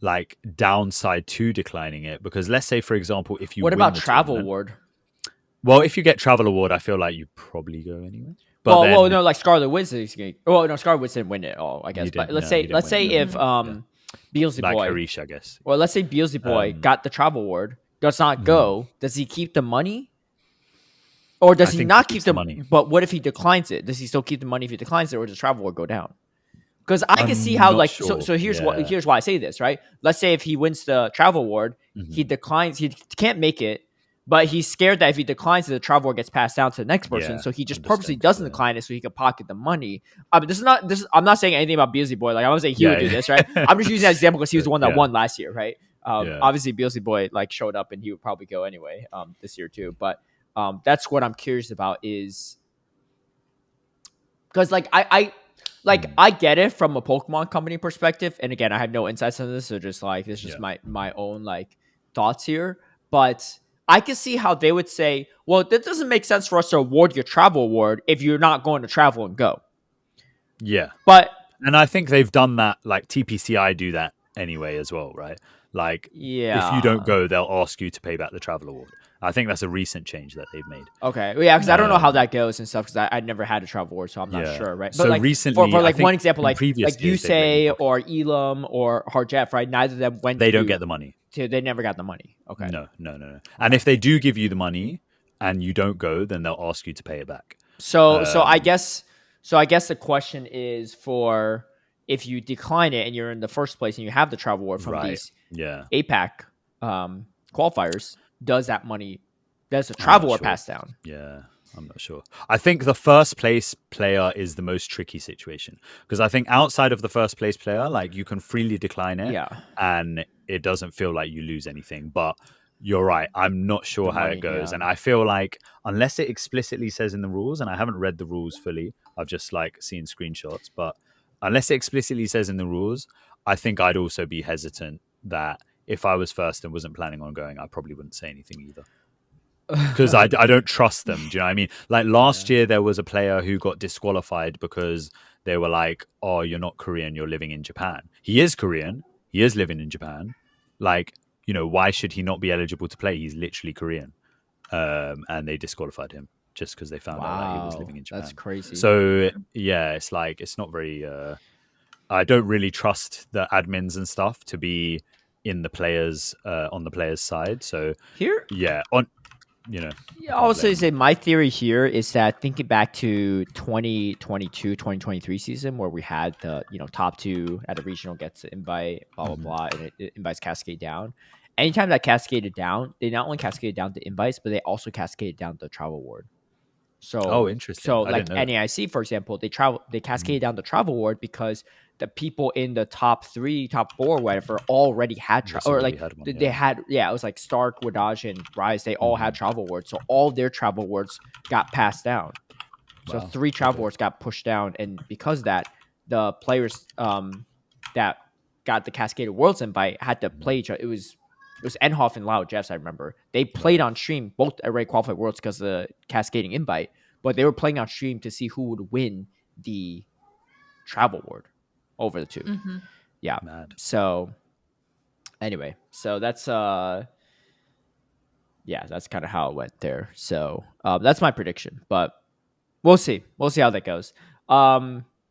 like downside to declining it because let's say for example if you what about travel award? Well, if you get travel award, I feel like you probably go anyway. But no, like Scarlet Wiz is. Well, no, Scarlet Wiz didn't win it all, I guess. But let's say if Beelzy like Boy, Harish, I guess. Well, let's say Beelzy Boy got the travel award, does not go. Does he keep the money, or does he not keep the money? But what if he declines it? Does he still keep the money if he declines it, or does the travel award go down? Because I can see how like so here's why I say this, right? Let's say if he wins the travel award, he declines, he can't make it, but he's scared that if he declines it, the travel award gets passed down to the next person. So he just purposely doesn't decline it so he can pocket the money. I'm not saying anything about Beasley Boy. Like I'm not saying he would do this, right? I'm just using that example because he was the one that won last year, right? Obviously Beasley Boy like showed up and he would probably go anyway this year too. But that's what I'm curious about is because like I get it from a Pokemon company perspective, and again, I have no insights on this, so just like this is just my own like thoughts here. But I can see how they would say, well, that doesn't make sense for us to award your travel award if you're not going to travel and go. Yeah, and I think they've done that. Like TPCI do that anyway as well, right? Like, if you don't go, they'll ask you to pay back the travel award. I think that's a recent change that they've made. Okay, yeah, because I don't know how that goes and stuff. Because I never had a travel award, so I'm not sure, right? But so like, recently, for like one example, like years, Yusei or Elam or Harjef, right? Neither of them went. They don't get the money. They never got the money. Okay. No. And if they do give you the money and you don't go, then they'll ask you to pay it back. So I guess the question is for if you decline it and you're in the first place and you have the travel award from these APAC qualifiers, does the travel award pass down? Yeah, I'm not sure. I think the first place player is the most tricky situation because I think outside of the first place player, like you can freely decline it and it doesn't feel like you lose anything. But you're right. I'm not sure how it goes. And I feel like unless it explicitly says in the rules, and I haven't read the rules fully, I've just like seen screenshots, but unless it explicitly says in the rules, I think I'd also be hesitant that if I was first and wasn't planning on going, I probably wouldn't say anything either. Because I don't trust them. Do you know what I mean? Like last year, there was a player who got disqualified because they were like, oh, you're not Korean, you're living in Japan. He is Korean. He is living in Japan. Like, you know, why should he not be eligible to play? He's literally Korean. And they disqualified him just because they found out that he was living in Japan. That's crazy. So, yeah, it's like, it's not very... I don't really trust the admins and stuff to be in the players, on the players' side. So, I'll also say my theory here is that thinking back to 2022-2023 season where we had the top two at a regional gets the invite, blah blah and it invites cascade down. Anytime that cascaded down, they not only cascaded down the invites, but they also cascaded down the travel award. So interesting. So like NAIC, for example, they cascaded down the travel award because the people in the top 3, top 4, whatever, already had travel, or like they had, it was like Stark, Wadaj, and Rise. They all had travel awards, so all their travel awards got passed down. So 3 travel awards got pushed down, and because of that, the players that got the Cascaded Worlds invite had to play each other. It was Enhoff and Lao Jeffs. I remember they played on stream, both already qualified worlds because of the cascading invite, but they were playing on stream to see who would win the travel award over the 2. Mad. So anyway, so that's that's kind of how it went there. So that's my prediction, but we'll see how that goes.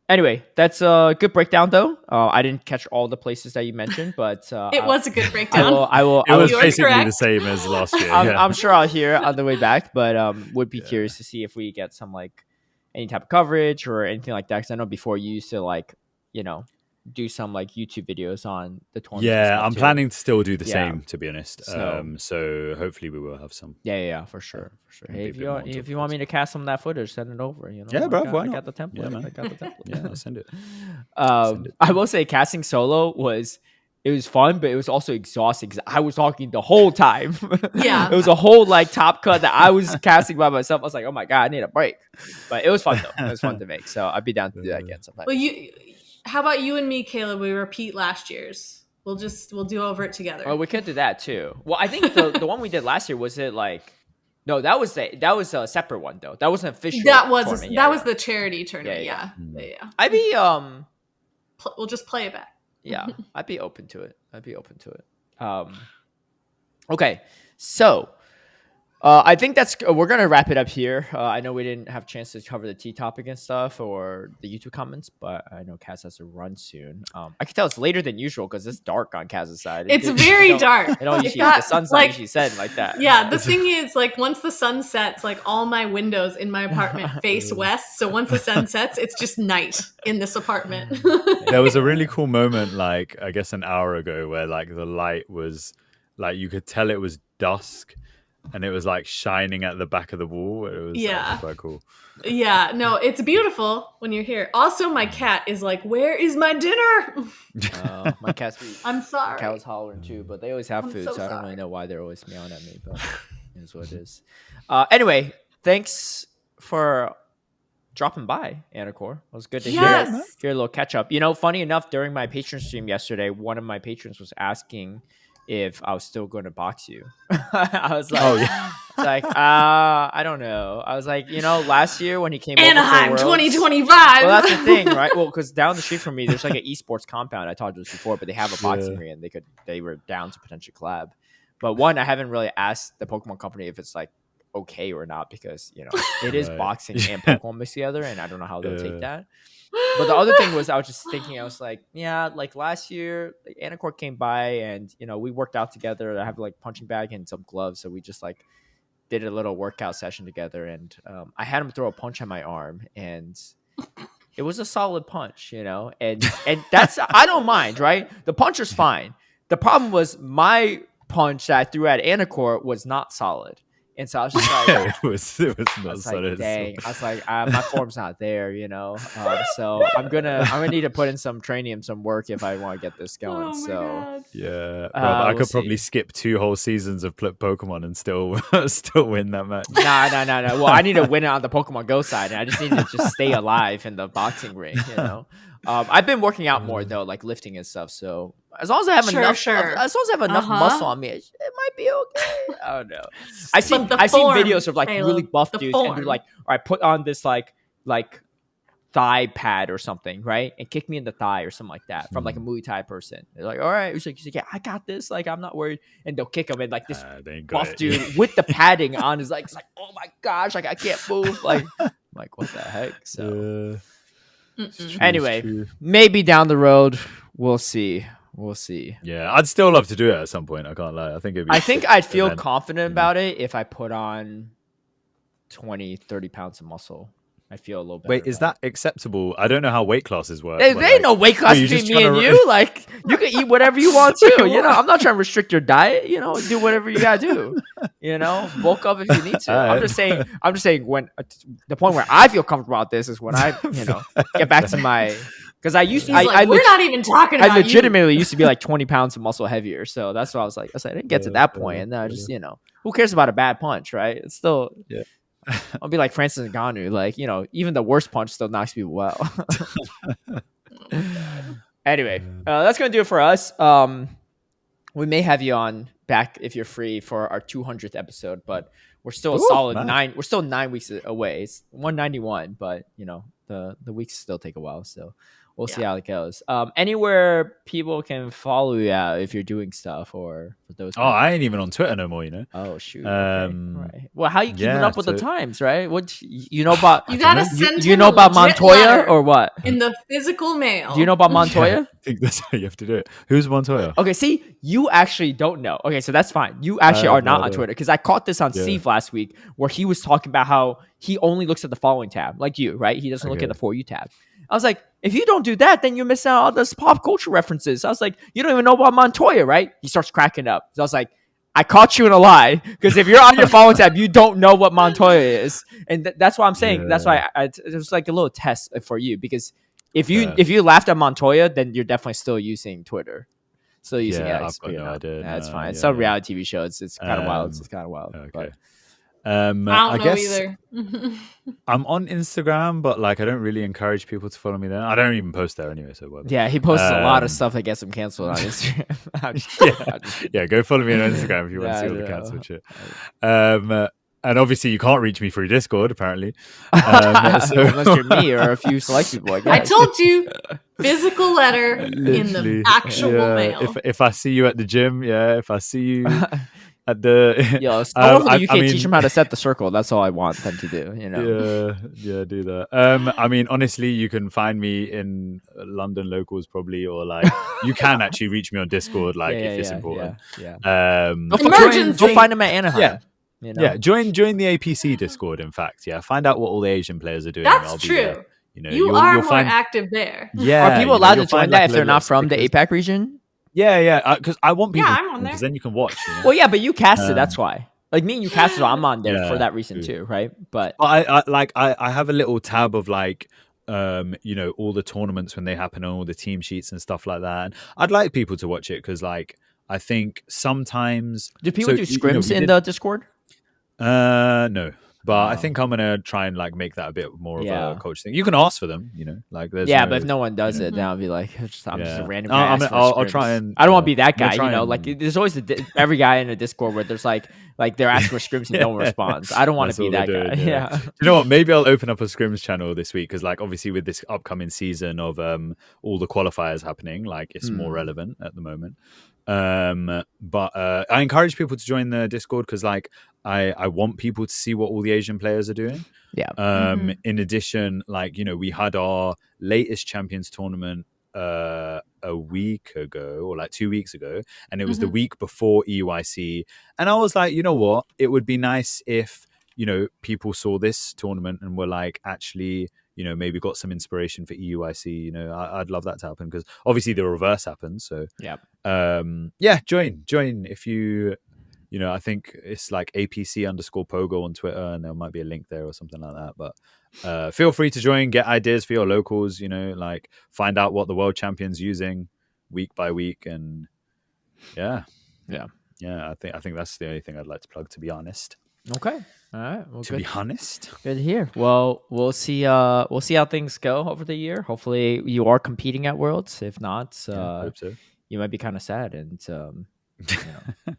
Anyway, that's a good breakdown though. I didn't catch all the places that you mentioned, but it was a good breakdown. It was basically the same as last year. I'm sure I'll hear it on the way back, but would be curious to see if we get some like any type of coverage or anything like that. Because I know before you used to like do some like YouTube videos on the tournament. Yeah, I'm planning to still do the same, to be honest. So hopefully we will have some. Yeah, for sure. Hey, if you want me to cast some of that footage, send it over. Yeah, bro. Why not? I got the template. I got the template. Yeah, I'll send it. I will say casting solo was fun, but it was also exhausting because I was talking the whole time. Yeah, it was a whole like top cut that I was casting by myself. I was like, oh my god, I need a break. But it was fun though. It was fun to make. So I'd be down to do that again sometime. Well, how about you and me, Caleb? We repeat last year's. We'll do over it together. Oh, we could do that too. Well, I think the one we did last year was it like. No, that was a separate one though. That was an official. That was the charity tournament. Yeah. I'd be we'll just play it back. Yeah, I'd be open to it. Okay, so I think we're gonna wrap it up here. I know we didn't have a chance to cover the tea topic and stuff or the YouTube comments, but I know Kaz has to run soon. I can tell it's later than usual because it's dark on Kaz's side. It's very dark. The sun's not usually setting like that. Yeah, the thing is, like, once the sun sets, like, all my windows in my apartment face west. So once the sun sets, it's just night in this apartment. There was a really cool moment, like, I guess an hour ago, where like the light was like, you could tell it was dusk. And it was like shining at the back of the wall. It was quite cool. Yeah, no, it's beautiful when you're here. Also, my cat is like, "Where is my dinner?" My cat's. I'm sorry. My cat was hollering too, but they always have food, so I don't really know why they're always meowing at me. But it is what it is. Anyway, thanks for dropping by, Anicor. It was good to hear a little catch up. Funny enough, during my patron stream yesterday, one of my patrons was asking if I was still going to box you. I was like, I don't know. I was like, last year when he came Anaheim 2025. Well, that's the thing, right? Well, because down the street from me, there's like an esports compound. I talked to this before, but they have a boxing ring, and they were down to potentially collab. But one, I haven't really asked the Pokemon company if it's like okay or not, because it is boxing and Pokemon mixed together, and I don't know how they'll take that. But the other thing was, I was just thinking, I was like, like last year, Anicor came by and, we worked out together. I have like punching bag and some gloves. So we just like did a little workout session together. And I had him throw a punch on my arm, and it was a solid punch, and that's, I don't mind, right? The punch was fine. The problem was my punch that I threw at Anicor was not solid. And so I was just like, it was not solid. Dang. I was like, my form's not there, so I'm gonna need to put in some training and some work if I want to get this going. God. Yeah, I could probably skip 2 whole seasons of Pokemon and still win that match. No. Well, I need to win it on the Pokemon Go side, and I just need to just stay alive in the boxing ring. I've been working out more though, like lifting and stuff. So as long as I have enough muscle on me, it might be okay. I don't know. I've seen videos of like really buff dudes, and they're like, all right, put on this like thigh pad or something, right, and kick me in the thigh or something like that from like a Muay Thai person. They're like, all right, he's like, yeah, I got this. Like, I'm not worried, and they'll kick him, and like this buff dude with the padding on is like, it's like, oh my gosh, like I can't move. Like, I'm like, what the heck? So. Anyway, maybe down the road, we'll see. Yeah, I'd still love to do it at some point. I can't lie. I think I'd feel confident about it if I put on 20-30 pounds of muscle. I feel a little better. Wait, is that acceptable? I don't know how weight classes work. There ain't no weight class between me and you. Like, you can eat whatever you want to. I'm not trying to restrict your diet. Do whatever you gotta do. Bulk up if you need to. I'm just saying when the point where I feel comfortable about this is when I, get back to my. Because we're not even talking about I legitimately used to be like 20 pounds of muscle heavier. So that's what I was like. I didn't get to that point. And then I just, who cares about a bad punch, right? It's still, I'll be like Francis Ngannou. Like, even the worst punch still knocks people out. Anyway, that's going to do it for us. We may have you on back if you're free for our 200th episode, but we're still a solid 9. We're still 9 weeks away. It's 191, but, the weeks still take a while. So we'll see how it goes. Anywhere people can follow you at if you're doing stuff, or for those. I ain't even on Twitter no more. Oh shoot. Okay. Right. Well, how you keeping up with the times, right? What you know about? You gotta send. You know about Montoya or what? In the physical mail. Do you know about Montoya? Yeah, I think that's how you have to do it. Who's Montoya? Okay, see, you actually don't know. Okay, so that's fine. You actually are not on Twitter, because I caught this on Steve last week, where he was talking about how he only looks at the following tab, like you, right? He doesn't look at the For You tab. I was like, if you don't do that, then you miss out on all those pop culture references. I was like, you don't even know about Montoya, right? He starts cracking up. So I was like, I caught you in a lie, because if you're on your following tab, you don't know what Montoya is, and that's why I'm saying. That's why it was like a little test for you, because if you laughed at Montoya, then you're definitely still using Twitter. Still using it. I've got no idea. That's fine. It's some reality TV show. It's kind of wild. It's kind of wild. Okay. But. I don't know either. I'm on Instagram, but like I don't really encourage people to follow me there. I don't even post there anyway, so whatever. Yeah, he posts a lot of stuff that gets him canceled on Instagram. Yeah, go follow me on Instagram if you want to see all the cancelled shit. And obviously you can't reach me through Discord, apparently. Unless you're me or a few select people, I guess. I told you, physical letter in the actual mail. If I see you at the gym, if I see you. at the. Yo, someone from the UK teach them how to set the circle. That's all I want them to do. Yeah, do that. I mean, honestly, you can find me in London locals probably, or like you can actually reach me on Discord, like if it's important. Emergency. Go find them at Anaheim. Yeah, join the APC Discord. In fact, find out what all the Asian players are doing. That's true. You'll are more active there. Yeah, are people allowed to join that if they're not from the APAC region? Yeah, because I want people. I'm on there because then you can watch. Well, yeah, but you casted. That's why. Like me and you casted, so I'm on there for that reason too, right? But I have a little tab of like all the tournaments when they happen and all the team sheets and stuff like that. And I'd like people to watch it because like I think sometimes do people do scrims in the Discord? No. But I think I'm gonna try and like make that a bit more of a coach thing. You can ask for them, like there's but if no one does it, then I'll be like, I'm just a random guy. I'll try and. I don't want to be that guy, Like there's always every guy in a Discord where there's like they're asking for scrims and no one responds. I don't want to be that guy. Yeah. You know what? Maybe I'll open up a scrims channel this week because like obviously with this upcoming season of all the qualifiers happening, like it's more relevant at the moment. But I encourage people to join the Discord because like I want people to see what all the Asian players are doing. In addition, like we had our latest Champions tournament a week ago or like 2 weeks ago, and it was the week before EUIC, and I was like, you know what, it would be nice if people saw this tournament and were like, actually, maybe got some inspiration for EUIC. I'd love that to happen because obviously the reverse happens. So join if you I think it's like APC_Pogo on Twitter, and there might be a link there or something like that. But feel free to join, get ideas for your locals. Like find out what the world champion's using week by week, and I think that's the only thing I'd like to plug, to be honest. Okay. All right. Well, to be honest, good to hear. Well, we'll see how things go over the year. Hopefully, you are competing at Worlds. If not, I hope so. You might be kind of sad, and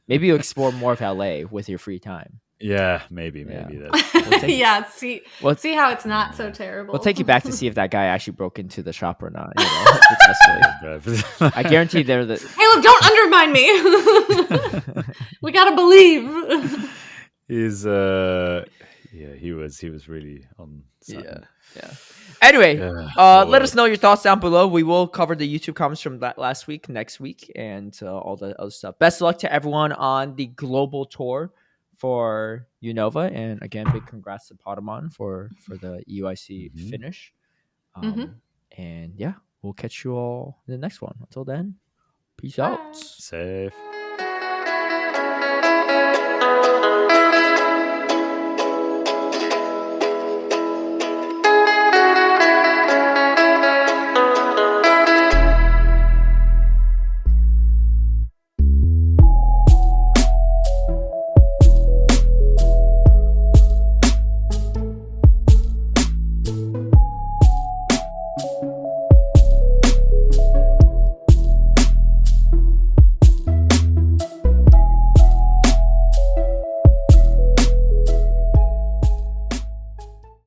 maybe you explore more of LA with your free time. Yeah, maybe. See how it's not so terrible. We'll take you back to see if that guy actually broke into the shop or not. I guarantee they're the. Hey, look! Don't undermine me. We gotta believe. He's he was really on. Yeah. Anyway, let us know your thoughts down below. We will cover the YouTube comments from that last week, next week, and all the other stuff. Best of luck to everyone on the global tour for Unova, and again, big congrats to Potamon for the EUIC finish. And we'll catch you all in the next one. Until then, peace out. Safe.